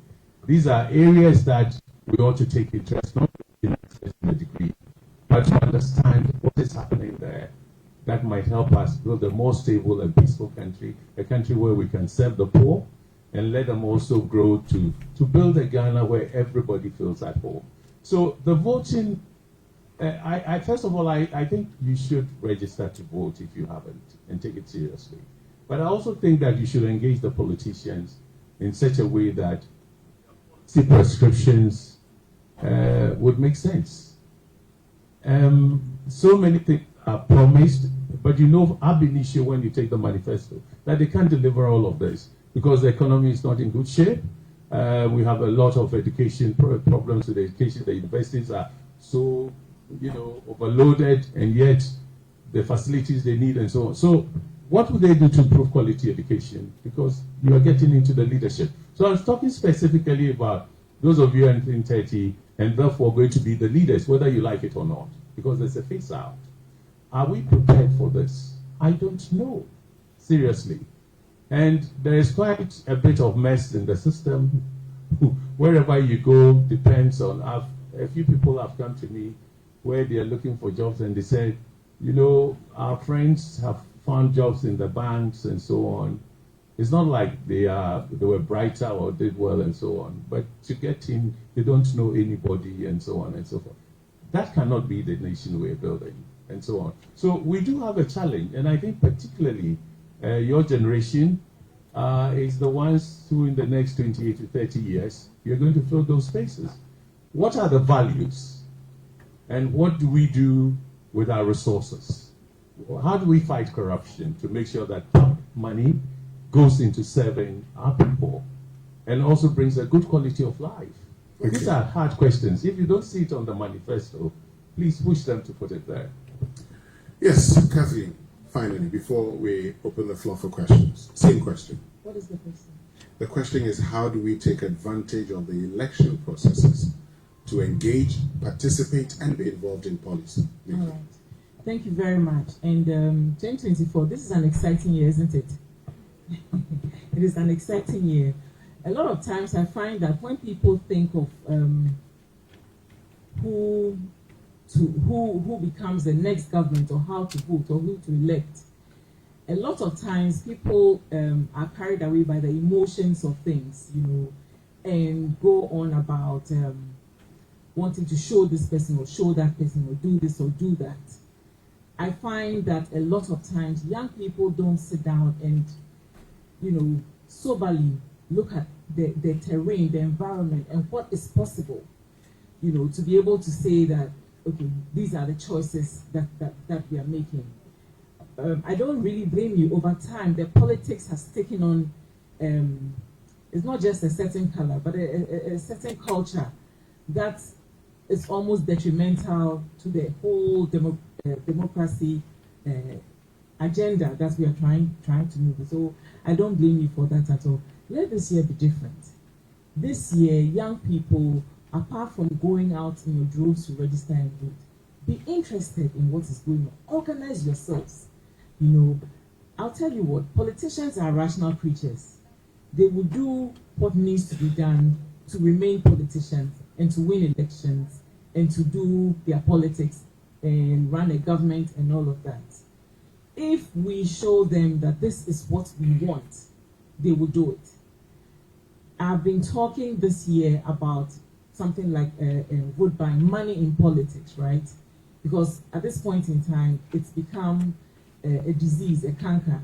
these are areas that we ought to take interest, not in a degree, but to understand what is happening there. That might help us build a more stable and peaceful country, a country where we can serve the poor and let them also grow to build a Ghana where everybody feels at home. So the voting, first of all, I think you should register to vote if you haven't and take it seriously. But I also think that you should engage the politicians in such a way that prescriptions would make sense. So many things are promised, but ab initio when you take the manifesto, that they can't deliver all of this because the economy is not in good shape. We have a lot of education problems with education. The universities are so, overloaded, and yet the facilities they need and so on. So what would they do to improve quality education? Because you are getting into the leadership. So I was talking specifically about those of you entering 30 and therefore going to be the leaders, whether you like it or not, because there's a phase out. Are we prepared for this? I don't know, seriously. And there is quite a bit of mess in the system. Wherever you go depends on, a few people have come to me where they are looking for jobs and they said, our friends have found jobs in the banks and so on. It's not like they were brighter or did well and so on, but to get in, they don't know anybody and so on and so forth. That cannot be the nation we're building and so on. So we do have a challenge, and I think particularly your generation is the ones who in the next 28 to 30 years, you're going to fill those spaces. What are the values? And what do we do with our resources? How do we fight corruption to make sure that money goes into serving our people and also brings a good quality of life? Okay. These are hard questions. If you don't see it on the manifesto, please push them to put it there. Yes, Kathleen, finally, before we open the floor for questions. Same question. What is the question? The question is, how do we take advantage of the election processes to engage, participate, and be involved in policy? All right. Thank you very much. And 2024, this is an exciting year, isn't it? It is an exciting year. A lot of times I find that when people think of who becomes the next government or how to vote or who to elect, a lot of times people are carried away by the emotions of things, and go on about wanting to show this person or show that person or do this or do that. I find that a lot of times young people don't sit down and, soberly look at the terrain, the environment, and what is possible, you know, to be able to say that, okay, these are the choices that we are making. I don't really blame you. Over time, the politics has taken on, it's not just a certain color, but a certain culture that is almost detrimental to the whole democracy agenda that we are trying to move. So I don't blame you for that at all. Let this year be different. This year, young people, apart from going out in your droves to register and vote, be interested in what is going on. Organize yourselves. You know, I'll tell you what, politicians are rational creatures. They will do what needs to be done to remain politicians and to win elections and to do their politics and run a government and all of that. If we show them that this is what we want, they will do it. I've been talking this year about something like vote buying, money in politics, right? Because at this point in time, it's become a disease, a canker.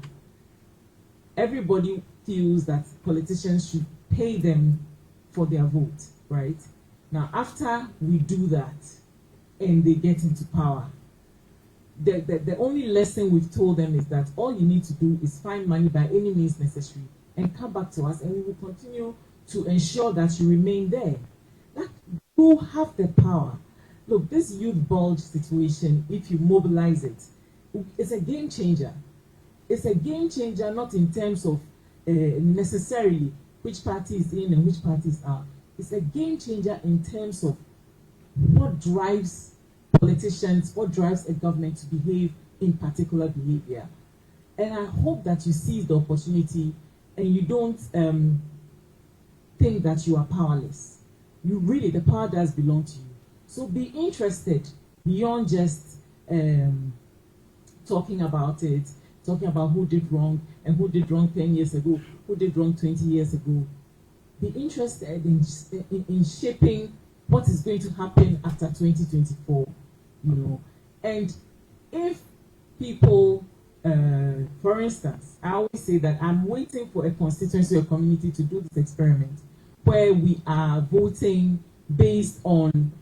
Everybody feels that politicians should pay them for their vote, right? Now, after we do that and they get into power, the only lesson we've told them is that all you need to do is find money by any means necessary and come back to us, and we will continue to ensure that you remain there. That you have the power. Look, this youth bulge situation, if you mobilize it, it's a game changer. It's a game changer not in terms of necessarily which party is in and which party is out. It's a game changer in terms of what drives politicians, what drives a government to behave in particular behavior. And I hope that you seize the opportunity and you don't think that you are powerless. You really, the power does belong to you. So be interested beyond just talking about it, talking about who did wrong and who did wrong 10 years ago, who did wrong 20 years ago. Be interested in shaping what is going to happen after 2024, you know. And if people, for instance, I always say that I'm waiting for a constituency or community to do this experiment where we are voting based on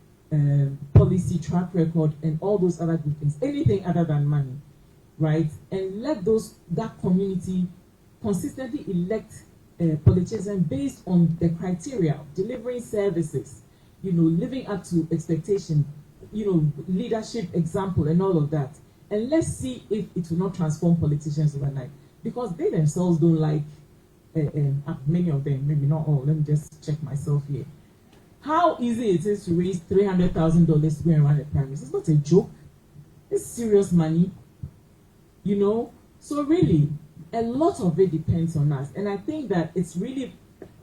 policy, track record, and all those other good things, anything other than money, right? And let that community consistently elect politicians based on the criteria of delivering services, you know, living up to expectation, you know, leadership example and all of that. And let's see if it will not transform politicians overnight, because they themselves don't like, many of them, maybe not all, let me just check myself here. How easy it is to raise $300,000 to go and run a primary. It's not a joke. It's serious money, you know. So really, a lot of it depends on us. And I think that it's really,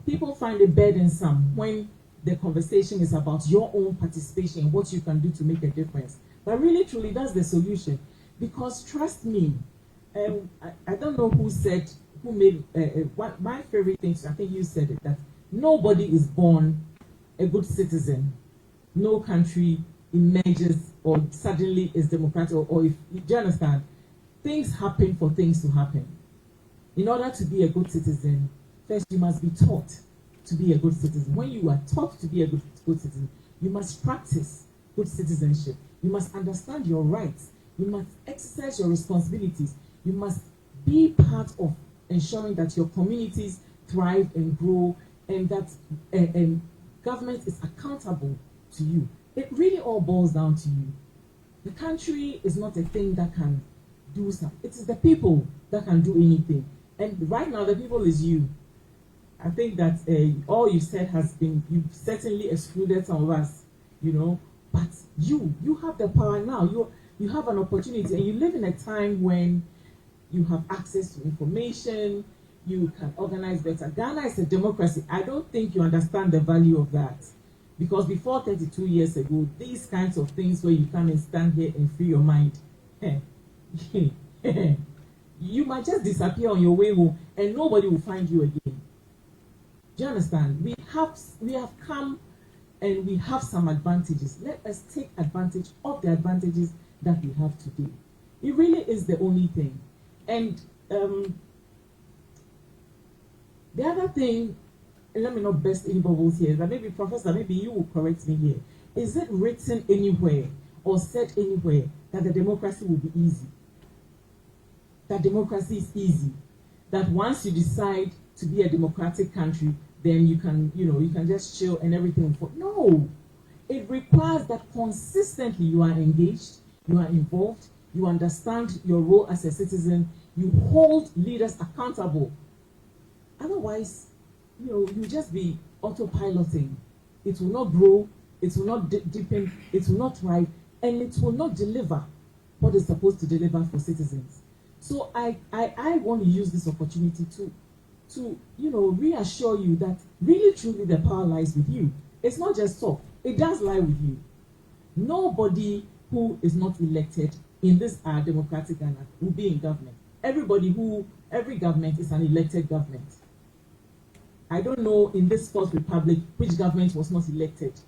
people find it burdensome when the conversation is about your own participation, what you can do to make a difference. But really, truly, that's the solution. Because trust me, I don't know who made my favorite thing, I think you said it, that nobody is born a good citizen. No country emerges or suddenly is democratic, or if, do you understand? Things happen for things to happen. In order to be a good citizen, first you must be taught to be a good citizen. When you are taught to be a good citizen, you must practice good citizenship. You must understand your rights. You must exercise your responsibilities. You must be part of ensuring that your communities thrive and grow, and that government is accountable to you. It really all boils down to you. The country is not a thing that can do something. It is the people that can do anything. And right now, the people is you. I think that all you said has been, you've certainly excluded some of us, you know, but you have the power now. You have an opportunity, and you live in a time when you have access to information, you can organize better. Ghana is a democracy. I don't think you understand the value of that. Because before 32 years ago, these kinds of things where you come and stand here and free your mind, you might just disappear on your way home and nobody will find you again. Do you understand? We have come and we have some advantages. Let us take advantage of the advantages that we have today. It really is the only thing. And the other thing and let me not burst any bubbles here, but maybe Professor, maybe you will correct me here. Is it written anywhere or said anywhere that the democracy will be easy? That democracy is easy? That once you decide to be a democratic country, then you can just chill and everything. No, it requires that consistently you are engaged, you are involved, you understand your role as a citizen, you hold leaders accountable. Otherwise, you just be autopiloting. It will not grow, it will not deepen, it will not thrive, and it will not deliver what it's supposed to deliver for citizens. So I want to use this opportunity to reassure you that really truly the power lies with you. It's not just talk, it does lie with you. Nobody who is not elected in this democratic Ghana will be in government. Every government is an elected government. I don't know in this Fourth Republic which government was not elected.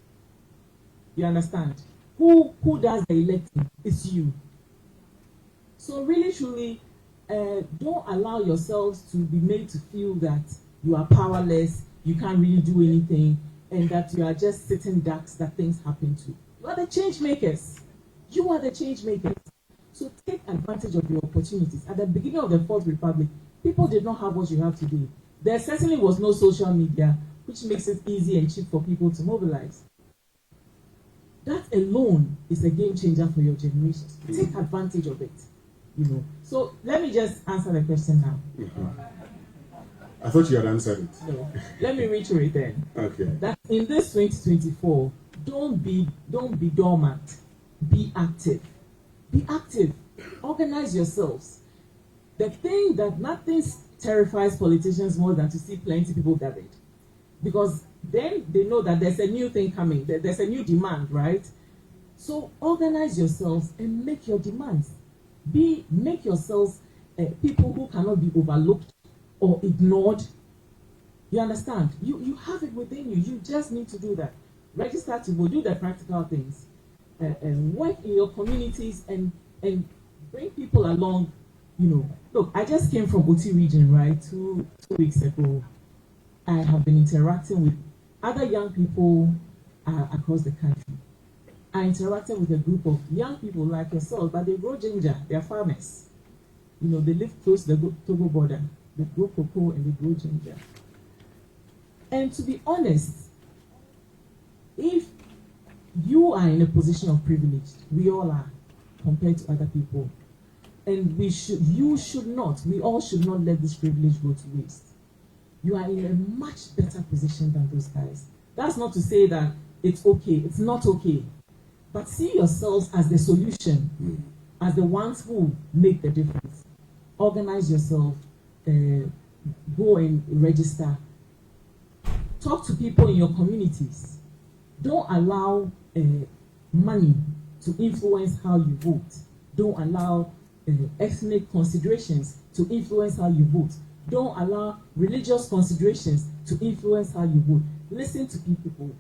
You understand? Who does the electing? It's you. So really, truly, don't allow yourselves to be made to feel that you are powerless, you can't really do anything, and that you are just sitting ducks that things happen to. You are the change makers. You are the change makers. So take advantage of your opportunities. At the beginning of the Fourth Republic, people did not have what you have today. There certainly was no social media, which makes it easy and cheap for people to mobilize. That alone is a game changer for your generation. Take advantage of it. So let me just answer the question now. I thought you had answered it. No. Let me reiterate then. Okay. That in this 2024, don't be dormant. Be active. Be active. Organize yourselves. The thing that nothing terrifies politicians more than to see plenty people gathered, because then they know that there's a new thing coming. There's a new demand, right? So organize yourselves and make your demands. Make yourselves people who cannot be overlooked or ignored. You understand? You have it within you. You just need to do that. Register to vote. Do the practical things. Work in your communities and bring people along. Look, I just came from Oti region, right? Two weeks ago. I have been interacting with other young people across the country. I interacted with a group of young people like yourself, but they grow ginger. They are farmers. They live close to the Togo border. They grow cocoa and they grow ginger. And to be honest, if you are in a position of privilege, we all are, compared to other people, and we all should not let this privilege go to waste. You are in a much better position than those guys. That's not to say that it's okay. It's not okay. But see yourselves as the solution, as the ones who make the difference. Organize yourself, go and register. Talk to people in your communities. Don't allow money to influence how you vote. Don't allow ethnic considerations to influence how you vote. Don't allow religious considerations to influence how you vote. Listen to people,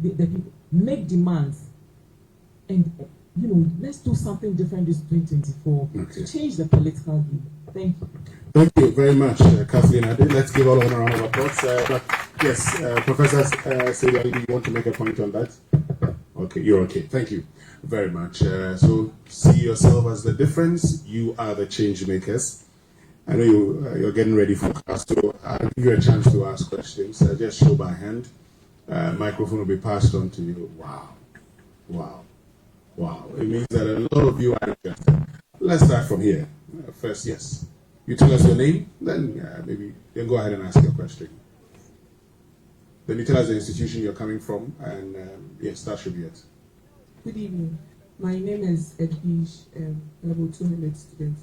the people. Make demands. And, let's do something different this 2024 to change the political game. Thank you. Thank you very much, Kathleen. Let's give all of them a round of applause. Yes, Professor Sedia, do you want to make a point on that? Okay, you're okay. Thank you very much. So see yourself as the difference. You are the change makers. I know you're getting ready for class, so I'll give you a chance to ask questions. Just show by hand. Microphone will be passed on to you. Wow. It means that a lot of you are interested. Let's start from here. First, yes. You tell us your name, then maybe go ahead and ask your question. Then you tell us the institution you're coming from, and yes, that should be it. Good evening. My name is Edwige, level 200 student,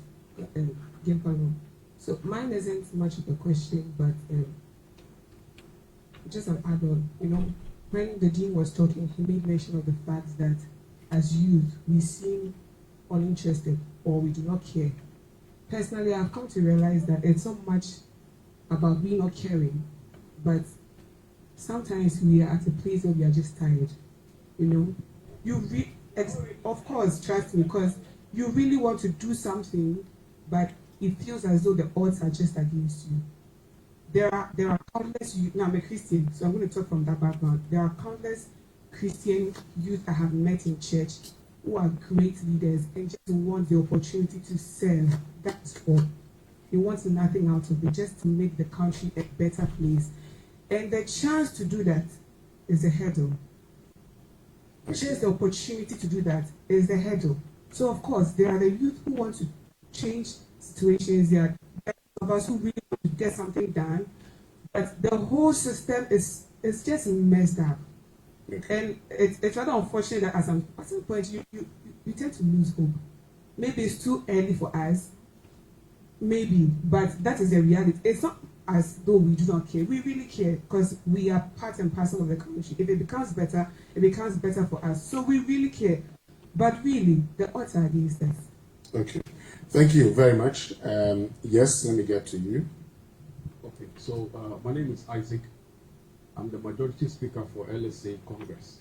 Gimpano. So mine isn't much of a question, but just an add-on. When the dean was talking, he made mention of the fact that as youth, we seem uninterested or we do not care. Personally, I've come to realize that it's not much about me not caring, but sometimes we are at a place where we are just tired. Of course, trust me, because you really want to do something, but it feels as though the odds are just against you. there are countless youth. Now I'm a Christian, so I'm going to talk from that background. There are countless Christian youth I have met in church who are great leaders and just want the opportunity to serve. That's all. He wants nothing out of it, just to make the country a better place. And the chance to do that is a hurdle. Just the opportunity to do that is the hurdle. So of course, there are the youth who want to change situations. There are of us who really want to get something done, but the whole system is just messed up. And it's rather unfortunate that at some point you tend to lose hope. Maybe it's too early for us, maybe, but that is the reality. It's not as though we do not care. We really care because we are part and parcel of the country. If it becomes better, it becomes better for us. So we really care. But really, the odds are against us. Okay. Thank you very much. Yes, let me get to you. Okay, so my name is Isaac. I'm the majority speaker for LSA Congress.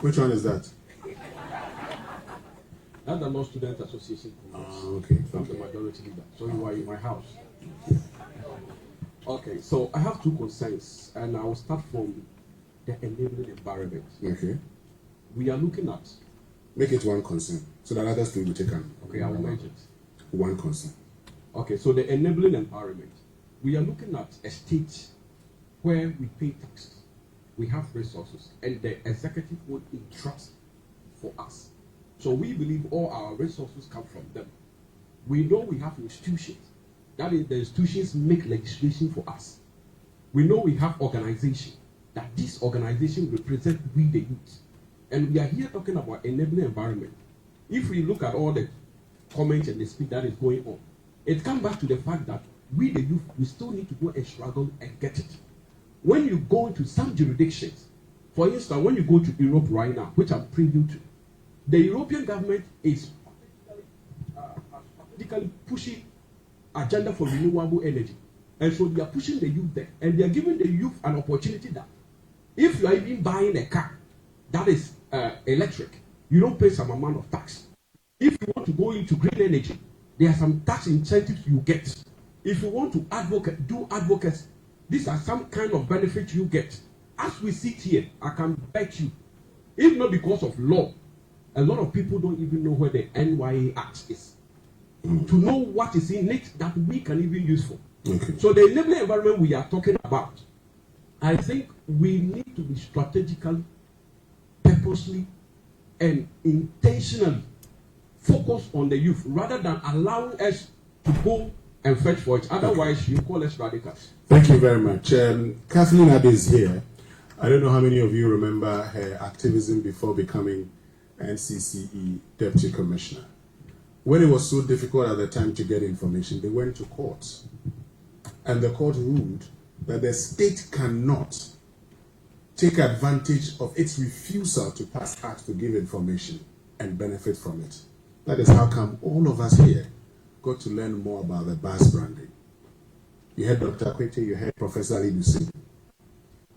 Which one is that? That's the Law Student Association Congress. Okay. I'm the majority leader. So you are in my house. Okay, so I have two concerns, and I will start from the enabling environment. Okay. We are looking at. Make it one concern so that others will take on. Okay, I will make it. One concern. Okay, so the enabling environment. We are looking at a state where we pay taxes, we have resources, and the executive would entrust for us. So we believe all our resources come from them. We know we have institutions. That is, the institutions make legislation for us. We know we have organizations. That this organization represents we the youth. And we are here talking about enabling environment. If we look at all the comments and the speech that is going on, it comes back to the fact that we the youth, we still need to go and struggle and get it. When you go into some jurisdictions, for instance, when you go to Europe right now, which I'm preview to, the European government is politically pushing agenda for renewable energy. And so they are pushing the youth there. And they are giving the youth an opportunity that if you are even buying a car that is electric, you don't pay some amount of tax. If you want to go into green energy, there are some tax incentives you get. If you want to do advocacy, these are some kind of benefits you get. As we sit here, I can bet you, if not because of law, a lot of people don't even know where the NYA Act is. To know what is in it that we can even use for. Okay. So the enabling environment we are talking about, I think we need to be strategically, purposely, and intentionally focused on the youth rather than allowing us to go and fetch for it. Otherwise, you call us radicals. Thank you very much. Kathleen Abbey is here. I don't know how many of you remember her activism before becoming NCCE Deputy Commissioner. When it was so difficult at the time to get information, they went to court. And the court ruled that the state cannot take advantage of its refusal to pass acts to give information and benefit from it. That is how come all of us here got to learn more about the bus branding. You heard Dr. Kwete, you heard Professor Ali Dusi.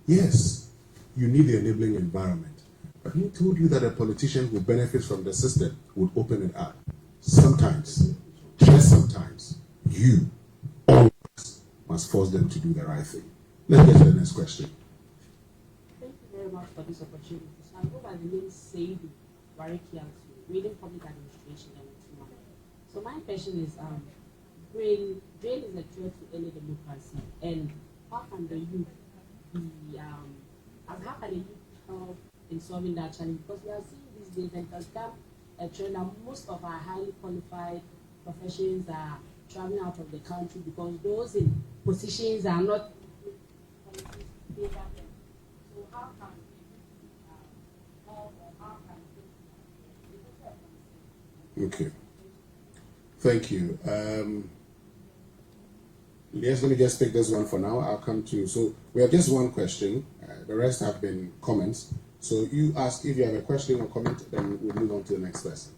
Yes, you need the enabling environment. But who told you that a politician who benefits from the system would open it up? Sometimes, just sometimes, you, all of us, must force them to do the right thing. Let's get to the next question. Thank you very much for this opportunity. So I go by the name Sadie Warikiansu, reading public administration and economics. So my question is, drain is a threat to any democracy, and how can the youth be, how can the youth help in solving that challenge? Because we are seeing these days, and it has become a trend that most of our highly qualified professions are traveling out of the country because those in positions are not. So how can Okay. Thank you. Yes, let me just take this one for now. I'll come to, so we have just one question. The rest have been comments. So you ask if you have a question or comment, then we'll move on to the next person.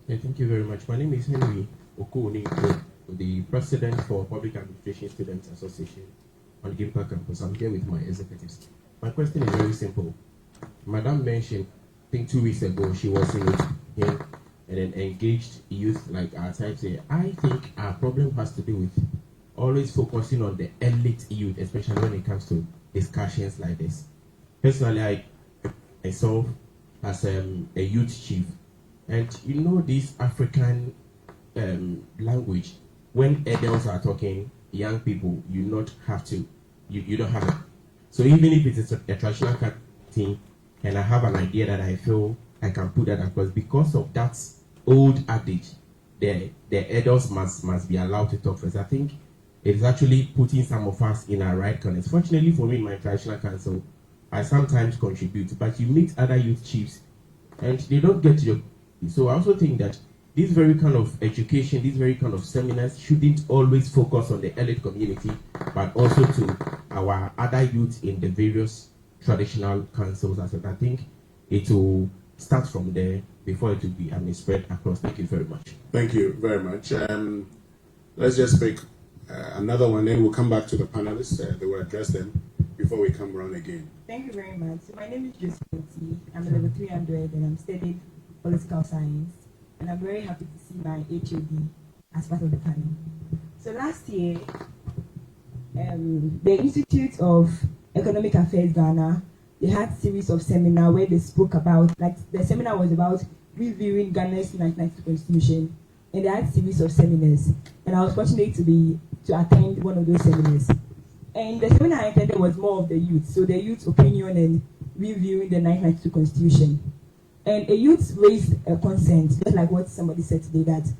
Yeah, thank you very much. My name is Henry Okuni. the president for Public Administration Students Association on GIMPA campus. I'm here with my executives. My question is very simple. Madam mentioned, I think 2 weeks ago, she was in here and then engaged youth like our types here. I think our problem has to do with always focusing on the elite youth, especially when it comes to discussions like this. Personally, I myself as a youth chief, and you know this African language, when adults are talking, young people, you don't have to. So even if it is a traditional thing, and I have an idea that I feel I can put that across, because of that old adage, the adults must be allowed to talk first. I think it's actually putting some of us in our right corners. Fortunately for me, in my traditional council, I sometimes contribute, but you meet other youth chiefs, and they don't get to your. So I also think that this very kind of education, these very kind of seminars shouldn't always focus on the elite community, but also to our other youth in the various traditional councils. I think it will start from there before it will be spread across. Thank you very much. Thank you very much. Let's just pick another one, then we'll come back to the panelists. They will address them before we come around again. Thank you very much. So my name is Josephine. I'm a level 300 and I'm studying political science. And I'm very happy to see my HOD as part of the panel. So last year, the Institute of Economic Affairs Ghana, they had a series of seminars where they spoke about, like the seminar was about reviewing Ghana's 1992 constitution, and they had a series of seminars. And I was fortunate to attend one of those seminars. And the seminar I attended was more of the youth, so the youth opinion and reviewing the 1992 constitution. And a youth raised a concern, just like what somebody said today, that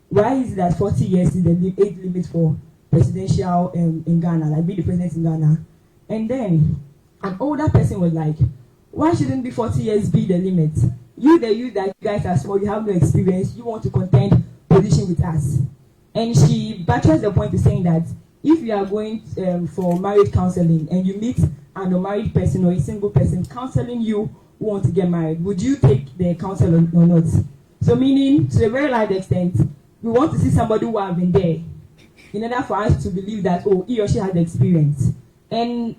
why is it that 40 years is the age limit for presidential in Ghana, like being the president in Ghana? And then an older person was like, why shouldn't be 40 years be the limit? You, the youth that you guys are small, you have no experience, you want to contend position with us. And she buttressed the point to saying that if you are going for marriage counseling and you meet an unmarried person or a single person counseling you who want to get married, would you take the counsel or not? So meaning, to a very large extent, we want to see somebody who have been there in order for us to believe that, oh, he or she has the experience. And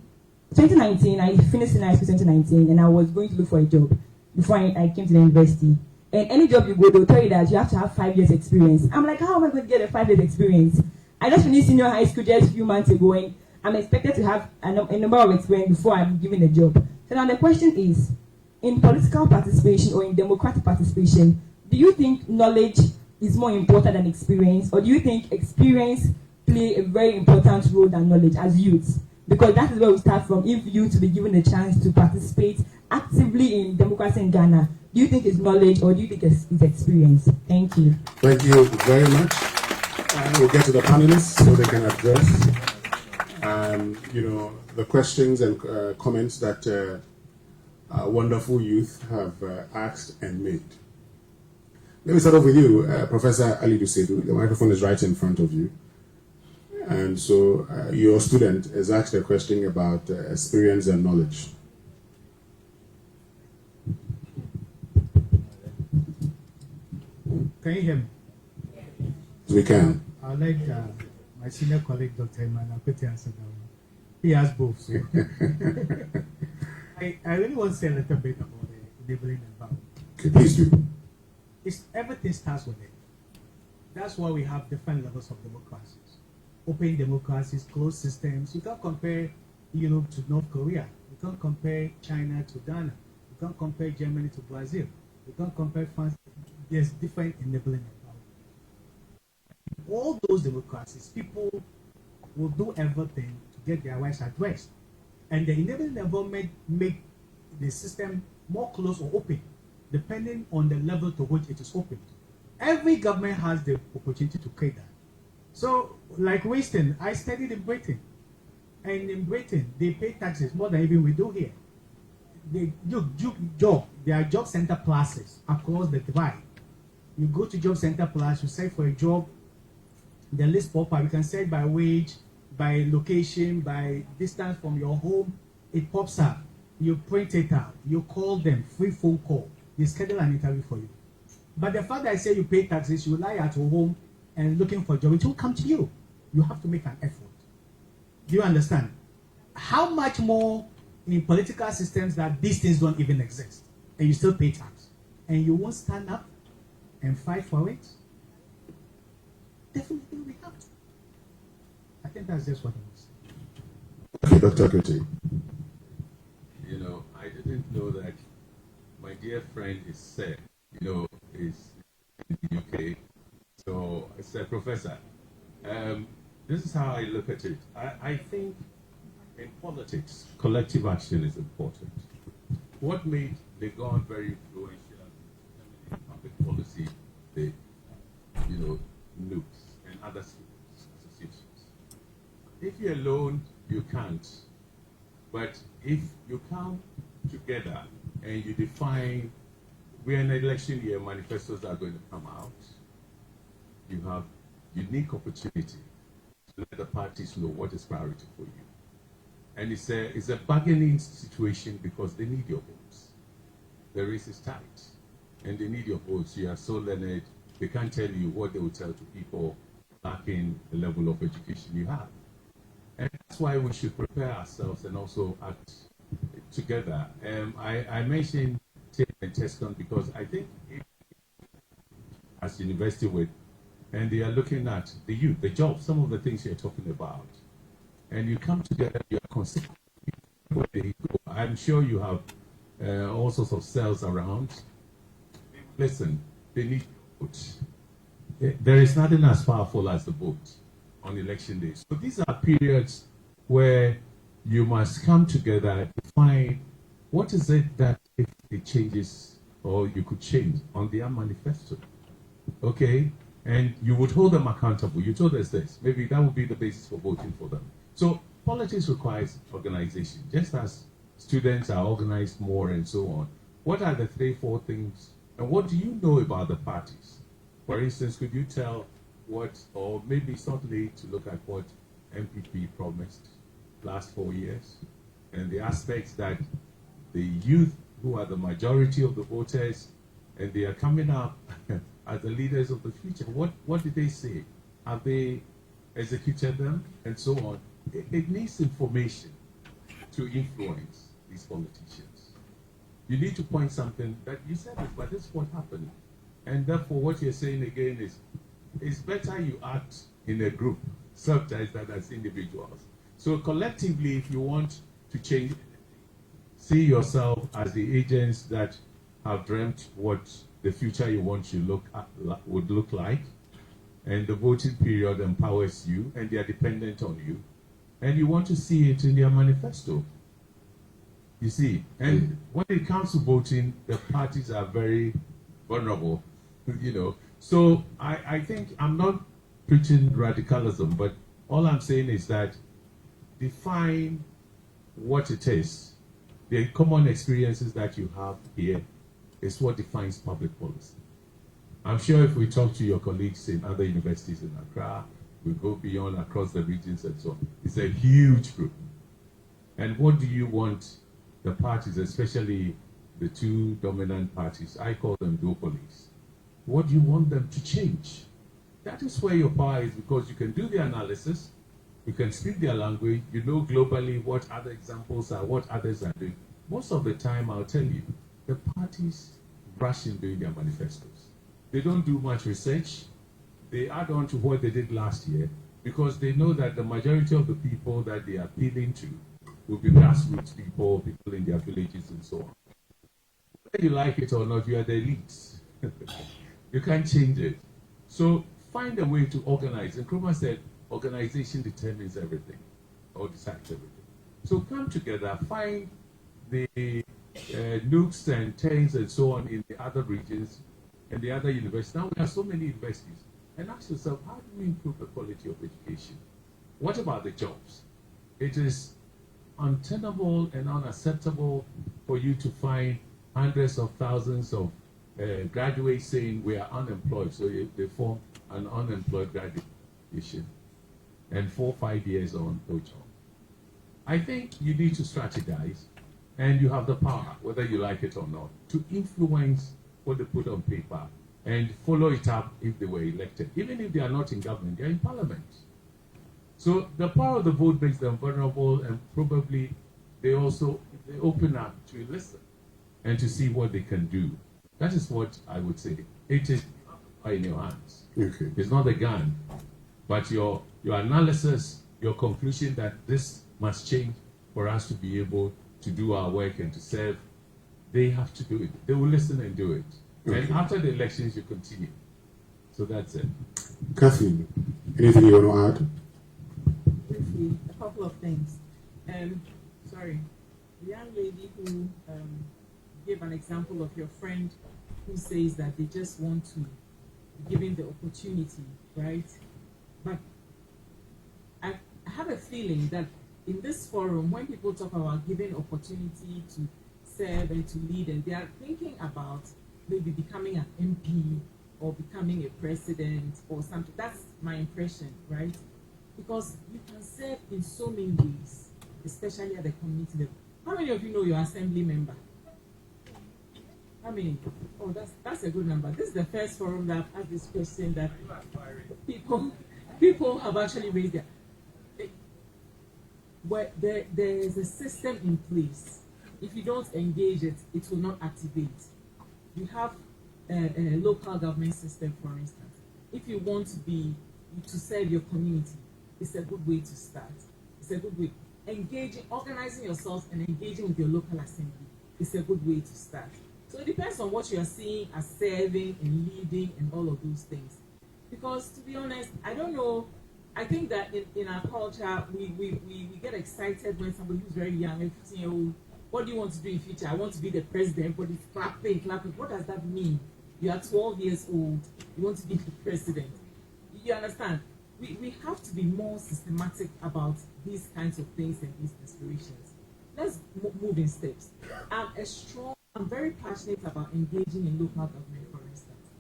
2019, I finished in high school 2019, and I was going to look for a job before I came to the university. And any job you go, they'll tell you that you have to have 5 years experience. I'm like, how am I going to get a 5 years experience? I just finished senior high school just a few months ago, and I'm expected to have a number of experience before I'm given a job. So now the question is, in political participation or in democratic participation, do you think knowledge is more important than experience, or do you think experience play a very important role than knowledge as youths? Because that is where we start from. If youth to be given a chance to participate actively in democracy in Ghana, do you think it's knowledge or do you think it's experience? Thank you. Thank you very much. We'll get to the panelists so they can address the questions and comments that wonderful youth have asked and made. Let me start off with you, Professor Ali Dusedu. The microphone is right in front of you. And so your student has asked a question about experience and knowledge. Can you hear me? We can. I'd like my senior colleague, Dr. Emmanuel, to answer that one. He has both. So. I really want to say a little bit about the enabling environment. Okay, please do. Everything starts with it. That's why we have different levels of democracies. Open democracies, closed systems. You can't compare Europe to North Korea. You can't compare China to Ghana. You can't compare Germany to Brazil. You can't compare France. There's different enabling environment. All those democracies, people will do everything to get their rights addressed. And the enabling environment make the system more closed or open, depending on the level to which it is open. Every government has the opportunity to create that. So, like Winston, I studied in Britain. And in Britain, they pay taxes more than even we do here. There are job center places across the divide. You go to job center plus, you search for a job, the list pop up. You can search by wage, by location, by distance from your home. It pops up. You print it out. You call them, free phone call. They schedule an interview for you. But the fact that I say you pay taxes, you lie at your home, and looking for a job, it will come to you. You have to make an effort. Do you understand? How much more in political systems that these things don't even exist, and you still pay tax, and you won't stand up and fight for it? Definitely we have to. I think that's just what I was saying. Okay, Dr. Kuti. You know, I didn't know that my dear friend is Sir, is in the UK. So, Sir Professor, this is how I look at it. I think in politics, collective action is important. What made Legon very influential in public policy, the, NUCs and other associations. If you're alone, you can't. But if you come together and you define, we're in an election year, manifestos are going to come out, you have unique opportunity to let the parties know what is priority for you. And it's a bargaining situation because they need your votes. The race is tight, and they need your votes. You are so learned, they can't tell you what they will tell to people lacking the level of education you have. And that's why we should prepare ourselves and also act together. I mentioned TAFE and TESCON because I think as university with, and they are looking at the youth, the jobs, some of the things you're talking about. And you come together, you are considering where they go. I'm sure you have all sorts of cells around. Listen, they need vote. There is nothing as powerful as the vote on election day. So these are periods where you must come together to find what is it that if it changes or you could change on their manifesto. Okay? And you would hold them accountable. You told us this. Maybe that would be the basis for voting for them. So politics requires organization, just as students are organized more and so on. What are the 3-4 things, and what do you know about the parties? For instance, could you tell what, or maybe it's not late to look at what MPP promised last 4 years, and the aspects that the youth, who are the majority of the voters, and they are coming up as the leaders of the future. What did they say? Have they executed them? And so on. It needs information to influence these politicians. You need to point something that you said it, but this is what happened. And therefore, what you're saying again is, it's better you act in a group, sometimes than as individuals. So collectively, if you want to change, see yourself as the agents that have dreamt what the future you want to would look like, and the voting period empowers you, and they are dependent on you, and you want to see it in their manifesto. You see, and when it comes to voting, the parties are very vulnerable, So I think I'm not preaching radicalism, but all I'm saying is that define what it is. The common experiences that you have here is what defines public policy. I'm sure if we talk to your colleagues in other universities in Accra, we go beyond across the regions and so on. It's a huge group. And what do you want the parties, especially the two dominant parties, I call them duopolies, what do you want them to change? That is where your power is, because you can do the analysis, you can speak their language, you know globally what other examples are, what others are doing. Most of the time, I'll tell you, the parties rush in doing their manifestos. They don't do much research. They add on to what they did last year because they know that the majority of the people that they are appealing to will be grassroots people, people in their villages and so on. Whether you like it or not, you are the elites. You can't change it. So find a way to organize. And Nkrumah said, organization determines everything, or decides everything. So come together, find the NUCs and TENs and so on in the other regions and the other universities. Now we have so many universities. And ask yourself, how do we improve the quality of education? What about the jobs? It is untenable and unacceptable for you to find hundreds of thousands of graduates saying we are unemployed. So they form an unemployed graduation. And 4 or 5 years on, no job. I think you need to strategize, and you have the power, whether you like it or not, to influence what they put on paper and follow it up if they were elected. Even if they are not in government, they are in parliament. So the power of the vote makes them vulnerable, and probably they open up to listen and to see what they can do. That is what I would say. It is in your hands. Okay. It's not the gun, but your analysis, your conclusion that this must change for us to be able to do our work and to serve. They have to do it. They will listen and do it. Okay. And after the elections, you continue. So that's it. Kathleen, anything you want to add? Briefly, a couple of things. Sorry, the young lady who gave an example of your friend who says that they just want to be given the opportunity, right? But I have a feeling that in this forum, when people talk about giving opportunity to serve and to lead, and they are thinking about maybe becoming an MP or becoming a president or something. That's my impression, right? Because you can serve in so many ways, especially at the community level. How many of you know your assembly member? How many? Oh, that's a good number. This is the first forum that I've asked this question that people have actually raised their. Where there is a system in place. If you don't engage it, it will not activate. You have a local government system, for instance. If you want to serve your community, it's a good way to start. It's a good way. Organizing yourself and engaging with your local assembly is a good way to start. So it depends on what you are seeing as serving and leading and all of those things. Because to be honest, I don't know. I think that in our culture, we get excited when somebody who's very young, 15-year-old, what do you want to do in future? I want to be the president. Everybody's clapping. What does that mean? You are 12 years old. You want to be the president. You understand? We have to be more systematic about these kinds of things and these aspirations. Let's move in steps. I'm very passionate about engaging in local government, for instance.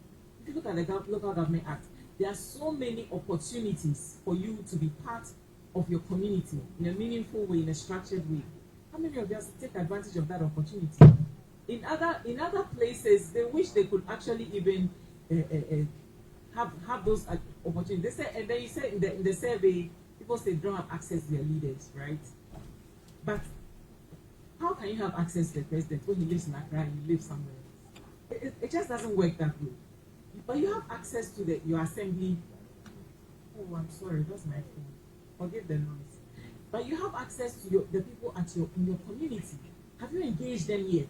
If you look at the Local Government Act, there are so many opportunities for you to be part of your community in a meaningful way, in a structured way. How many of us take advantage of that opportunity? In other places, they wish they could actually even have those opportunities. They say, and then you say in the survey, people say they don't have access to their leaders, right? But how can you have access to the president when he lives in Accra and you live somewhere else? It just doesn't work that way. But you have access to your assembly. Oh, I'm sorry, that's my phone. Forgive the noise. But you have access to the people in your community. Have you engaged them yet?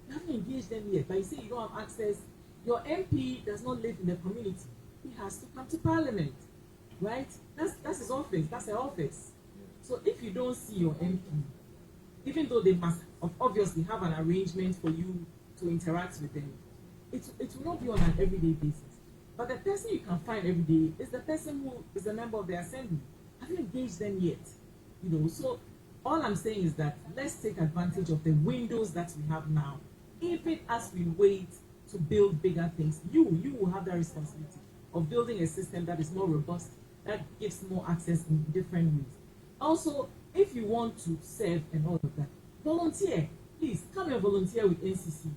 You haven't engaged them yet. But you say you don't have access. Your MP does not live in the community. He has to come to Parliament, right? That's his office. That's her office. So if you don't see your MP, even though they must obviously have an arrangement for you to interact with them, it will not be on an everyday basis. But the person you can find every day is the person who is a member of the assembly. Have you engaged them yet? So all I'm saying is that let's take advantage of the windows that we have now. Even as we wait to build bigger things, you will have that responsibility of building a system that is more robust, that gives more access in different ways. Also, if you want to serve and all of that, volunteer. Please come and volunteer with NCC.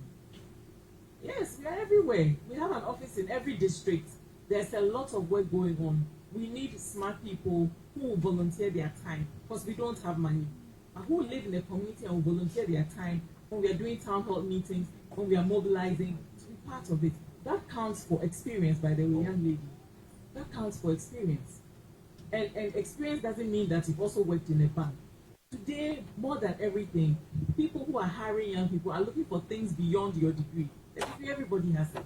Yes, we are everywhere. We have an office in every district. There's a lot of work going on. We need smart people who will volunteer their time because we don't have money. And who live in the community and will volunteer their time when we are doing town hall meetings, when we are mobilizing, to be part of it. That counts for experience, by the way, young lady. That counts for experience. And experience doesn't mean that you've also worked in a bank. Today, more than everything, people who are hiring young people are looking for things beyond your degree. The degree, everybody has it.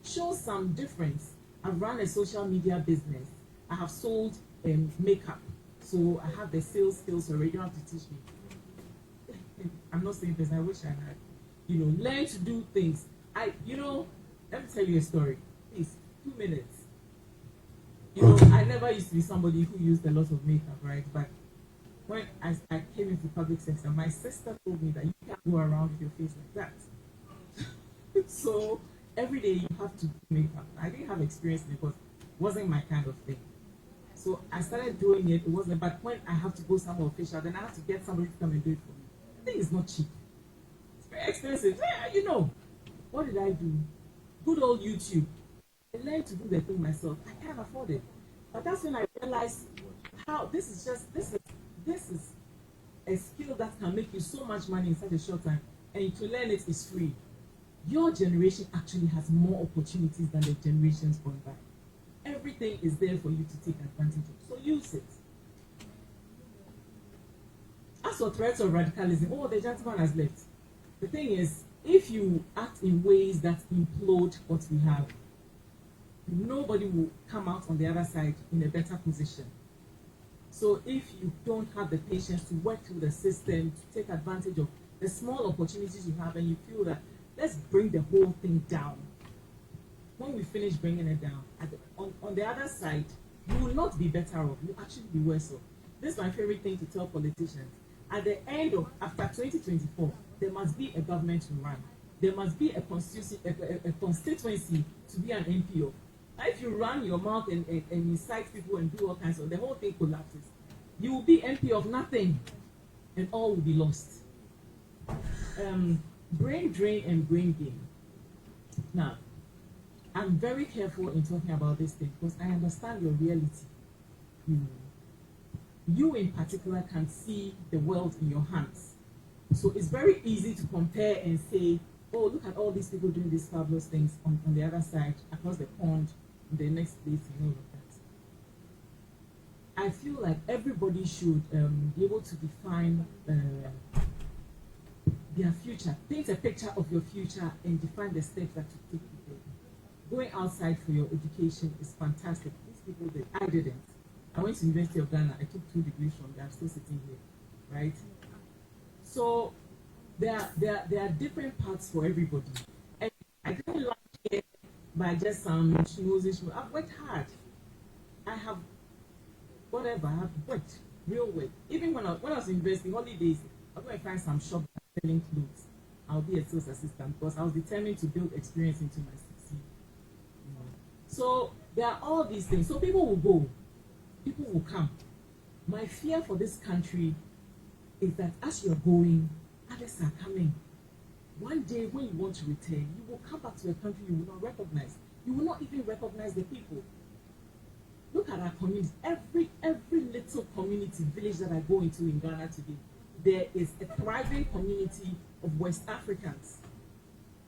Show some difference. I've run a social media business. I have sold makeup. So I have the sales skills already. You don't have to teach me. I'm not saying this, I wish I had. Learn to do things. Let me tell you a story. Please, 2 minutes. I never used to be somebody who used a lot of makeup, right? But when I came into public sector, my sister told me that you can't go around with your face like that. So every day you have to do makeup. I didn't have experience in it because it wasn't my kind of thing. So I started doing it. It wasn't, but when I have to go somewhere official, then I have to get somebody to come and do it for me. The thing is not cheap. It's very expensive. Yeah, What did I do? Good old YouTube. I learned to do the thing myself. I can't afford it. But that's when I realized how this is a skill that can make you so much money in such a short time, and to learn it is free. Your generation actually has more opportunities than the generations gone by. Everything is there for you to take advantage of, so use it. As for threats of radicalism, the gentleman has left. The thing is, if you act in ways that implode what we have, nobody will come out on the other side in a better position. So if you don't have the patience to work through the system, to take advantage of the small opportunities you have, and you feel that let's bring the whole thing down. When we finish bringing it down, on the other side, you will not be better off. You will actually be worse off. This is my favorite thing to tell politicians. At the end of, after 2024, there must be a government to run. There must be a constituency to be an MP of. If you run your mouth and incite people and do all kinds of, the whole thing collapses. You will be MP of nothing, and all will be lost. Brain drain and brain gain. Now, I'm very careful in talking about this thing because I understand your reality. You in particular can see the world in your hands. So it's very easy to compare and say, oh, look at all these people doing these fabulous things on the other side, across the pond, the next place, and all of that. I feel like everybody should be able to define their future. Paint a picture of your future and define the steps that you take with it. Going outside for your education is fantastic. These people did. I didn't. I went to University of Ghana. I took 2 degrees from there. I'm still sitting here, right? So there are different paths for everybody. And I didn't like it by just some schmoozing. I've worked hard. I have whatever. I have worked real work. Even when I was in university, holidays, I'm going to find some shop selling clothes. I'll be a sales assistant because I was determined to build experience into my CC. So there are all these things. So people will go. People will come. My fear for this country is that as you're going, others are coming. One day when you want to return, you will come back to a country you will not recognize. You will not even recognize the people. Look at our communities. Every little community, village that I go into in Ghana today, there is a thriving community of West Africans.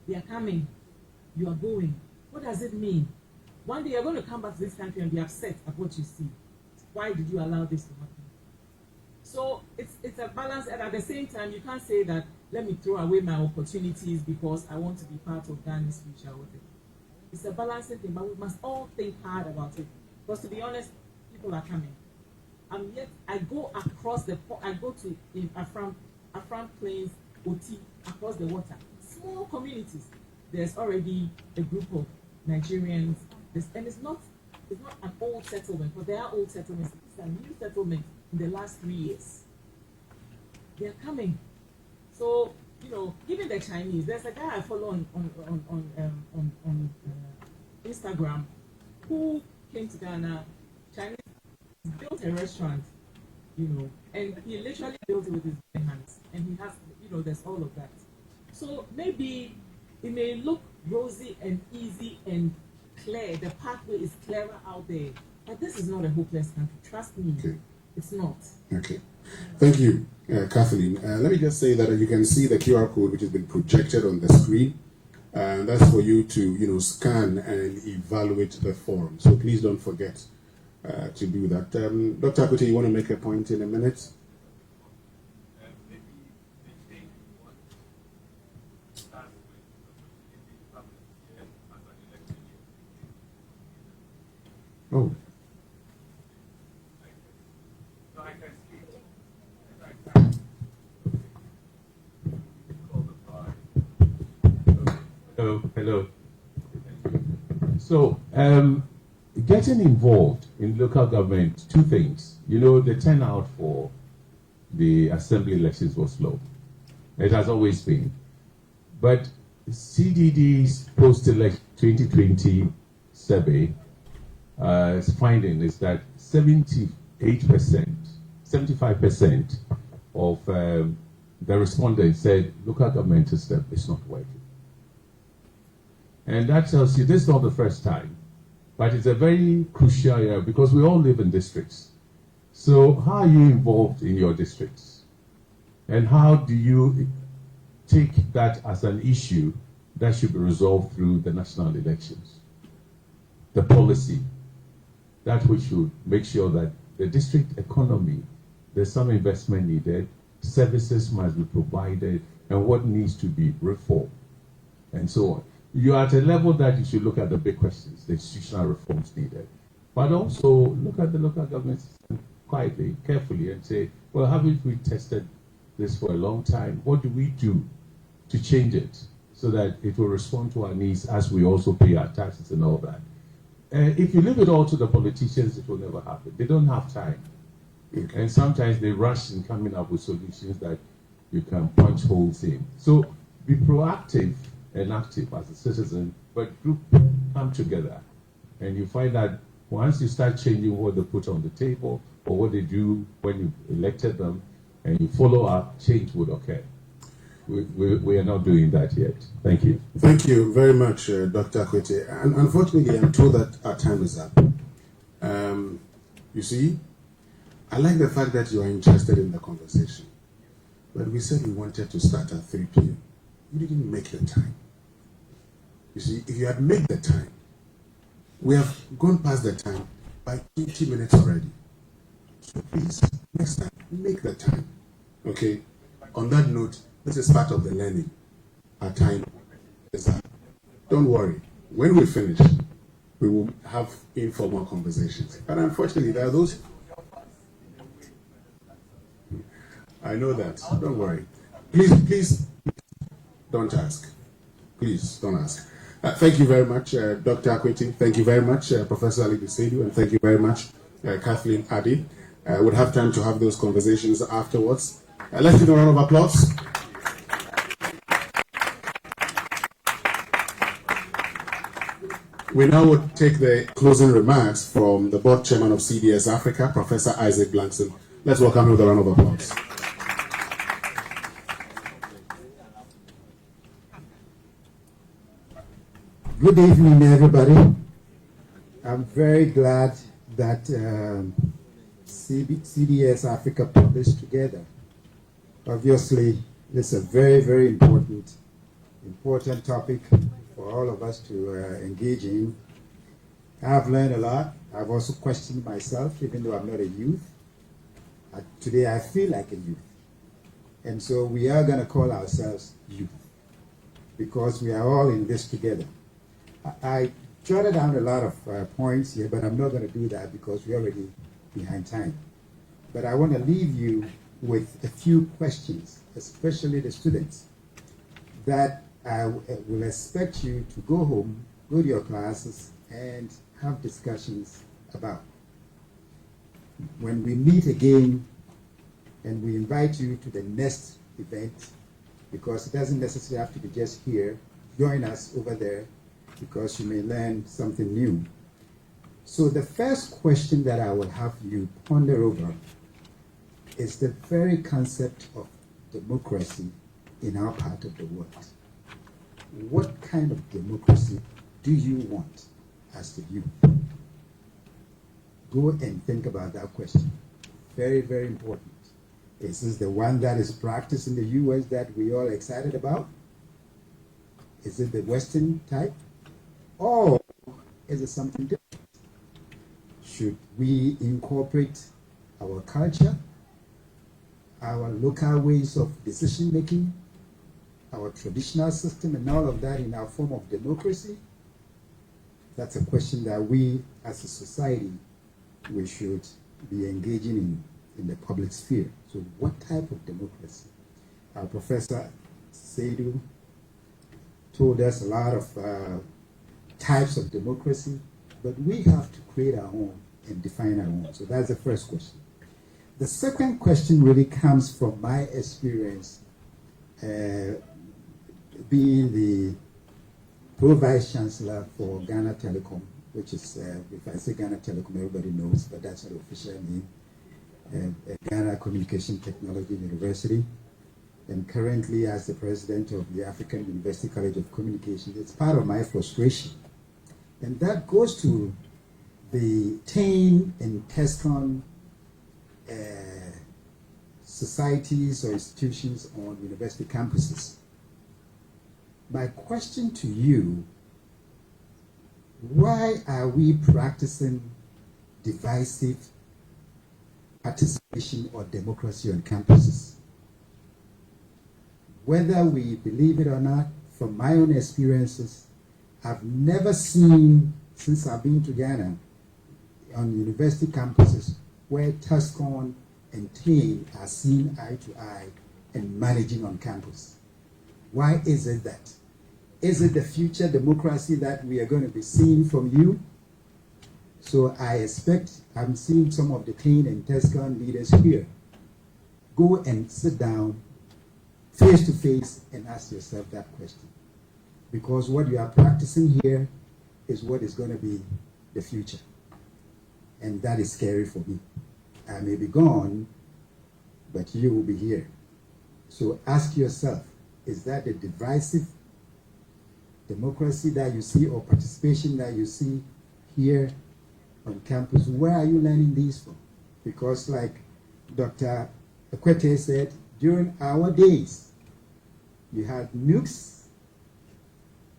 They are coming. You are going. What does it mean? One day you're going to come back to this country and be upset at what you see. Why did you allow this to happen? So it's a balance, and at the same time, you can't say that, let me throw away my opportunities because I want to be part of Ghana's future. It's a balancing thing, but we must all think hard about it. Because to be honest, people are coming. I go across I go to Afram Plains, Oti, across the water. Small communities. There's already a group of Nigerians, and it's not an old settlement, but there are old settlements. It's a new settlement in the last 3 years. They are coming. So, even the Chinese, there's a guy I follow on Instagram who came to Ghana. Chinese built a restaurant, and he literally built it with his hands. And he has, there's all of that. So maybe it may look rosy and easy and clear. The pathway is clearer out there. But this is not a hopeless country. Trust me. Okay. It's not. Okay. Thank you, Kathleen. Let me just say that you can see the QR code which has been projected on the screen. And that's for you to, scan and evaluate the forum. So please don't forget to do that. Dr. Akute, you want to make a point in a minute? Oh. Hello. So, getting involved in local government, 2 things. The turnout for the assembly elections was low. It has always been. But CDD's post-election 2020 survey finding is that 75% of the respondents said local government system is not working. And that tells you this is not the first time But it's a very crucial area because we all live in districts. So how are you involved in your districts? And how do you take that as an issue that should be resolved through the national elections? The policy, that we should make sure that the district economy, there's some investment needed, services must be provided, and what needs to be reformed, and so on. You're at a level that you should look at the big questions, the institutional reforms needed, but also look at the local government system quietly, carefully, and say, well, haven't we tested this for a long time? What do we do to change it so that it will respond to our needs as we also pay our taxes and all that? If you leave it all to the politicians, it will never happen. They don't have time. And sometimes they rush in coming up with solutions that you can punch holes in. So be proactive and active as a citizen, but group come together. And you find that once you start changing what they put on the table or what they do when you elected them, and you follow up, change would occur. We are not doing that yet. Thank you. Thank you very much, Dr. Akwete. And unfortunately, I'm told that our time is up. You see, I like the fact that you are interested in the conversation. But we said we wanted to start at 3 p.m. You didn't make the time. You see, if you had made the time, we have gone past the time by 20 minutes already. So please, next time, make the time. Okay? On that note, this is part of the learning. Our time is up. Don't worry. When we finish, we will have informal conversations. But unfortunately, there are those... I know that. Don't worry. Please, don't ask. Please, don't ask. Thank you very much, Dr. Akwete. Thank you very much, Professor Ali Bissedu. And thank you very much, Kathleen Addy. We'll have time to have those conversations afterwards. Let's give a round of applause. We now would take the closing remarks from the board chairman of CDS Africa, Professor Isaac Blankson. Let's welcome him with a round of applause. Good evening, everybody. I'm very glad that CDS Africa put this together. Obviously, it's a very, very important topic for all of us to engage in. I've learned a lot. I've also questioned myself, even though I'm not a youth. Today, I feel like a youth. And so we are going to call ourselves youth because we are all in this together. I jotted down a lot of points here, but I'm not going to do that because we're already behind time. But I want to leave you with a few questions, especially the students, that I will expect you to go home, go to your classes, and have discussions about. When we meet again, and we invite you to the next event, because it doesn't necessarily have to be just here, join us over there, because you may learn something new. So the first question that I will have you ponder over is the very concept of democracy in our part of the world. What kind of democracy do you want as the youth? Go and think about that question. Very, very important. Is this the one that is practiced in the US that we all excited about? Is it the Western type? Or is it something different? Should we incorporate our culture, our local ways of decision making, our traditional system and all of that in our form of democracy? That's a question that we as a society, we should be engaging in the public sphere. So what type of democracy? Our Professor Seidu told us a lot of types of democracy, but we have to create our own and define our own. So that's the first question. The second question really comes from my experience being the Pro-Vice Chancellor for Ghana Telecom, which is, if I say Ghana Telecom, everybody knows, but that's not the official name, Ghana Communication Technology University, and currently as the president of the African University College of Communication. It's part of my frustration. And that goes to the TAIN and TESCON societies or institutions on university campuses. My question to you, why are we practicing divisive participation or democracy on campuses? Whether we believe it or not, from my own experiences, I've never seen, since I've been to Ghana, on university campuses where TESCON and TAIN are seen eye to eye and managing on campus. Why is it that? Is it the future democracy that we are going to be seeing from you? So I expect, I'm seeing some of the TAIN and TESCON leaders here. Go and sit down face to face and ask yourself that question. Because what you are practicing here is what is going to be the future. And that is scary for me. I may be gone, but you will be here. So ask yourself, is that the divisive democracy that you see or participation that you see here on campus? Where are you learning these from? Because like Dr. Ekwete said, during our days, you had nukes,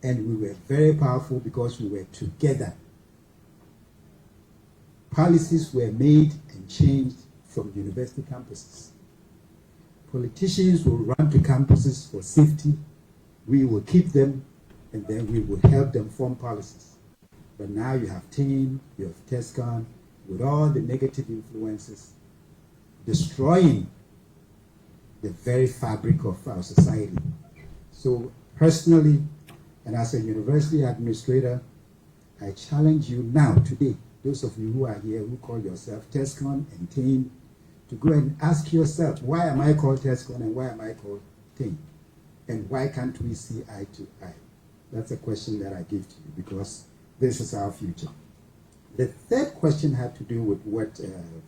and we were very powerful because we were together. Policies were made and changed from university campuses. Politicians will run to campuses for safety. We will keep them, and then we will help them form policies. But now you have TAIN, you have TESCON, with all the negative influences, destroying the very fabric of our society. So personally, and as a university administrator, I challenge you now, today, those of you who are here who call yourself TESCON and TAIN, to go and ask yourself, why am I called TESCON and why am I called TAIN? And why can't we see eye to eye? That's a question that I give to you, because this is our future. The third question had to do with what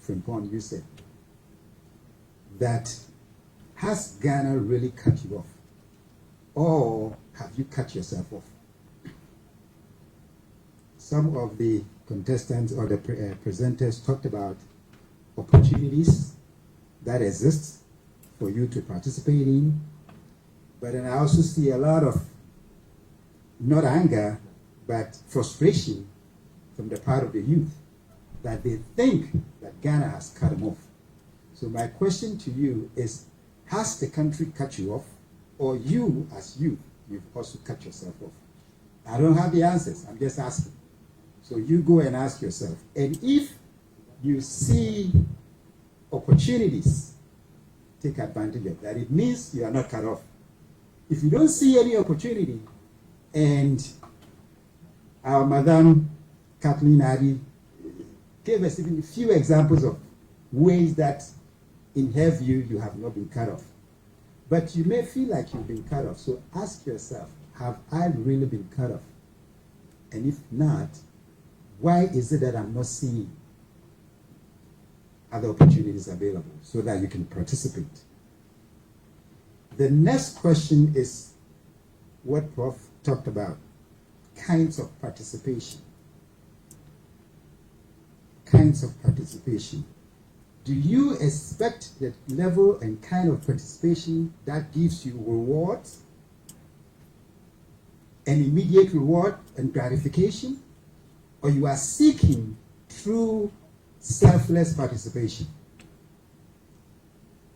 Frimpong, you said, that has Ghana really cut you off? Or have you cut yourself off? Some of the contestants or the presenters talked about opportunities that exist for you to participate in, but then I also see a lot of, not anger, but frustration from the part of the youth, that they think that Ghana has cut them off. So my question to you is, has the country cut you off, or you as youth, you've also cut yourself off? I don't have the answers, I'm just asking. So you go and ask yourself. And if you see opportunities, take advantage of that. It means you are not cut off. If you don't see any opportunity, and our Madam Kathleen Addy gave us even a few examples of ways that in her view you have not been cut off. But you may feel like you've been cut off. So ask yourself, have I really been cut off? And if not, why is it that I'm not seeing other opportunities available so that you can participate? The next question is what Prof talked about, kinds of participation. Kinds of participation. Do you expect the level and kind of participation that gives you rewards, an immediate reward and gratification? Or you are seeking true selfless participation?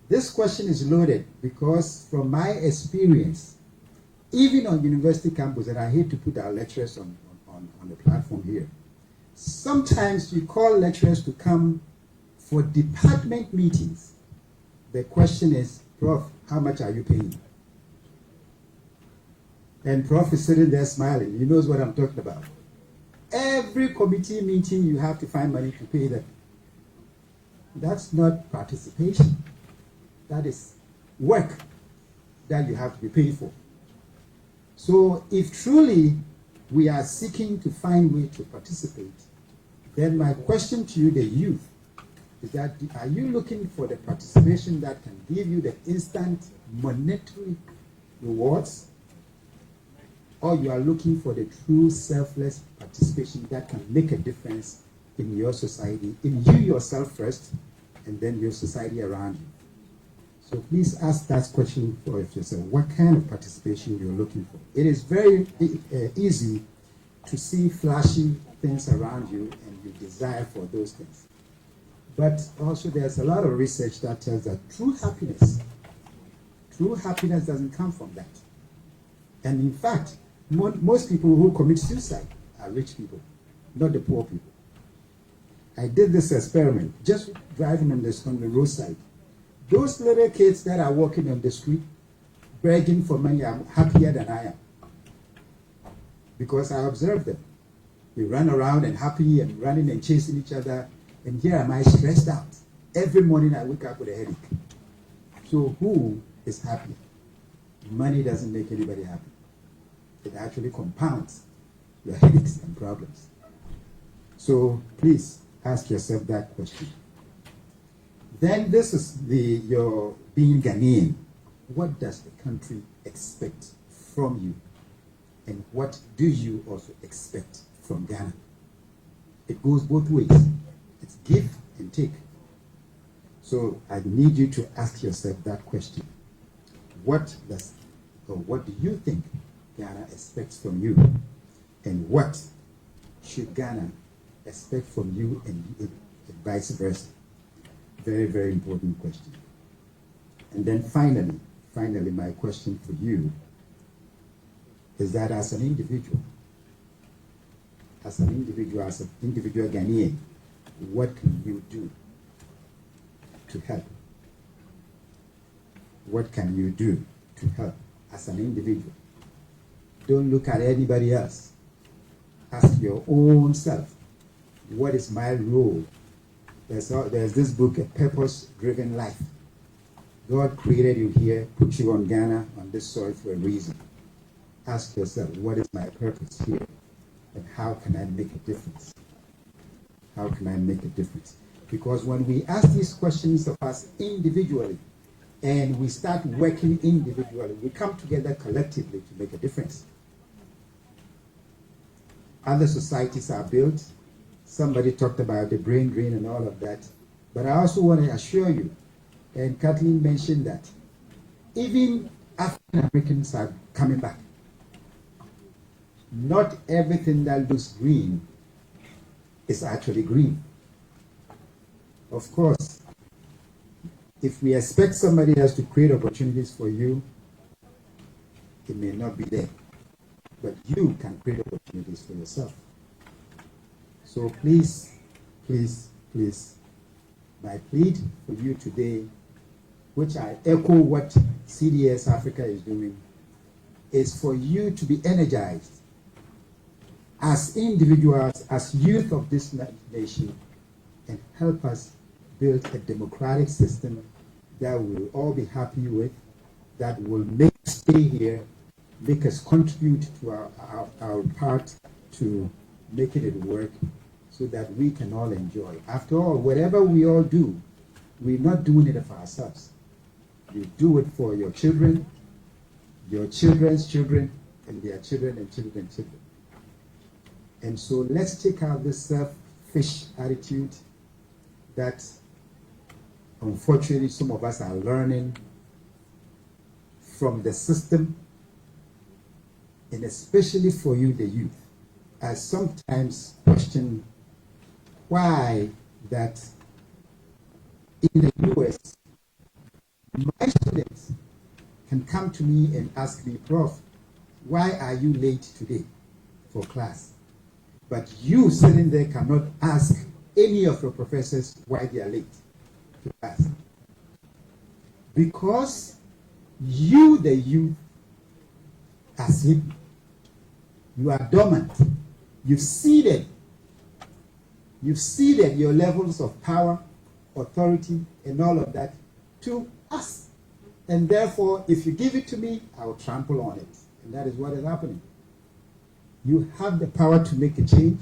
This question is loaded because from my experience, even on university campus, and I hate to put our lecturers on the platform here, sometimes you call lecturers to come for department meetings. The question is, Prof, how much are you paying? And Prof is sitting there smiling. He knows what I'm talking about. Every committee meeting, you have to find money to pay them. That's not participation. That is work that you have to be paid for. So if truly we are seeking to find ways to participate, then my question to you, the youth, is that are you looking for the participation that can give you the instant monetary rewards, or you are looking for the true selfless participation that can make a difference in your society, in you yourself first, and then your society around you. So please ask that question for yourself. What kind of participation you're looking for? It is very easy to see flashy things around you and you desire for those things. But also there's a lot of research that tells that true happiness doesn't come from that. And in fact, most people who commit suicide are rich people, not the poor people. I did this experiment, just driving on the roadside. Those little kids that are walking on the street, begging for money, are happier than I am. Because I observe them. We run around and happy and running and chasing each other. And here am I stressed out. Every morning I wake up with a headache. So who is happy? Money doesn't make anybody happy. It actually compounds your headaches and problems. So please ask yourself that question. Then this is your being Ghanaian. What does the country expect from you? And what do you also expect from Ghana? It goes both ways. It's give and take. So I need you to ask yourself that question. What do you think Ghana expects from you? And what should Ghana expect from you, and vice versa? Very, very important question. And then finally, my question for you is that as an individual Ghanaian, what can you do to help? What can you do to help as an individual? Don't look at anybody else. Ask your own self, what is my role? There's this book, A Purpose-Driven Life. God created you here, put you on Ghana, on this soil for a reason. Ask yourself, what is my purpose here? And how can I make a difference? How can I make a difference? Because when we ask these questions of us individually, and we start working individually, we come together collectively to make a difference. Other societies are built. Somebody talked about the brain drain and all of that. But I also want to assure you, and Kathleen mentioned that, even African Americans are coming back. Not everything that looks green is actually green. Of course, if we expect somebody else to create opportunities for you, it may not be there. But you can create opportunities for yourself. So please, please, please, my plea for you today, which I echo what CDS Africa is doing, is for you to be energized as individuals, as youth of this nation, and help us build a democratic system that we'll all be happy with, that will make us stay here, make us contribute to our part to making it work, so that we can all enjoy. After all, whatever we all do, we're not doing it for ourselves. You do it for your children, your children's children, and their children and children and children. And so let's take out this selfish attitude that unfortunately some of us are learning from the system, and especially for you, the youth. I sometimes question why that in the US, my students can come to me and ask me, Prof, why are you late today for class? But you sitting there cannot ask any of your professors why they are late to class. Because you, the youth, are sleeping. You are dormant. You've ceded your levels of power, authority, and all of that to us. And therefore, if you give it to me, I will trample on it. And that is what is happening. You have the power to make a change.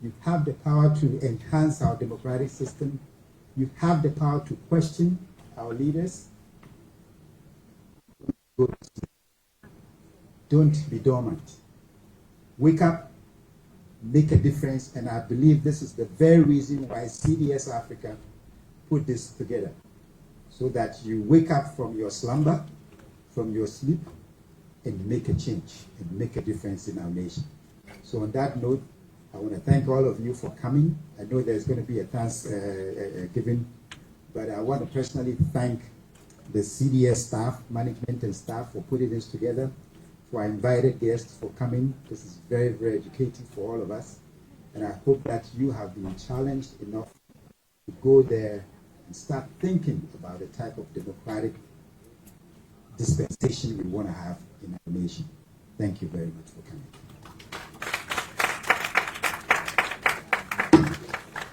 You have the power to enhance our democratic system. You have the power to question our leaders. Go to sleep. Don't be dormant. Wake up make a difference, and I believe this is the very reason why CDS Africa put this together, so that you wake up from your slumber, from your sleep, and make a change and make a difference in our nation. So on that note, I want to thank all of you for coming. I know there's going to be a Thanksgiving, but I want to personally thank the CDS staff, management and staff for putting this together, for our invited guests for coming. This is very, very educative for all of us. And I hope that you have been challenged enough to go there and start thinking about the type of democratic dispensation we want to have in our nation. Thank you very much for coming.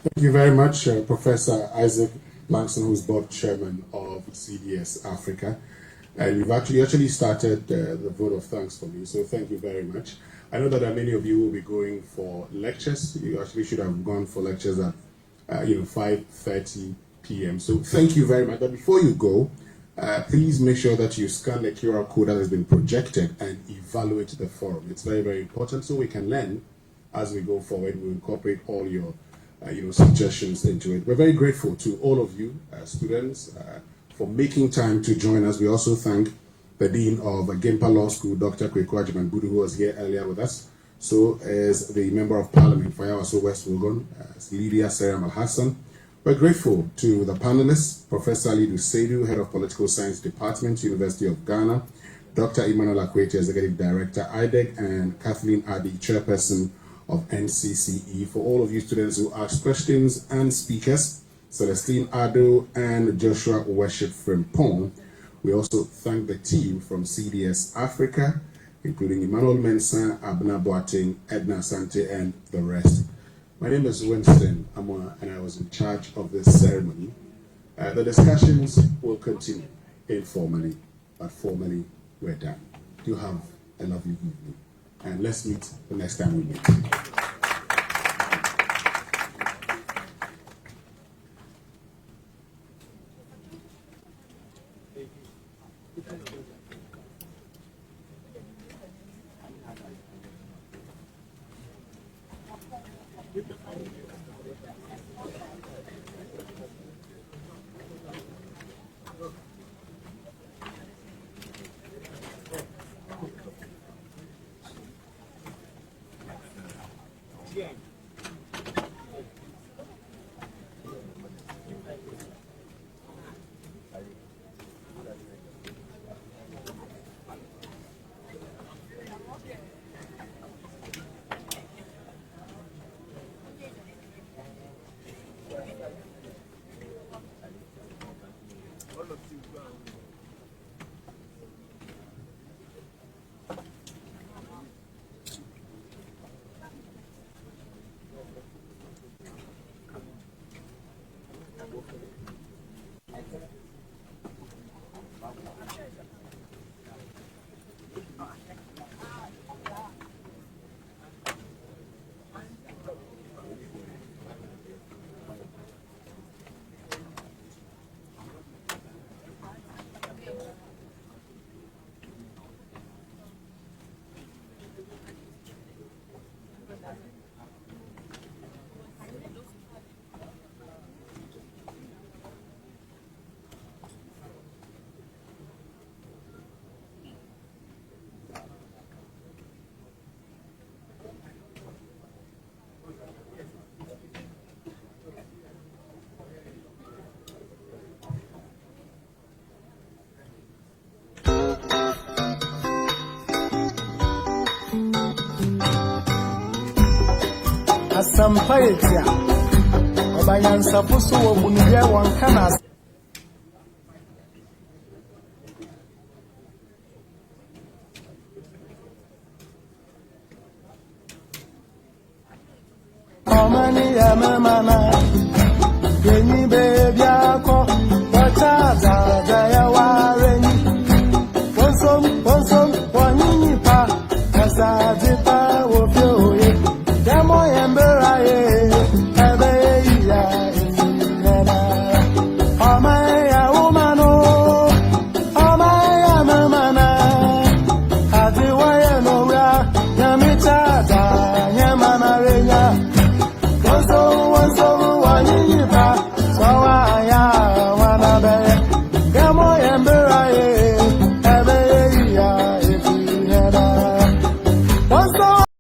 Thank you very much, Professor Isaac Blankson, who's board chairman of CDS Africa. And you've actually started the vote of thanks for me, so thank you very much. I know that many of you will be going for lectures. You actually should have gone for lectures at 5:30 p.m. So thank you very much. But before you go, please make sure that you scan the QR code that has been projected and evaluate the forum. It's very, very important so we can learn as we go forward. We'll incorporate all your suggestions into it. We're very grateful to all of you, students, for making time to join us. We also thank the Dean of Gimpa Law School, Dr. Kweku Agyemang-Budu, who was here earlier with us. So as the Member of Parliament for Yawaso West Wuogon, Lydia Serem Al-Hassan. We're grateful to the panelists, Professor Alidu Seidu, Head of Political Science Department, University of Ghana, Dr. Emmanuel Akwete, Executive Director, IDEC, and Kathleen Adi, Chairperson of NCCE. For all of you students who asked questions and speakers, Celestine Ado and Joshua Worship Frimpong. We also thank the team from CDS Africa, including Emmanuel Mensah, Abna Boateng, Edna Sante, and the rest. My name is Winston Amwa, and I was in charge of this ceremony. The discussions will continue informally, but formally, we're done. You have a lovely evening, and let's meet the next time we meet. Sampayetia Obayansa Pusu Obunia Wankana Omani Yamamana